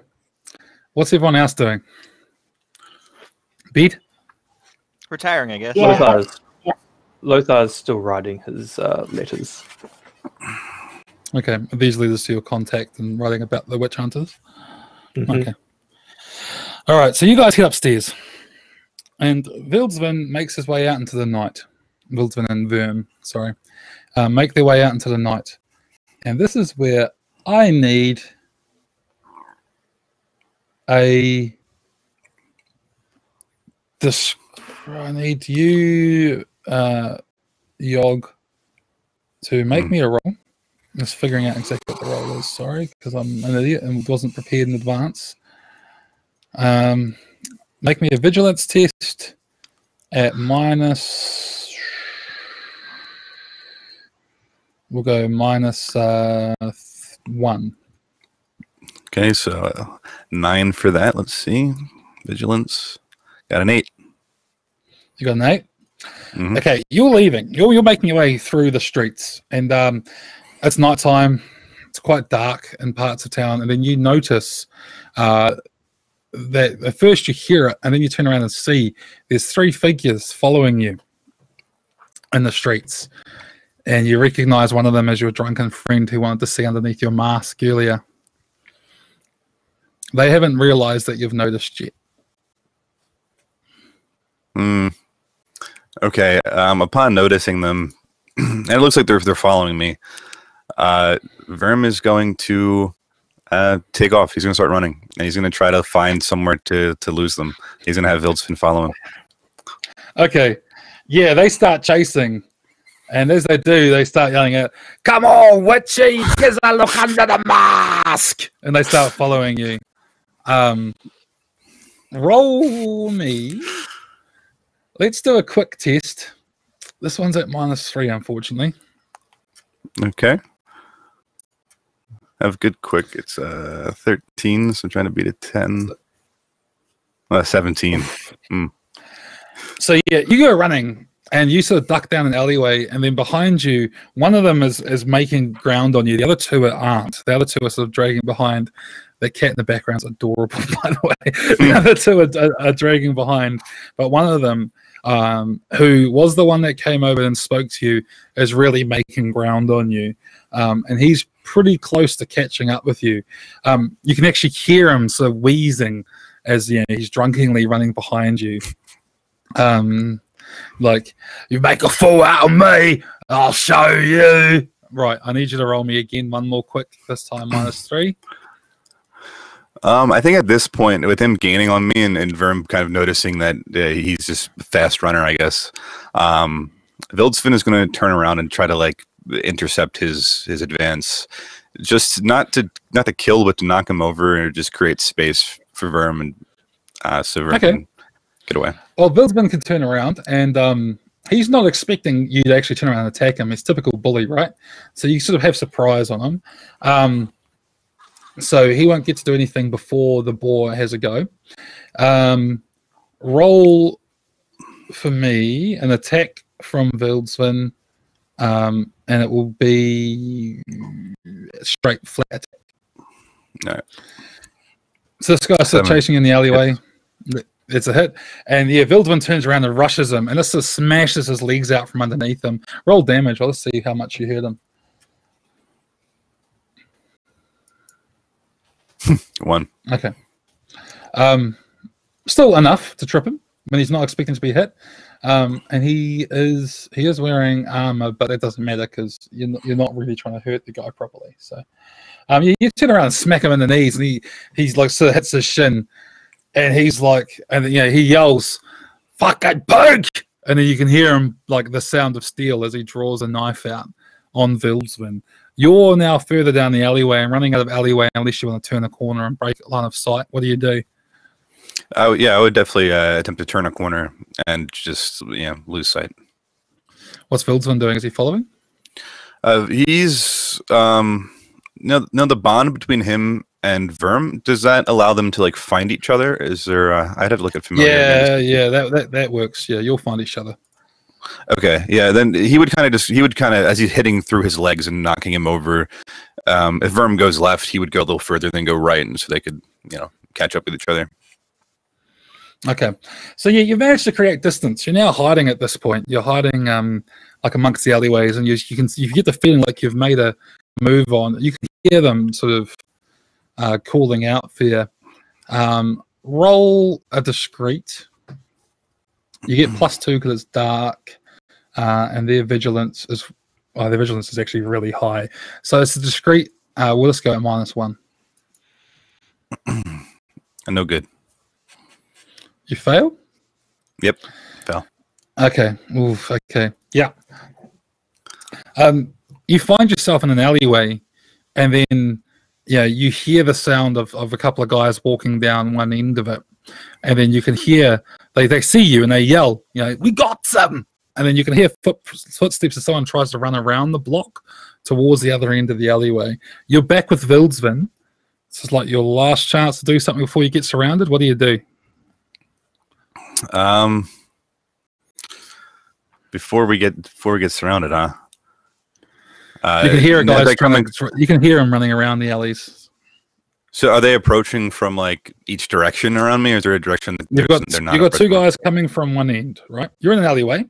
what's everyone else doing? Bede? Retiring, I guess. Yeah. Lothar's still writing his letters. Okay, are these leaders to your contact and writing about the witch hunters? Mhm. Okay. All right, so you guys head upstairs. And Vildsvin makes his way out into the night. Vildsvin and Verm, sorry. Make their way out into the night. And this is where I need I need you, Yog, to make me a roll. Just figuring out exactly what the roll is, sorry, because I'm an idiot and wasn't prepared in advance. Make me a vigilance test at minus... We'll go minus 1. Okay, so 9 for that. Let's see. Vigilance. Got an 8. You got an 8? Mhm. Okay, you're leaving. You're making your way through the streets, and it's nighttime. It's quite dark in parts of town, and then you notice that at first you hear it, and then you turn around and see there's 3 figures following you in the streets, and you recognize one of them as your drunken friend who wanted to see underneath your mask earlier. They haven't realized that you've noticed yet. Okay. Upon noticing them, and it looks like they're following me. Verm is going to take off. He's going to start running, and he's going to try to find somewhere to lose them. He's going to have Vildsvin follow him. Okay, yeah, they start chasing, and as they do, they start yelling out, "Come on, witchy, give a look under the mask!" And they start following you. Roll me. Let's do a quick test. This one's at minus 3, unfortunately. Okay. Have good quick. It's 13, so I'm trying to beat a 10. 17. So yeah, you go running, and you sort of duck down an alleyway, and then behind you, one of them is making ground on you. The other 2 aren't. The other 2 are sort of dragging behind. The cat in the background's adorable, by the way. The other 2 are dragging behind, but one of them, who was the one that came over and spoke to you, is really making ground on you, and he's pretty close to catching up with you. You can actually hear him sort of wheezing as he's drunkenly running behind you. Like, you make a fool out of me, I'll show you. Right, I need you to roll me again, one more quick, this time minus 3. I think at this point, with him gaining on me and Verm kind of noticing that he's just a fast runner, I guess, Vildsvin is going to turn around and try to like intercept his advance, just not to kill, but to knock him over and just create space for Verm, and so Verm can get away. Well, Vildsvin can turn around, and he's not expecting you to actually turn around and attack him. He's typical bully, right? So you sort of have surprise on him. So he won't get to do anything before the boar has a go. Roll for me an attack from Vildsvin, and it will be straight flat attack. No. So this guy's sort of chasing in the alleyway. It's a hit. And yeah, Vildsvin turns around and rushes him, and this just smashes his legs out from underneath him. Roll damage. Let's see how much you hurt him. 1. Okay. Still enough to trip him. when he's not expecting to be hit. And he is wearing armor, but it doesn't matter because you're not really trying to hurt the guy properly. So you turn around and smack him in the knees, and he's like sort of hits his shin, and he's like, and he yells, "Fucking pig!" And then you can hear him like the sound of steel as he draws a knife out on Vilsvin. You're now further down the alleyway and running out of alleyway unless you want to turn a corner and break line of sight. What do you do? I would definitely attempt to turn a corner and just lose sight. What's Vilsvin doing? Is he following? He's no the bond between him and Verm, does that allow them to like find each other? Is there? I'd have to look at familiar. Yeah, that works. Yeah, you'll find each other. Okay, yeah. Then he would kind of as he's hitting through his legs and knocking him over. If Verm goes left, he would go a little further, then go right, and so they could catch up with each other. Okay, so you've managed to create distance. You're now hiding at this point. You're hiding like amongst the alleyways, and you get the feeling like you've made a move on. You can hear them sort of calling out for you. Roll a discreet. You get +2 because it's dark, and their vigilance is actually really high. So it's a discreet. We'll just go at -1. No good. You fail? Yep, fail. Okay. Oof, okay. Yeah. You find yourself in an alleyway, and then you hear the sound of a couple of guys walking down one end of it, and then you can hear they see you and they yell, "We got some!" And then you can hear footsteps as someone tries to run around the block towards the other end of the alleyway. You're back with Vilsvin. This is like your last chance to do something before you get surrounded. What do you do? Before we get surrounded, huh? You can hear you can hear them running around the alleys. So are they approaching from like each direction around me, or is there a direction that they're not? You've got two guys coming from one end, right? You're in an alleyway.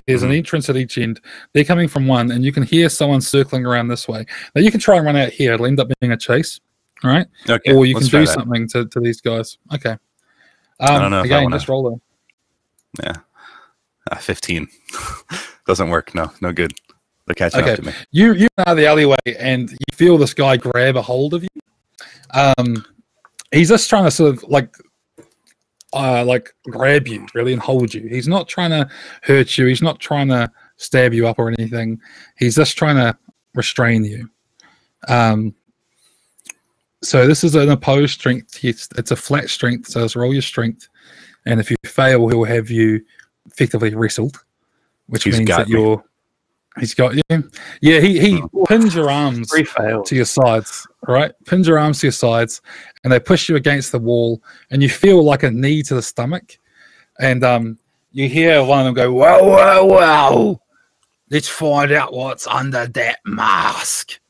There's an entrance at each end. They're coming from one, and you can hear someone circling around this way. Now you can try and run out here. It'll end up being a chase, right? Okay. Or you can do something to these guys. Okay. I don't know. Again, just roll them. Yeah. 15 doesn't work. No good. They're catching up to me. You out of the alleyway, and you feel this guy grab a hold of you. He's just trying to sort of like grab you really and hold you. He's not trying to hurt you. He's not trying to stab you up or anything. He's just trying to restrain you. So this is an opposed strength test. It's a flat strength, so let's roll your strength. And if you fail, he'll have you effectively wrestled, which means that he's got you. Yeah, he pins your arms to your sides, right? Pins your arms to your sides, and they push you against the wall, and you feel like a knee to the stomach. And you hear one of them go, "Whoa, whoa, whoa! Let's find out what's under that mask."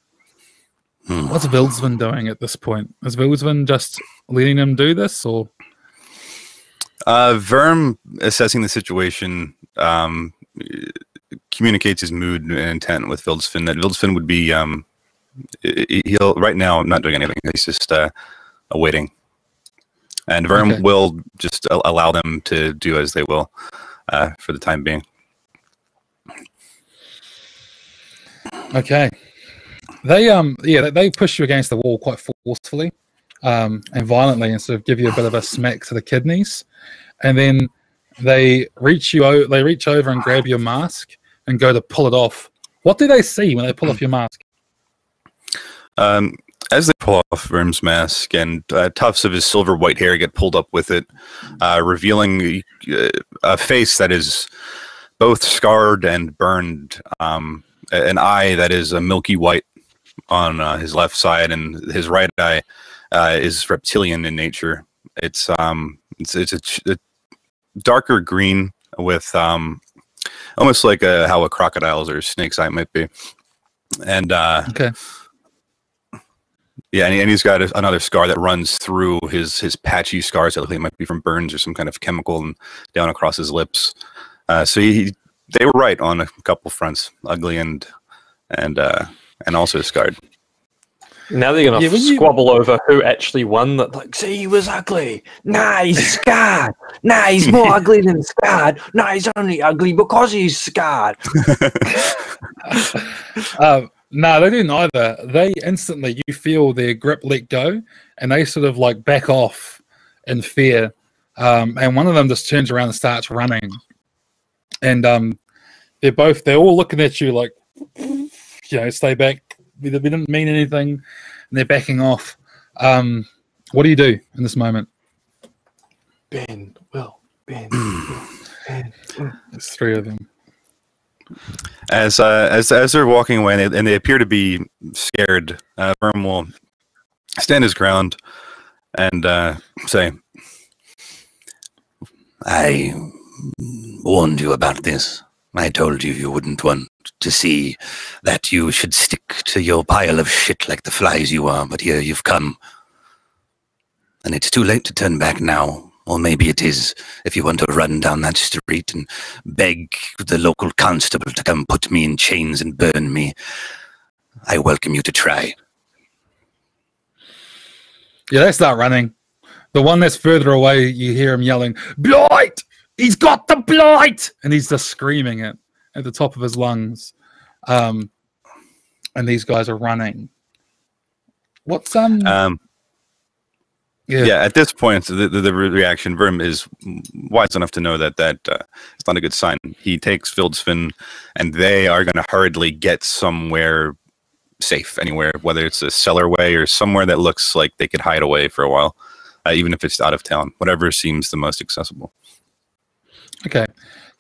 What's Vilsvin doing at this point? Is Vilsvin just letting him do this, or? Verm, assessing the situation, communicates his mood and intent with Vilsvin. That Vilsvin would be, he'll right now not doing anything. He's just awaiting, and Verm will just allow them to do as they will for the time being. Okay. They push you against the wall quite forcefully and violently, and sort of give you a bit of a smack to the kidneys, and then they reach over and grab your mask and go to pull it off. What do they see when they pull off your mask? As they pull off Verm's mask, and tufts of his silver white hair get pulled up with it, revealing a face that is both scarred and burned, an eye that is a milky white on his left side, and his right eye is reptilian in nature. It's a darker green with almost like how a crocodile's or snake's eye might be. And yeah, and he's got another scar that runs through his patchy scars that look like it might be from burns or some kind of chemical, and down across his lips. So they were right on a couple fronts, ugly and also scarred. Now they're gonna Yeah, when you- squabble over who actually won. That like, see, he was ugly. Nah, he's scarred. Nah, he's more ugly than scarred. Nah, he's only ugly because he's scarred. No, they do neither. They instantly, you feel their grip let go, and they sort of like back off in fear. And one of them just turns around and starts running. And they're all looking at you like, stay back. We didn't mean anything. And they're backing off. What do you do in this moment? Ben. There's three of them. As they're walking away and they appear to be scared, Verm will stand his ground and say, I warned you about this. I told you wouldn't want to see that. You should stick to your pile of shit like the flies you are, but here you've come. And it's too late to turn back now. Or maybe it is, if you want to run down that street and beg the local constable to come put me in chains and burn me. I welcome you to try. Yeah, they start running. The one that's further away, you hear him yelling, "Blight! He's got the blight!" And he's just screaming it at the top of his lungs. And these guys are running. What's Yeah, at this point, the reaction, Verm is wise enough to know that it's not a good sign. He takes Vildsvin, and they are going to hurriedly get somewhere safe, anywhere, whether it's a cellar way or somewhere that looks like they could hide away for a while, even if it's out of town, whatever seems the most accessible. Okay,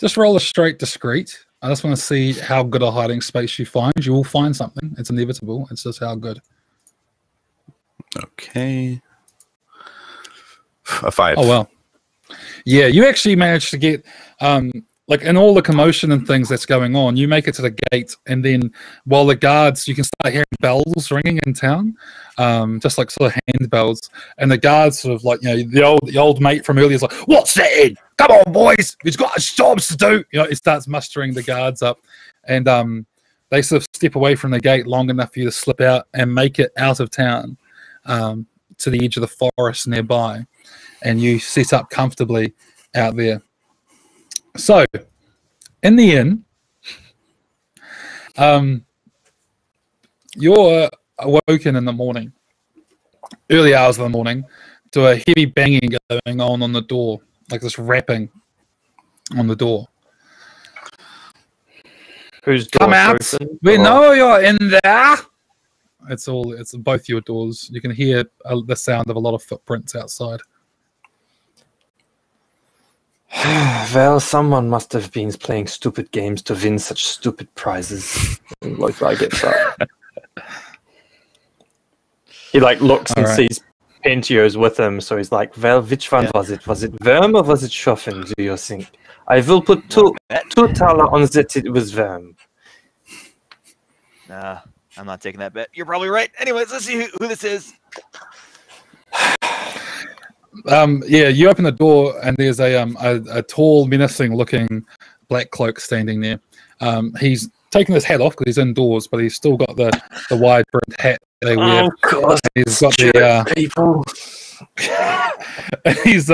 just roll a straight discreet. I just want to see how good a hiding space you find. You will find something. It's inevitable. It's just how good. Okay. A 5. Oh, well. Yeah, you actually managed to get, like, in all the commotion and things that's going on, you make it to the gate, and then while the guards, you can start hearing bells ringing in town, just like sort of handbells, and the guards sort of like, the old mate from earlier is like, "What's that in? Come on, boys, he's got his jobs to do." He starts mustering the guards up, and they sort of step away from the gate long enough for you to slip out and make it out of town to the edge of the forest nearby. And you set up comfortably out there. So, in the inn, you're awoken in the morning, early hours of the morning, to a heavy banging going on the door, like this rapping on the door. Who's door? Come out! Open? We know you're in there. It's both your doors. You can hear the sound of a lot of footprints outside. Well, someone must have been playing stupid games to win such stupid prizes. Like, I get that. He looks and sees Pentio's with him, so he's like, "Well, which one was it? Was it Worm or was it Schoffen, do you think? I will put two thaler on that it was Worm." I'm not taking that bet. You're probably right. Anyways, let's see who this is. You open the door and there's a tall, menacing-looking black cloak standing there. He's taken his hat off because he's indoors, but he's still got the wide-brimmed hat they wear. Oh, God. He's got the people. he's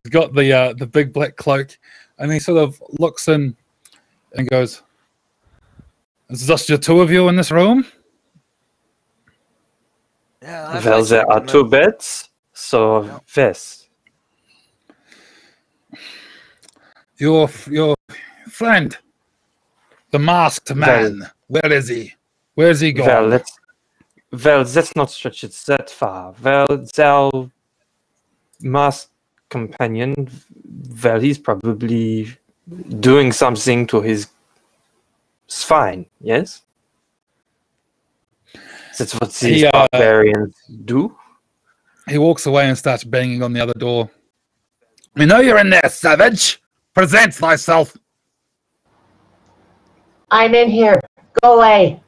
got the big black cloak, and he sort of looks in and goes, "Is just the two of you in this room?" Yeah, Well, there are 2 beds. So, yes. Your friend, the masked man, where is he? Where's he gone? Well, let's not stretch it that far. Well, our masked companion, well, he's probably doing something to his spine, yes? That's what these barbarians do. He walks away and starts banging on the other door. "We know you're in there, savage. Present thyself." I'm in here. Go away.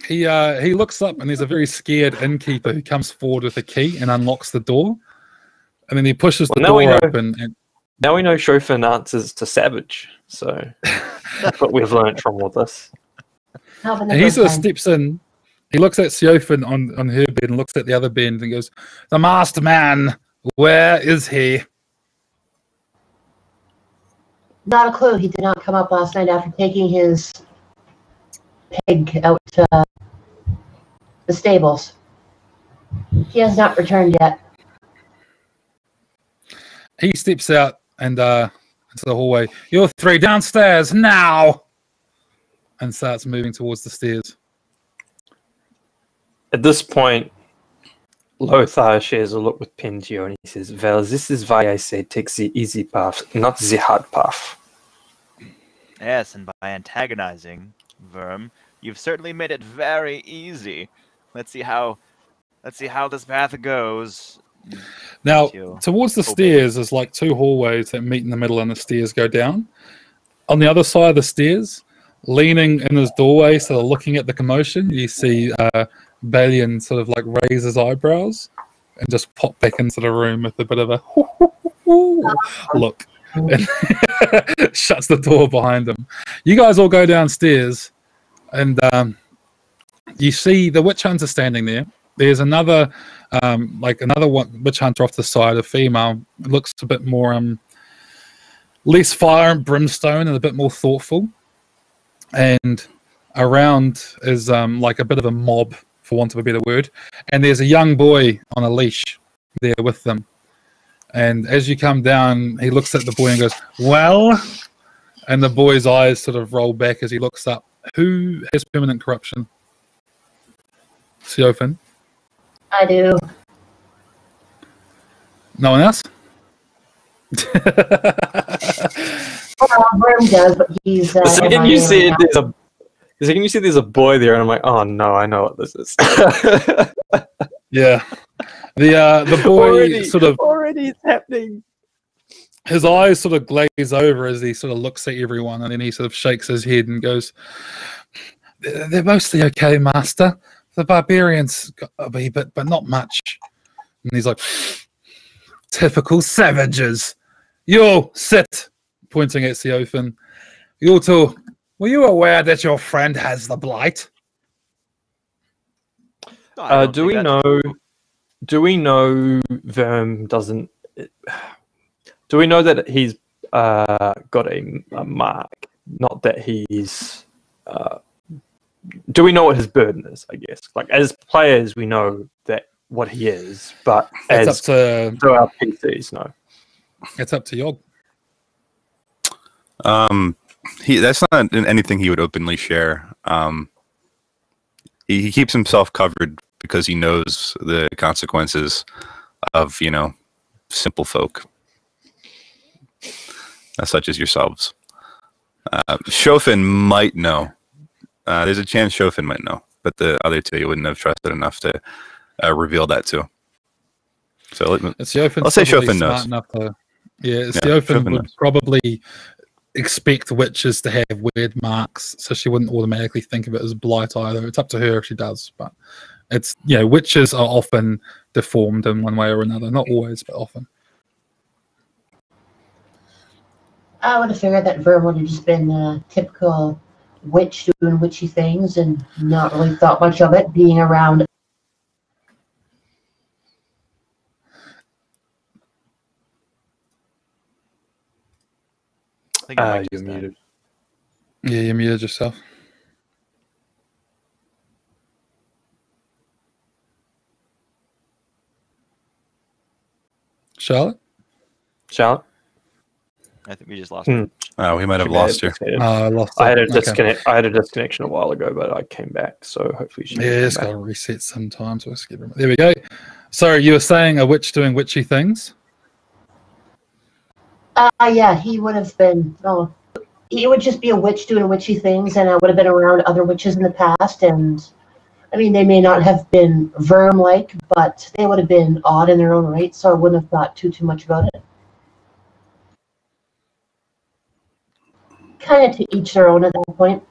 He looks up and there's a very scared innkeeper who comes forward with a key and unlocks the door. And then he pushes the door open. And now we know Chauffin answers to savage. So that's what we've learned from all this. Having a And he good sort of time. steps in. He looks at Siofin on her bed and looks at the other bed and goes, "The masked man, where is he?" Not a clue. He did not come up last night after taking his pig out to the stables. He has not returned yet. He steps out and into the hallway. "You three downstairs now!" And starts moving towards the stairs. At this point, Lothar shares a look with Pentio and he says, "Well, this is why I say take the easy path, not the hard path." Yes, and by antagonizing Verm, you've certainly made it very easy. Let's see how this path goes. Now, Pentio. towards the Open. stairs, there's like two hallways that meet in the middle and the stairs go down. On the other side of the stairs, leaning in his doorway, sort of looking at the commotion, you see Balian sort of like raise his eyebrows and just pop back into the room with a bit of a look. And shuts the door behind him. You guys all go downstairs and you see the witch hunter standing there. There's another witch hunter off to the side, a female. Looks a bit more less fire and brimstone and a bit more thoughtful. And around is like a bit of a mob, for want of a better word. And there's a young boy on a leash there with them. And as you come down, he looks at the boy and goes, "Well?" And the boy's eyes sort of roll back as he looks up. Who has permanent corruption? Siofin? I do. No one else? Well, Worm does, but he's. The second you see it, MIA there's a boy there, and I'm like, "Oh no, I know what this is." Yeah. The boy already it's happening. his eyes sort of glaze over as he sort of looks at everyone, and then he sort of shakes his head and goes, "They're mostly okay, Master. The barbarians got a wee bit, but not much." And he's like, "Typical savages. You sit," pointing at Siofin. "You two, were you aware that your friend has the blight?" Do we know Verm doesn't? Do we know that he's got a mark? Not that he's. Do we know what his burden is? I guess, like as players, we know that what he is, but It's as up to so our PCs know. it's up to Yog. That's not anything he would openly share. He keeps himself covered because he knows the consequences of, simple folk, such as yourselves. Shofin might know. There's a chance Shofin might know, but the other two you wouldn't have trusted enough to reveal that to. So I'll say Shofin knows. Siofin would probably expect witches to have weird marks, so she wouldn't automatically think of it as blight either. It's up to her if she does, but it's witches are often deformed in one way or another. Not always, but often. I would have figured that Verm would have just been a typical witch doing witchy things and not really thought much of it, being around. I think I might You're just muted. Yeah, you muted yourself. Charlotte? Charlotte? I think we just lost Hmm. him. Oh, we might have lost her. I lost I had a it. Okay. disconnect. I had a disconnection a while ago, but I came back. So hopefully she. Yeah, it's got to reset sometimes. There we go. So you were saying a witch doing witchy things? Yeah, he would have been. Oh, he would just be a witch doing witchy things, and I would have been around other witches in the past. And I mean, they may not have been Verm-like, but they would have been odd in their own right. So I wouldn't have thought too much about it. Kind of to each their own at that point.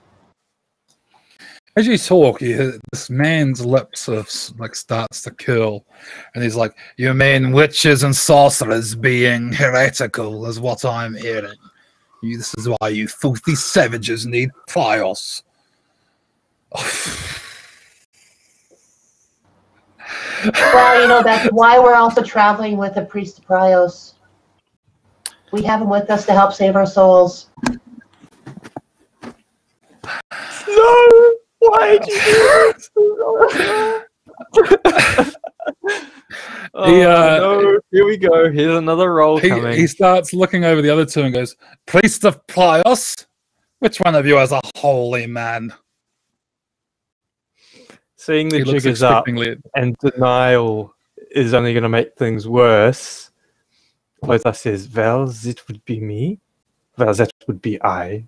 As you talk, this man's lips sort of like starts to curl, and he's like, "You mean witches and sorcerers being heretical is what I'm hearing. This is why you filthy savages need Prios." Well, that's why we're also traveling with the priest of Prios. We have him with us to help save our souls. No! Why did you do this? No, here we go. Here's another roll coming. He starts looking over the other two and goes, Priest of Prios, which one of you is a holy man? Seeing the He looks jig is up expectingly and denial is only going to make things worse, Lothar says, well, that would be me. Well, that would be I.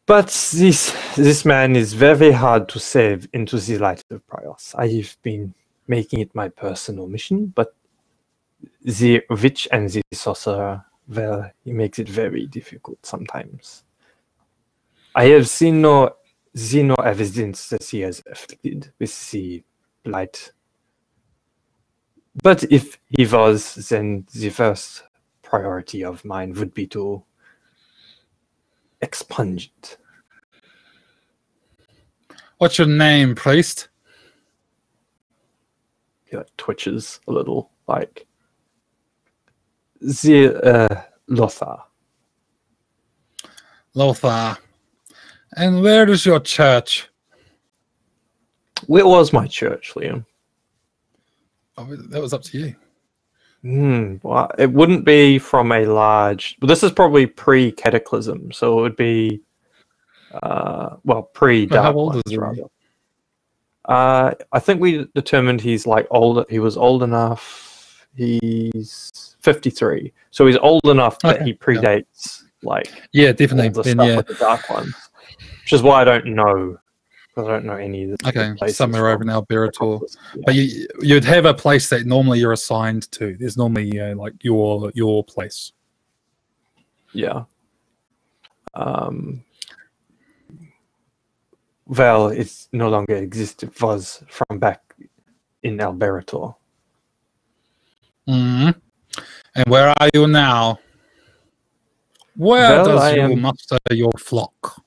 But this man is very hard to save into the light of Prios. I have been making it my personal mission, but the witch and the sorcerer, well, he makes it very difficult sometimes. I have seen no evidence that he has afflicted with the blight. But if he was, then the first priority of mine would be to expunge it. What's your name, priest? He twitches a little, like the Lothar. Lothar. And where is your church? Where was my church, Liam? Oh, that was up to you. Well, it wouldn't be from a large... Well, this is probably pre-Cataclysm, so it would be... pre-Dark How old Ones, is he? rather. I think we determined he's like older. He was old enough. He's 53, so he's old enough that he predates Yeah, definitely. all the Then, stuff yeah. with the Dark Ones, which is why I don't know, because I don't know any of the Okay, places somewhere over from in Alberator. Yeah. But you'd have a place that normally you're assigned to. There's normally like your place. Yeah. Well, it's no longer exists. It was from back in Alberator. And where are you now? Where Well, I does you am- muster your flock?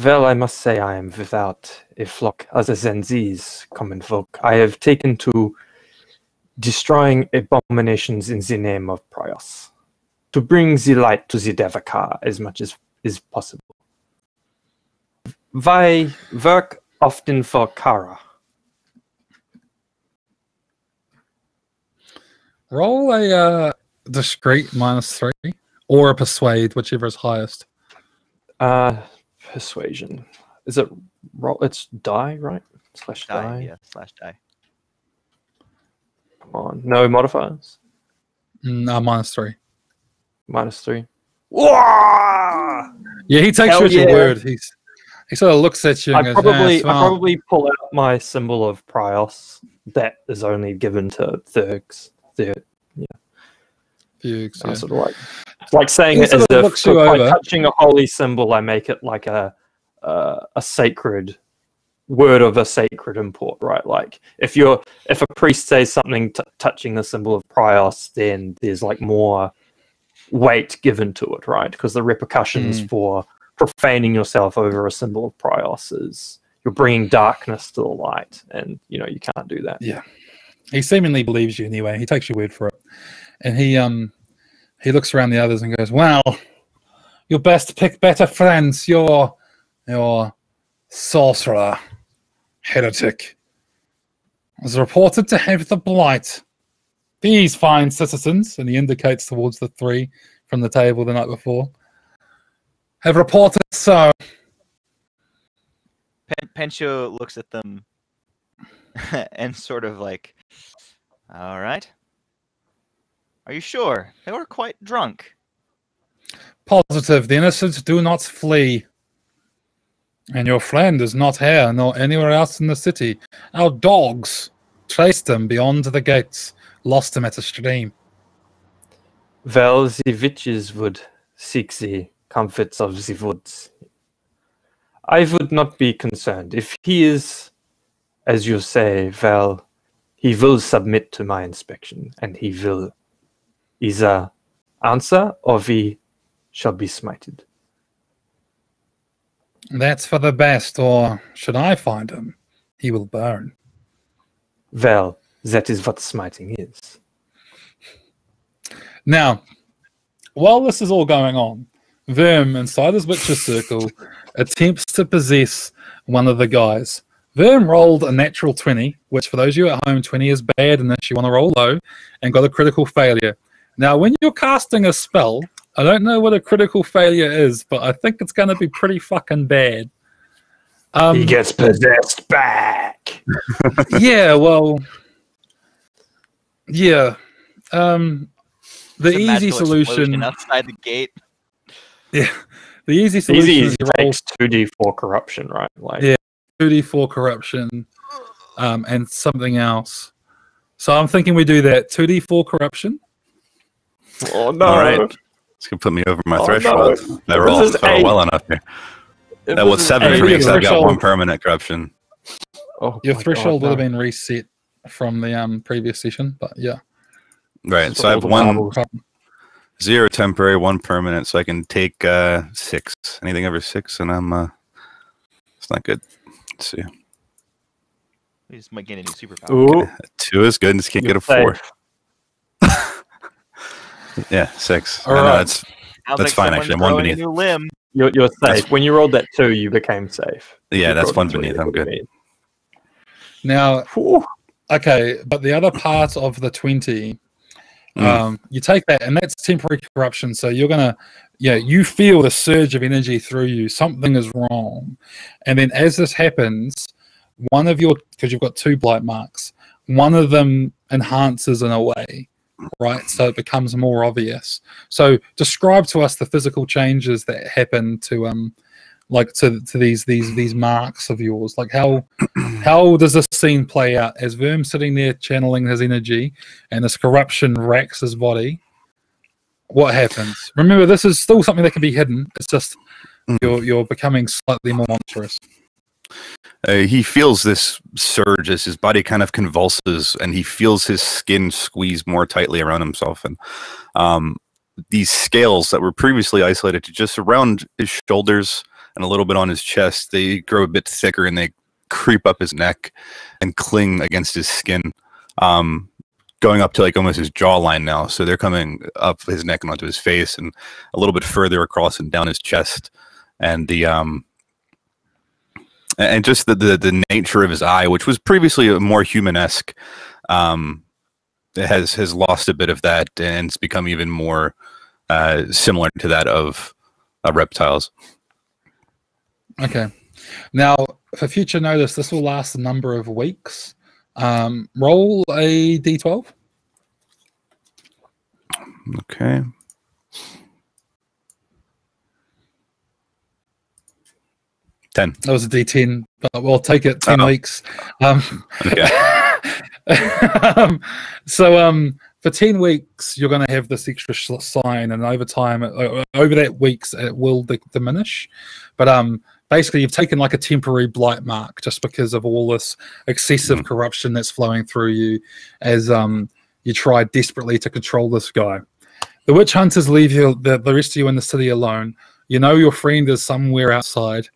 Well, I must say I am without a flock other than these common folk. I have taken to destroying abominations in the name of Prios, to bring the light to the Davokar as much as is possible. I work often for Kara. Roll a discreet -3 or a persuade, whichever is highest. Persuasion. Is it roll? It's die, right? Slash die. Die, yeah, slash die. Come on. No modifiers? No, -3. -3. Whoa! Yeah, he takes Hell you at your yeah. word. He sort of looks at you and I goes, probably well, probably pull out my symbol of Prios that is only given to Thurgs. Fuchs, I yeah. sort of like it's like saying He it sort as of if looks you by over. touching a holy symbol, I make it like a sacred word of a sacred import, right? Like if a priest says something touching the symbol of Prios, then there's like more weight given to it, right? Because the repercussions for profaning yourself over a symbol of Prios is you're bringing darkness to the light, and you can't do that. Yeah. He seemingly believes you anyway. He takes your word for it. And he looks around the others and goes, well, you best pick better friends. Your sorcerer, heretic, was reported to have the blight. These fine citizens, and he indicates towards the 3 from the table the night before, have reported so. Pencho looks at them and sort of like, all right. Are you sure? They were quite drunk. Positive, the innocent do not flee. And your friend is not here, nor anywhere else in the city. Our dogs traced him beyond the gates, lost him at a stream. Well, the witches would seek the comforts of the woods. I would not be concerned. If he is, as you say, well, he will submit to my inspection, and he will either answer or we shall be smited. That's for the best, or should I find him, he will burn. Well, that is what smiting is. Now, while this is all going on, Verm, inside his Witcher circle, attempts to possess one of the guys. Verm rolled a natural 20, which for those of you at home, 20 is bad unless you want to roll low, and got a critical failure. Now, when you're casting a spell, I don't know what a critical failure is, but I think it's going to be pretty fucking bad. He gets possessed back. Yeah, well, yeah. The It's a easy magical solution. explosion outside the gate. Yeah, the easy solution Easy is you roll takes 2d4 corruption, right? Like, Yeah. 2d4 corruption, and something else. So I'm thinking we do that. 2d4 corruption. Oh no! All right. It's going to put me over my Oh, threshold. no. That roll This is fell 8. well enough here. It That was 7 8. for me because I've got Threshold. 1 permanent corruption. Oh, Your my threshold God, would have no. been reset from the previous session, but yeah. Right. Just So I have all the 1 marbles. 0 temporary, 1 permanent, so I can take 6. Anything over 6, and I'm it's not good. Let's see. We just might get a new superpower. Ooh, Okay. 2 is good. Just can't you're get a 4. safe. Yeah, 6. All I know right. that's Sounds That's fine, actually. I'm one growing a beneath. new limb. You're safe. When you rolled that 2, you became safe. yeah, You that's rolled 1 a 20, beneath. I'm good. Now, Whew. okay, but the other part of the 20, you take that, and that's temporary corruption. So you're gonna, you feel the surge of energy through you. Something is wrong, and then as this happens, one of your, because you've got 2 blight marks, one of them enhances in a way, right? So it becomes more obvious. So describe to us the physical changes that happen to like to these marks of yours. Like how does this scene play out as Verm sitting there channeling his energy and this corruption racks his body? What happens? Remember, this is still something that can be hidden. It's just you're becoming slightly more monstrous. He feels this surge as his body kind of convulses, and he feels his skin squeeze more tightly around himself. And these scales that were previously isolated to just around his shoulders and a little bit on his chest, they grow a bit thicker and they creep up his neck and cling against his skin, going up to like almost his jawline now. So they're coming up his neck and onto his face and a little bit further across and down his chest. And the and just the nature of his eye, which was previously more human-esque, has lost a bit of that, and it's become even more similar to that of reptiles. Okay. Now, for future notice, this will last a number of weeks. Roll a d12. Okay. Ten. That was a d10, but we'll take it 10 weeks. Okay. So for 10 weeks, you're going to have this extra sign, and over time, over that weeks, it will diminish. But basically, you've taken like a temporary blight mark just because of all this excessive corruption that's flowing through you as you try desperately to control this guy. The witch hunters leave you, the rest of you in the city alone. You know your friend is somewhere outside.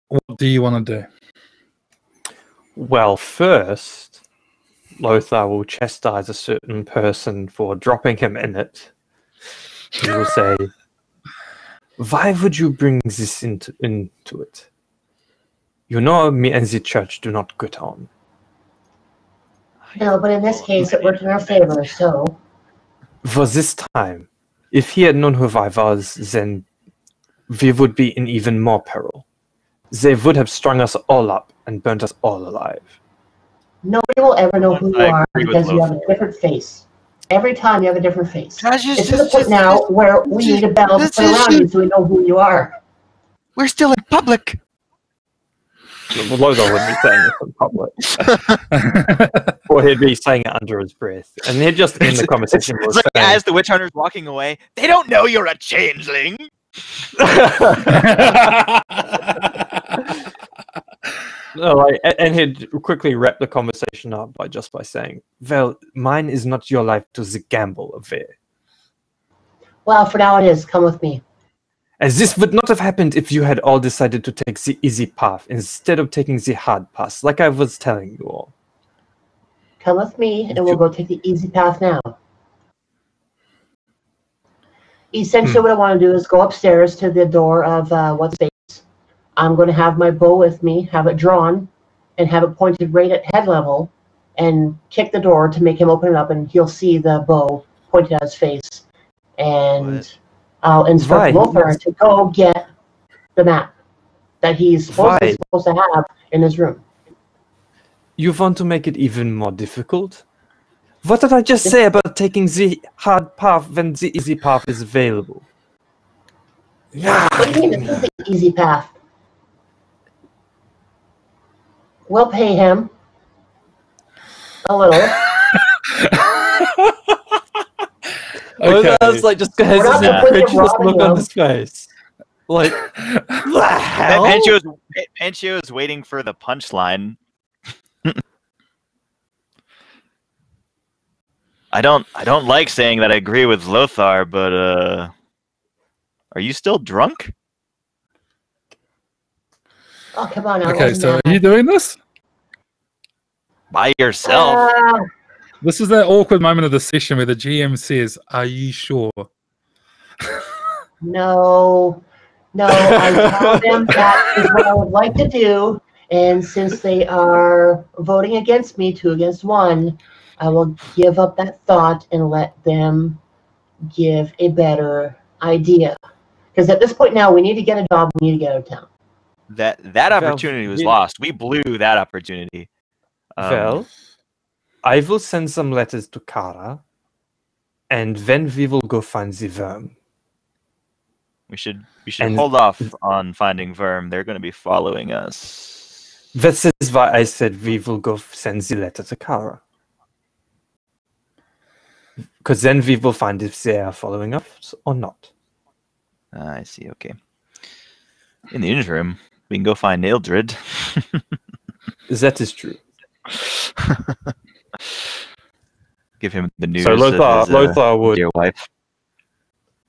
What do you want to do? Well, first, Lothar will chastise a certain person for dropping him in it. He will say, "Why would you bring this into it? You know me and the church do not get on." No, but in this case, it worked in our favor, so... For this time, if he had known who I was, then we would be in even more peril. They would have strung us all up and burnt us all alive. Nobody will ever know who you I are agree with because you have a Lothar. different face. Every time you have a different face. Guys, It's to the point now where we need a bell to put around you so we know who you are. We're still in public. Well, Lothar wouldn't be saying this in public. Or he'd be saying it under his breath. And he'd just end the conversation It's with like saying, as the witch hunter's walking away, they don't know you're a changeling. No, like, and he'd quickly wrap the conversation up by saying, "Well, mine is not your life to the gamble affair." Well, for now it is. Come with me. As this would not have happened if you had all decided to take the easy path instead of taking the hard path, like I was telling you all. Come with me, and we'll go take the easy path now. Essentially, what I want to do is go upstairs to the door of what's space. I'm going to have my bow with me, have it drawn, and have it pointed right at head level, and kick the door to make him open it up, and he'll see the bow pointed at his face. And I'll instruct Lothar to go get the map that he's supposed to have in his room. You want to make it even more difficult? What did I just say about taking the hard path when the easy path is available? What do you mean this is the easy path? We'll pay him a little. Okay. Well, like just has this incredulous look on his face. Like, Panchio's waiting for the punchline. I don't like saying that I agree with Lothar, but are you still drunk? Oh, come on now. Okay, so are you doing this? By yourself? This is that awkward moment of the session where the GM says, "Are you sure?" No, I told them that is what I would like to do, and since they are voting against me 2 against 1, I will give up that thought and let them give a better idea. Because at this point now, we need to get a job, we need to get out of town. That opportunity was lost. We blew that opportunity. Well, I will send some letters to Kara, and then we will go find the worm. We should hold off on finding worm. They're going to be following us. This is why I said we will go send the letter to Kara. Because then we will find if they are following us or not. I see, okay. In the interim, we can go find Ildrid. That is true. Give him the news. So Lothar would, dear wife.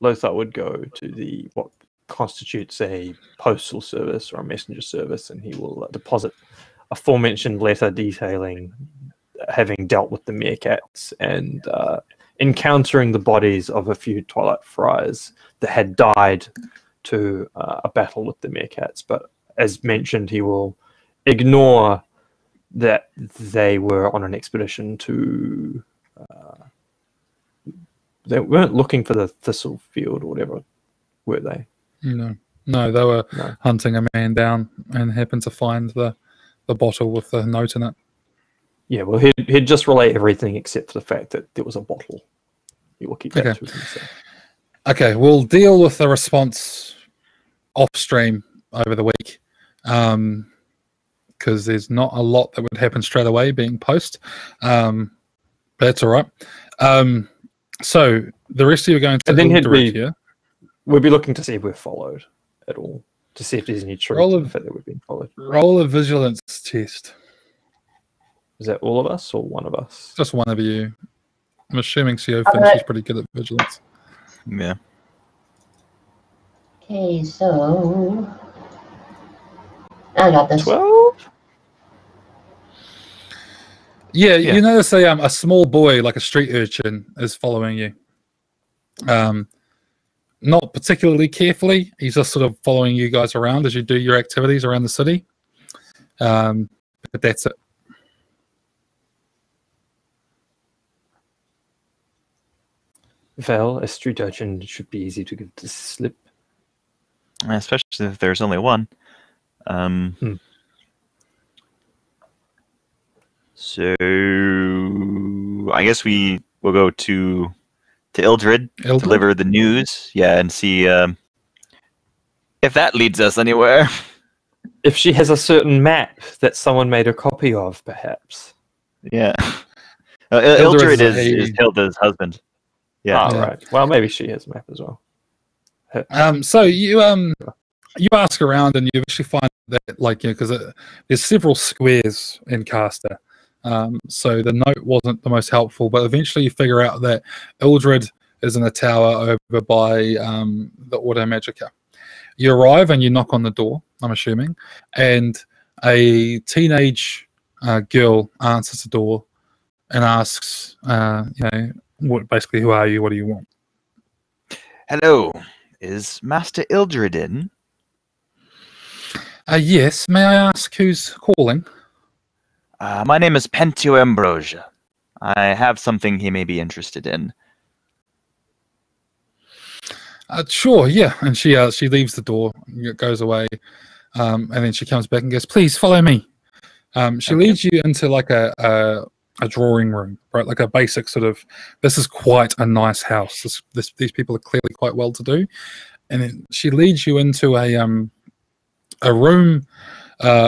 Lothar would go to what constitutes a postal service or a messenger service, and he will deposit a aforementioned letter detailing having dealt with the meerkats and encountering the bodies of a few Twilight Friars that had died to a battle with the meerkats. But as mentioned, he will ignore that they were on an expedition to... they weren't looking for the thistle field or whatever, were they? No, they were hunting a man down and happened to find the bottle with the note in it. Yeah, well, he'd just relay everything except for the fact that there was a bottle. He will keep that to himself. Okay, we'll deal with the response off stream over the week, because there's not a lot that would happen straight away being post. That's all right. So the rest of you are going to direct here. We'll be looking to see if we're followed at all, to see if there's any truth to the fact that we've been followed. Roll a vigilance test. Is that all of us or one of us? Just one of you. I'm assuming CO thinks she's pretty good at vigilance. Yeah. Okay, so I got this. 12? Yeah, you notice a small boy, like a street urchin, is following you. Not particularly carefully. He's just sort of following you guys around as you do your activities around the city. But that's it. Well, a street urchin should be easy to give the slip. Especially if there's only one. So I guess we will go to Ildrid, deliver the news, and see if that leads us anywhere. If she has a certain map that someone made a copy of, perhaps. Yeah. Ildrid is Hilda's husband. Yeah. Oh, right. Well, maybe she has a map as well. So you ask around and you actually find that, because there's several squares in Caster. So the note wasn't the most helpful, but eventually you figure out that Ildrid is in a tower over by the Auto Magica. You arrive and you knock on the door, I'm assuming, and a teenage girl answers the door and asks, basically, who are you? What do you want? Hello, is Master Ildred in? Yes, may I ask who's calling? My name is Pentio Ambrosia. I have something he may be interested in. Sure, yeah. And she leaves the door, goes away, and then she comes back and goes, "Please follow me." She leads you into like a drawing room, right? Like a basic sort of. This is quite a nice house. These people are clearly quite well to do, and then she leads you into a room,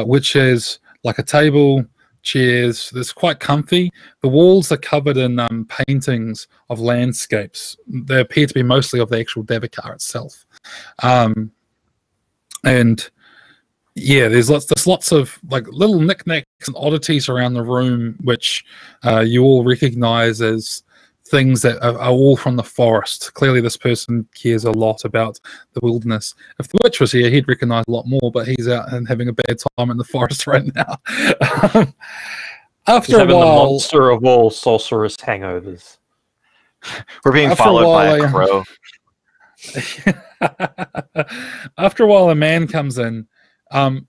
which is like a table, chairs. It's quite comfy. The walls are covered in paintings of landscapes. They appear to be mostly of the actual Davokar itself, and yeah, there's lots of like little knickknacks and oddities around the room, which you all recognize as things that are all from the forest. Clearly, this person cares a lot about the wilderness. If the witch was here, he'd recognize a lot more, but he's out and having a bad time in the forest right now. After He's having a while, the monster of all sorceress hangovers. We're being After a followed by while, a crow. after a while, a man comes in.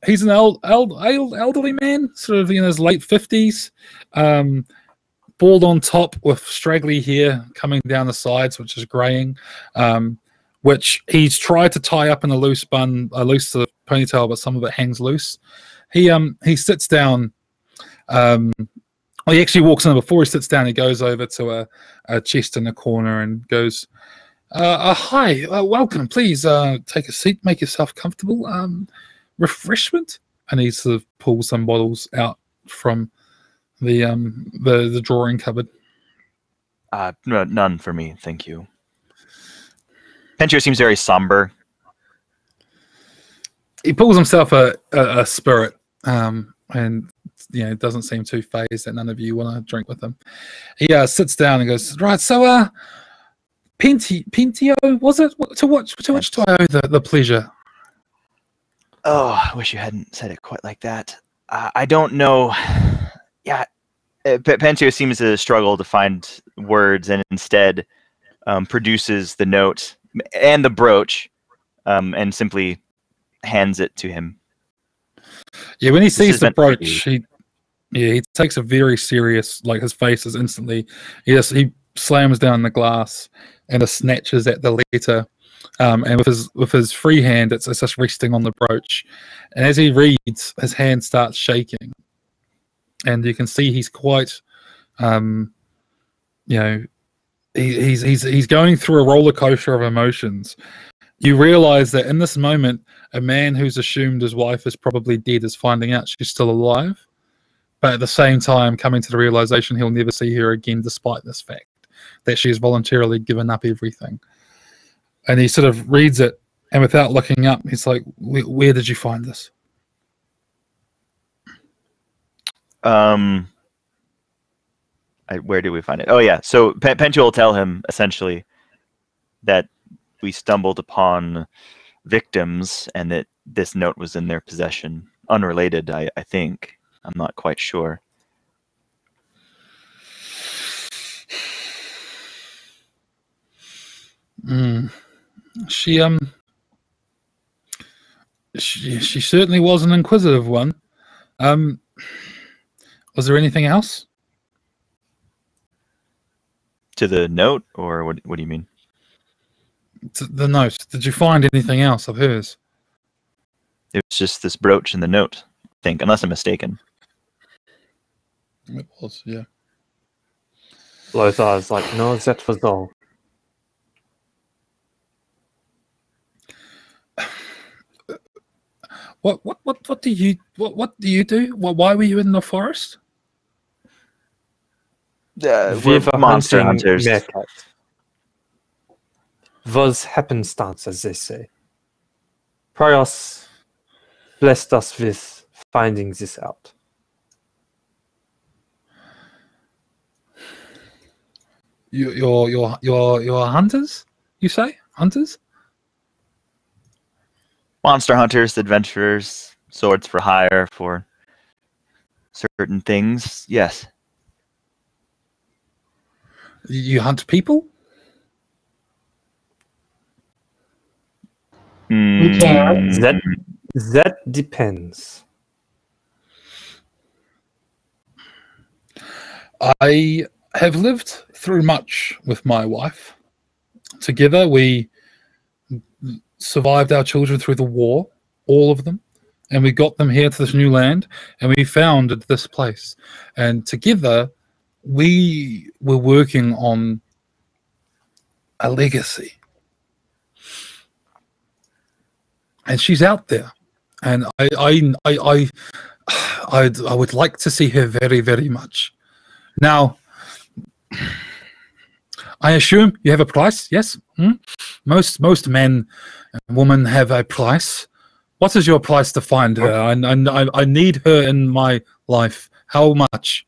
He's an elderly man, sort of in his late 50s. Bald on top with straggly hair coming down the sides, which is graying, which he's tried to tie up in a loose bun, a loose sort of ponytail, but some of it hangs loose. He sits down. He actually walks in. Before he sits down, he goes over to a chest in the corner and goes, "Hi, welcome. Please take a seat, make yourself comfortable. Refreshment." And he sort of pulls some bottles out from the drawing cupboard. No, none for me, thank you. Pentio seems very somber. He pulls himself a spirit, and doesn't seem too phased that none of you want to drink with him. He sits down and goes, "Right, so Pentio, was it? To which do I owe the pleasure?" Oh, I wish you hadn't said it quite like that. I don't know. Yeah, Pentio seems to struggle to find words, and instead produces the note and the brooch, and simply hands it to him. Yeah, when he sees the brooch, he takes a very serious, like his face is instantly. He slams down the glass and snatches at the letter. And with his free hand, it's just resting on the brooch. And as he reads, his hand starts shaking. And you can see he's quite, he's going through a roller coaster of emotions. You realize that in this moment, a man who's assumed his wife is probably dead is finding out she's still alive, but at the same time coming to the realization he'll never see her again, despite this fact that she has voluntarily given up everything. And he sort of reads it, and without looking up, he's like, "Where did you find this?" Where do we find it? Oh yeah, so Pentio will tell him essentially that we stumbled upon victims and that this note was in their possession. Unrelated, I think. I'm not quite sure. She certainly was an inquisitive one. Was there anything else to the note, or what do you mean? To the note. Did you find anything else of hers? It was just this brooch and the note, I think, unless I'm mistaken. It was, yeah. Lothar's like, "No, that was all." What do you do? Why were you in the forest? We're monster hunters. Meerkat. Was happenstance, as they say. Prios blessed us with finding this out. You're hunters? You say hunters? monster hunters, adventurers, swords for hire for certain things. Yes. You hunt people? We can. That depends. I have lived through much with my wife. Together, we survived our children through the war, all of them, and we got them here to this new land, and we founded this place. And together, we were working on a legacy. And she's out there, and I would like to see her very, very much. Now, I assume you have a price, yes? Most men and women have a price. What is your price to find her? I need her in my life. How much?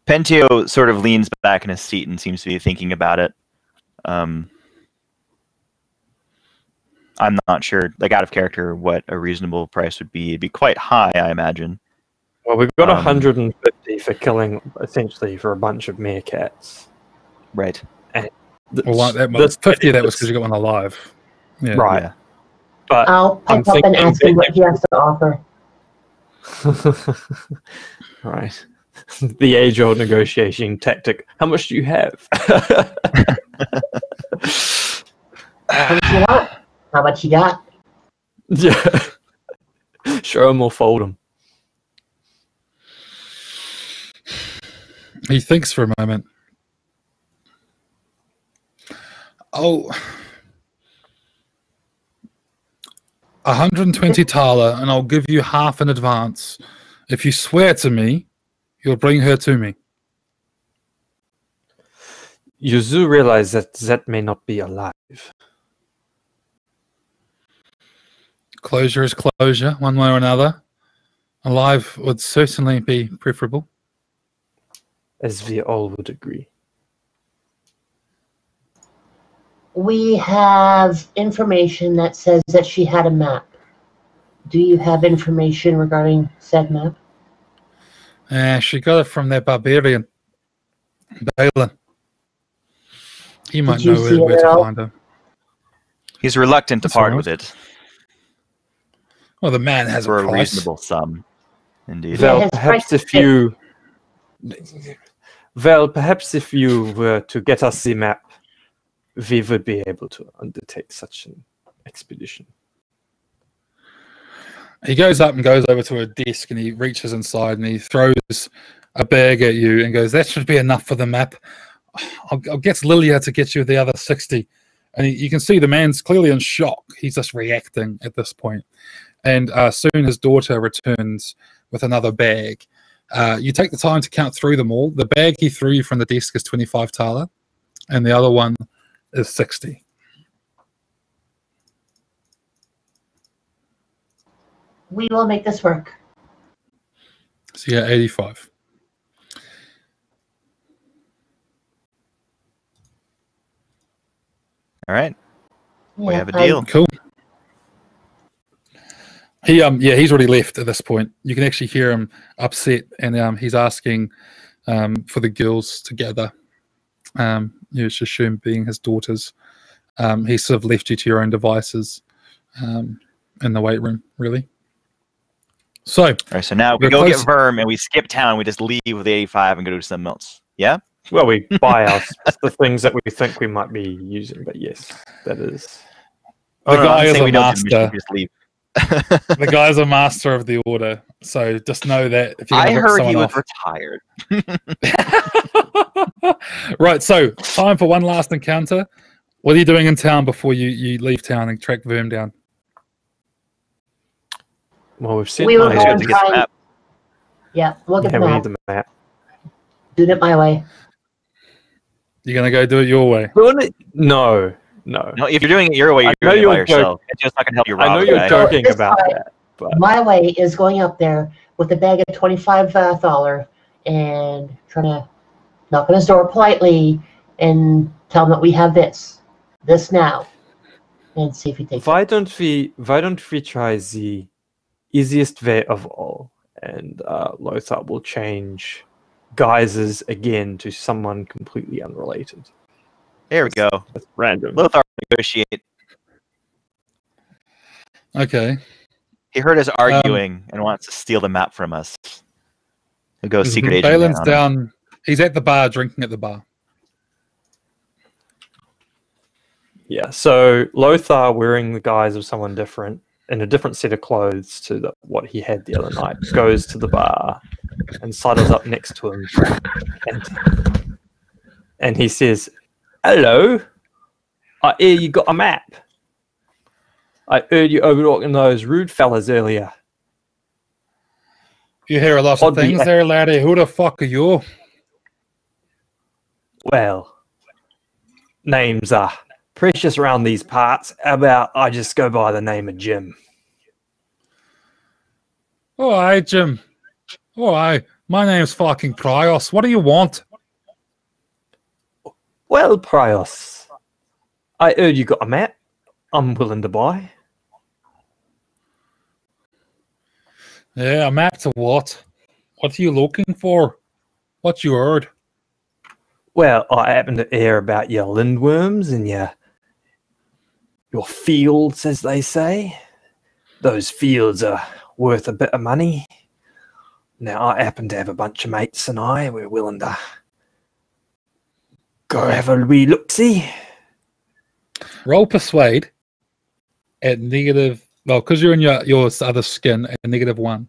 Pentio sort of leans back in his seat and seems to be thinking about it. I'm not sure, like out of character, what a reasonable price would be. It'd be quite high, I imagine. Well, we've got 150 for killing, essentially, for a bunch of meerkats. Right. And Well, that 50 of that was because you got one alive. Yeah. Right. Yeah. But I'll pick up and ask him what he has to offer. Right. The age-old negotiating tactic. How much do you have? How much you want? How much you got? Yeah. Show him or fold him. He thinks for a moment. Oh, 120 thaler, and I'll give you half in advance. If you swear to me, you'll bring her to me. You do realize that Zet may not be alive. Closure is closure, one way or another. Alive would certainly be preferable. As we all would agree. We have information that says that she had a map. Do you have information regarding said map? She got it from that barbarian, Balin. He might Did you know see where it to at all? find her. He's reluctant to That's part all with right. it Well, the man has for a a price. reasonable sum. Indeed. Yeah, Well, his perhaps price if you... Well, perhaps if you were to get us the map, we would be able to undertake such an expedition. He goes up and goes over to a desk and he reaches inside and he throws a bag at you and goes, "That should be enough for the map. I'll get Lilia to get you the other 60. And you can see the man's clearly in shock. He's just reacting at this point. And soon his daughter returns with another bag. You take the time to count through them all. The bag he threw you from the desk is 25 thaler, and the other one is 60. We will make this work. So you got 85. All right. We Yeah, have a deal. Cool. He's already left at this point. You can actually hear him upset, and he's asking for the girls to gather. It's assumed being his daughters. He's sort of left you to your own devices in the weight room, really. So, All right, so now we we're go close- get Verm and we skip town. We just leave with the 85 and go do something else. Yeah? Well, we buy us the things that we think we might be using, but yes, that is... The guy I'm is saying a we don't do the mission, master. we just leave. The guy's a master of the order. So just know that if you I heard he was off. retired. Right, so time for one last encounter. What are you doing in town before you leave town and track Verm down? Well, we've sent We will my- go have and to get the try. map. Yeah, we'll get Yeah, the we map. need the map. Do it my way. You're going to go do it your way. No. No, if you're doing it your way, I you're know doing it by you're joking. yourself. It's just not going to help you rob I know the you're guy. joking This about time- that, but My way is going up there with a bag of 25 thaler and trying to knock on his door politely and tell him that we have this. this now and see if he takes it. Why don't we try the easiest way of all? And Lothar will change guises again to someone completely unrelated. There we go. That's random. Lothar negotiate. Okay. He heard us arguing and wants to steal the map from us. He'll go secret agent. Balin's down. He's at the bar, drinking at the bar. Yeah, so Lothar, wearing the guise of someone different, in a different set of clothes to what he had the other night, goes to the bar and sidles up next to him. And he says, "Hello, I hear you got a map. I heard you overlooking those rude fellas earlier." You hear a lot of things there, laddie. Who the fuck are you? Well, names are precious around these parts. How about I just go by the name of Jim? Oh, hi, Jim. Oh, hi. My name's fucking Prios. What do you want? Well, Prios, I heard you got a map. I'm willing to buy. Yeah, a map to what? What are you looking for? What you heard? Well, I happen to hear about your lindworms and your fields, as they say. Those fields are worth a bit of money. Now, I happen to have a bunch of mates and we're willing to go have a wee look-see. Roll persuade at negative... Well, because you're in your other skin at -1.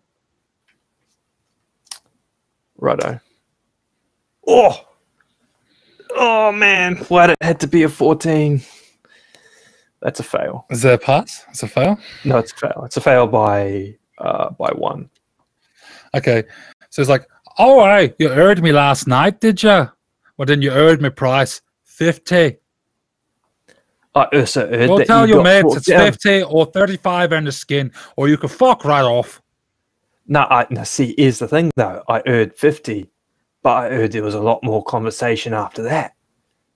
Righto. Oh, man. Why'd it have to be a 14? That's a fail. Is that a pass? It's a fail? No, it's a fail. It's a fail by 1. Okay. So it's like, all right, you heard me last night, did you? Well, then you heard my price, 50. I also heard Go that tell you your got mates it's down. 50 or 35 in the skin, or you can fuck right off. No, see, here's the thing, though. I heard 50, but I heard there was a lot more conversation after that.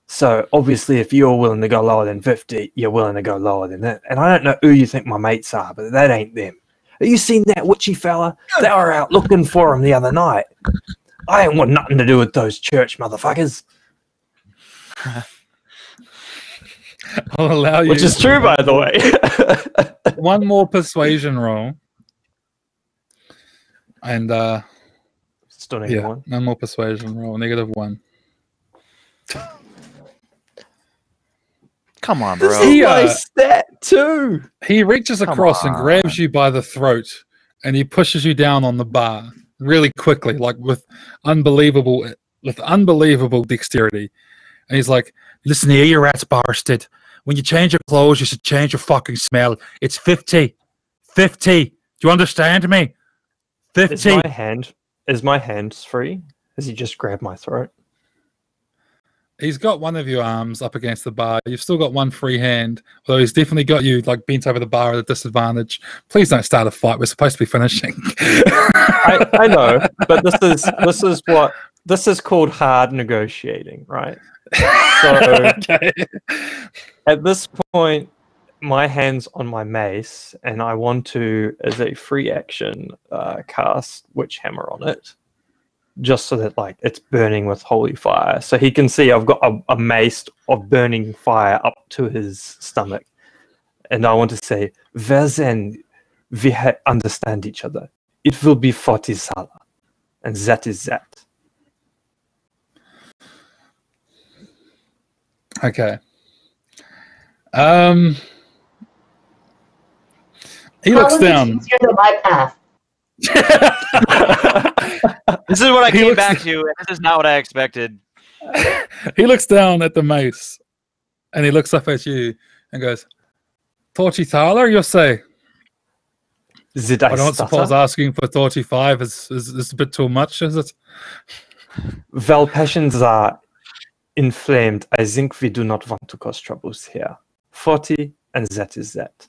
So, obviously, if you're willing to go lower than 50, you're willing to go lower than that. And I don't know who you think my mates are, but that ain't them. Have you seen that witchy fella? They were out looking for him the other night. I ain't want nothing to do with those church motherfuckers. I'll allow you. Which is true, by the way. One more persuasion roll. And, Still need one. one more persuasion roll, -1. Come on, bro. This is my stat too. He reaches across and grabs you by the throat, and he pushes you down on the bar really quickly, like with unbelievable dexterity. And he's like, "Listen here, you rats bastard. When you change your clothes, you should change your fucking smell. It's 50. 50. Do you understand me? 50. Is my hand free? Has he just grabbed my throat? He's got one of your arms up against the bar. You've still got one free hand, although he's definitely got you like bent over the bar at a disadvantage. Please don't start a fight. We're supposed to be finishing. I know, but this is called hard negotiating, right? So Okay. at this point, my hand's on my mace, and I want to, as a free action, cast Witch Hammer on it, just so that like it's burning with holy fire. So he can see I've got a mace of burning fire up to his stomach, and I want to say, "Verzen, we understand each other. It will be 40 sala, and that is that." Okay. He looks down. Easier than my path. This is what I He came looks- back to, and this is not what I expected. He looks down at the mace, and he looks up at you and goes, "40 thaler, you say?" Did I don't suppose asking for 35 is a bit too much, is it? Well, passions are inflamed. I think we do not want to cause troubles here. 40, and that is that.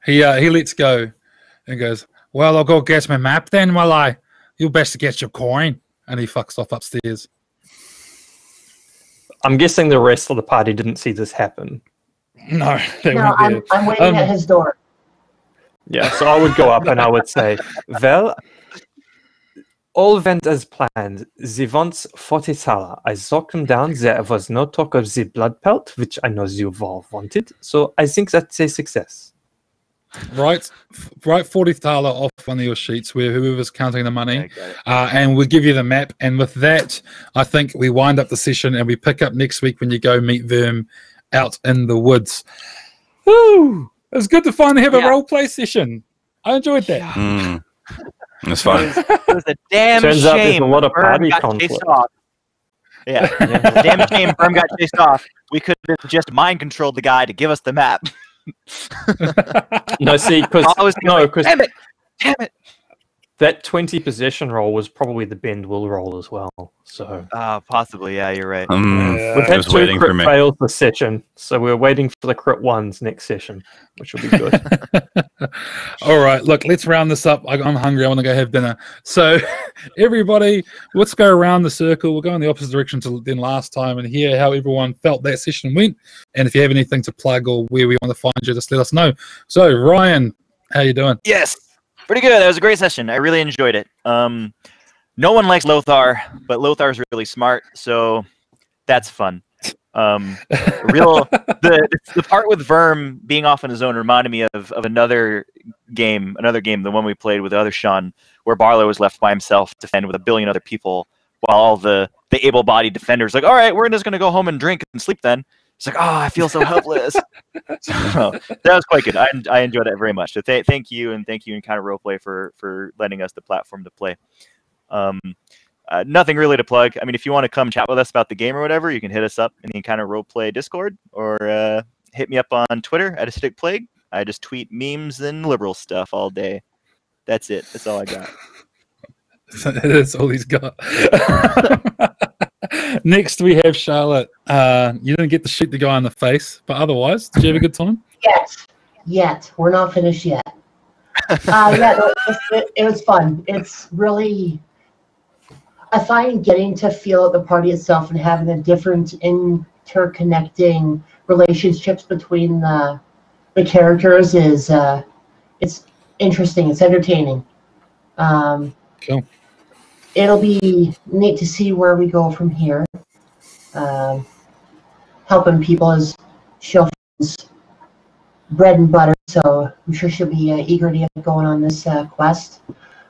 He lets go and goes, "Well, I'll go get my map then, while you best get your coin." And he fucks off upstairs. I'm guessing the rest of the party didn't see this happen. No, they No, weren't there. I'm waiting at his door. Yeah, so I would go up and I would say, well, all went as planned. The once 40 thaler. I socked them down. There was no talk of the blood pelt, which I know you all wanted. So I think that's a success. Write 40 thaler off one of your sheets where whoever's counting the money, Okay, got it. and we'll give you the map. And with that, I think we wind up the session and we pick up next week when you go meet Verm out in the woods. Woo! It was good to finally have a Yeah. role play session. I enjoyed that. It's fun. It was a damn Turns out there's shame a lot of Berm party got conflict. chased off. Yeah, damn shame Berm got chased off. We could have just mind controlled the guy to give us the map. No, see, because I was damn it. that 20 possession roll was probably the bend will roll as well. So Possibly, yeah, you're right. we've I had was 2 waiting for crit me. fails this session, so we're waiting for the crit ones next session, which will be good. All right, look, let's round this up. I'm hungry. I want to go have dinner. So, everybody, let's go around the circle. We'll go in the opposite direction to than last time and hear how everyone felt that session went. And if you have anything to plug or where we want to find you, just let us know. So, Ryan, how you doing? Yes, pretty good. That was a great session. I really enjoyed it. No one likes Lothar, but Lothar's really smart, so that's fun. The part with Verm being off on his own reminded me of another game, the one we played with the other Sean, where Barlow was left by himself to defend with a billion other people, while all the able-bodied defenders like, all right, we're just gonna go home and drink and sleep then. It's like, oh, I feel so helpless. So, that was quite good. I enjoyed it very much. So thank you Encounter Roleplay for lending us the platform to play. Nothing really to plug. I mean, if you want to come chat with us about the game or whatever, you can hit us up in the Encounter Roleplay Discord or hit me up on Twitter at Acidic Plague. I just tweet memes and liberal stuff all day. That's it. That's all I got. That's all he's got. Next, we have Charlotte. You didn't get to shoot the guy in the face, but otherwise, did you have a good time? Yet. We're not finished yet. It was fun. It's really, I find getting to feel out the party itself and having the different interconnecting relationships between the characters is it's interesting. It's entertaining. Cool. It'll be neat to see where we go from here. Helping people is Chauffeur's bread and butter, so I'm sure she'll be eager to get going on this quest.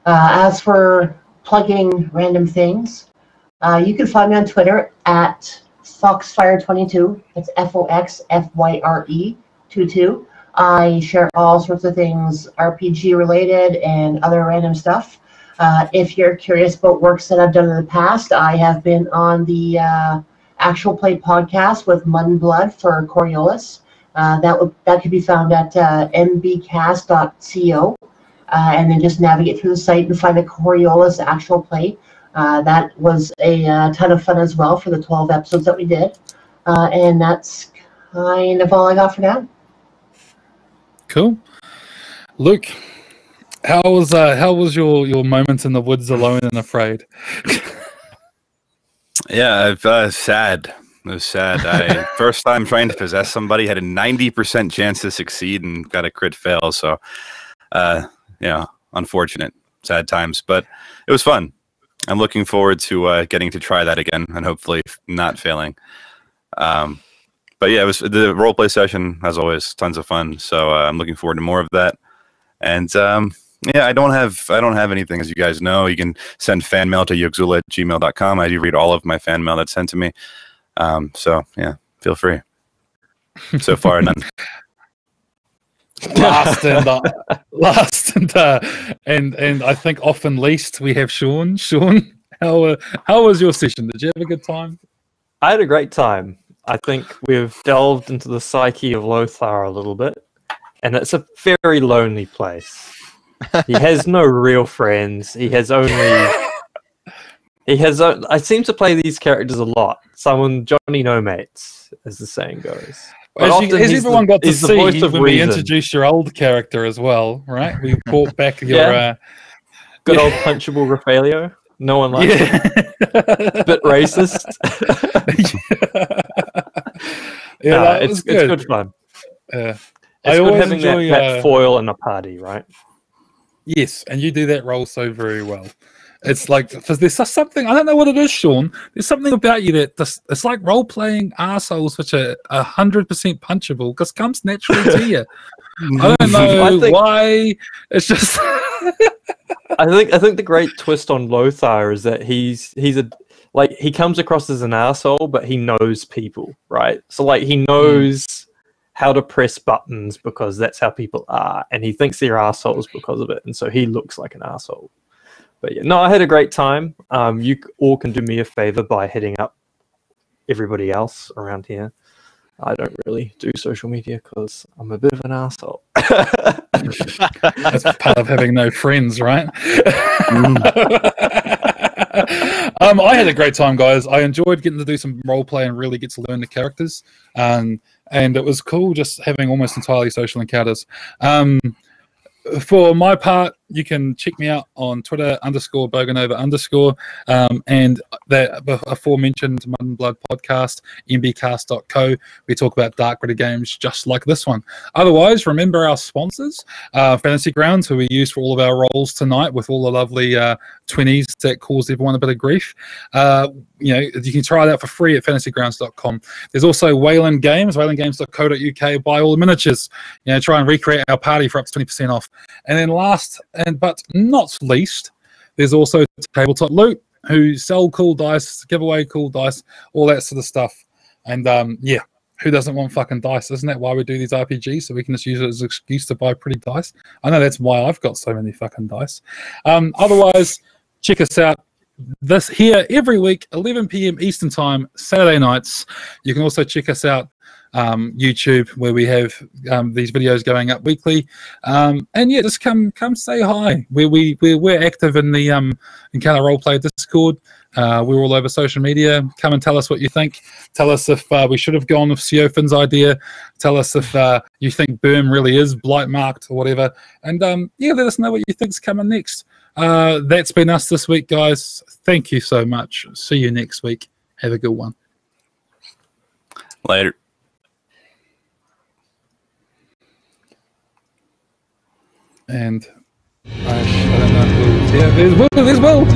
As for plugging random things, you can find me on Twitter at Foxfire22. That's FOXFYRE22. I share all sorts of things RPG related and other random stuff. If you're curious about works that I've done in the past, I have been on the Actual Play podcast with Mud and Blood for Coriolis. That could be found at mbcast.co, and then just navigate through the site and find a Coriolis Actual Play. That was a ton of fun as well for the 12 episodes that we did. And that's kind of all I got for now. Cool. Luke, how was your moment in the woods alone and afraid? Yeah, sad. It was sad. First time trying to possess somebody, had a 90% chance to succeed and got a crit fail. So, unfortunate, sad times, but it was fun. I'm looking forward to getting to try that again and hopefully not failing. But yeah, it was the roleplay session, as always, tons of fun. So I'm looking forward to more of that. And I don't have anything, as you guys know. You can send fan mail to yogzula@gmail.com. I do read all of my fan mail that's sent to me. So yeah, feel free. So far, none. Last and I think often least, we have Sean. Sean, how was your session? Did you have a good time? I had a great time. I think we've delved into the psyche of Lothar a little bit, and it's a very lonely place. He has no real friends. I seem to play these characters a lot. Johnny no mates, as the saying goes. But As everyone got to see when we reason. introduced your old character as well, right? We brought back your Yeah. Good old punchable Raffaello. No one likes it. Bit racist. Yeah, that was it's good fun. Yeah. It's good having that foil in a party, right? Yes, and you do that role so very well. It's like, because there's something, I don't know what it is, Sean. There's something about you that it's like role playing assholes, which are 100% punchable, because comes naturally to you. I don't know why. It's just. I think the great twist on Lothar is that he's he comes across as an asshole, but he knows people, right? So like he knows how to press buttons because that's how people are, and he thinks they're assholes because of it, and so he looks like an asshole. But yeah, no, I had a great time. You all can do me a favor by hitting up everybody else around here. I don't really do social media because I'm a bit of an asshole. That's part of having no friends, right? I had a great time, guys. I enjoyed getting to do some role play and really get to learn the characters. And it was cool just having almost entirely social encounters. For my part, you can check me out on Twitter _Boganova_, and the aforementioned Mud and Blood podcast, mbcast.co. We talk about dark gritty games just like this one. Otherwise, remember our sponsors, Fantasy Grounds, who we use for all of our roles tonight with all the lovely 20s that caused everyone a bit of grief. You can try it out for free at fantasygrounds.com. There's also Wayland Games, waylandgames.co.uk. Buy all the miniatures. Try and recreate our party for up to 20% off. And then last but not least, there's also Tabletop Loot, who sell cool dice, give away cool dice, all that sort of stuff. And who doesn't want fucking dice? Isn't that why we do these RPGs? So we can just use it as an excuse to buy pretty dice. I know that's why I've got so many fucking dice. Otherwise, check us out. This here every week, 11 p.m. Eastern Time, Saturday nights. You can also check us out YouTube, where we have these videos going up weekly. Just come say hi. We're active in the Encounter Roleplay Discord. We're all over social media. Come and tell us what you think. Tell us if we should have gone with Seofin's idea. Tell us if you think Boom really is blight marked or whatever. And let us know what you think's coming next. That's been us this week, guys. Thank you so much. See you next week. Have a good one. Later. And I don't know who. Yeah, there's Will.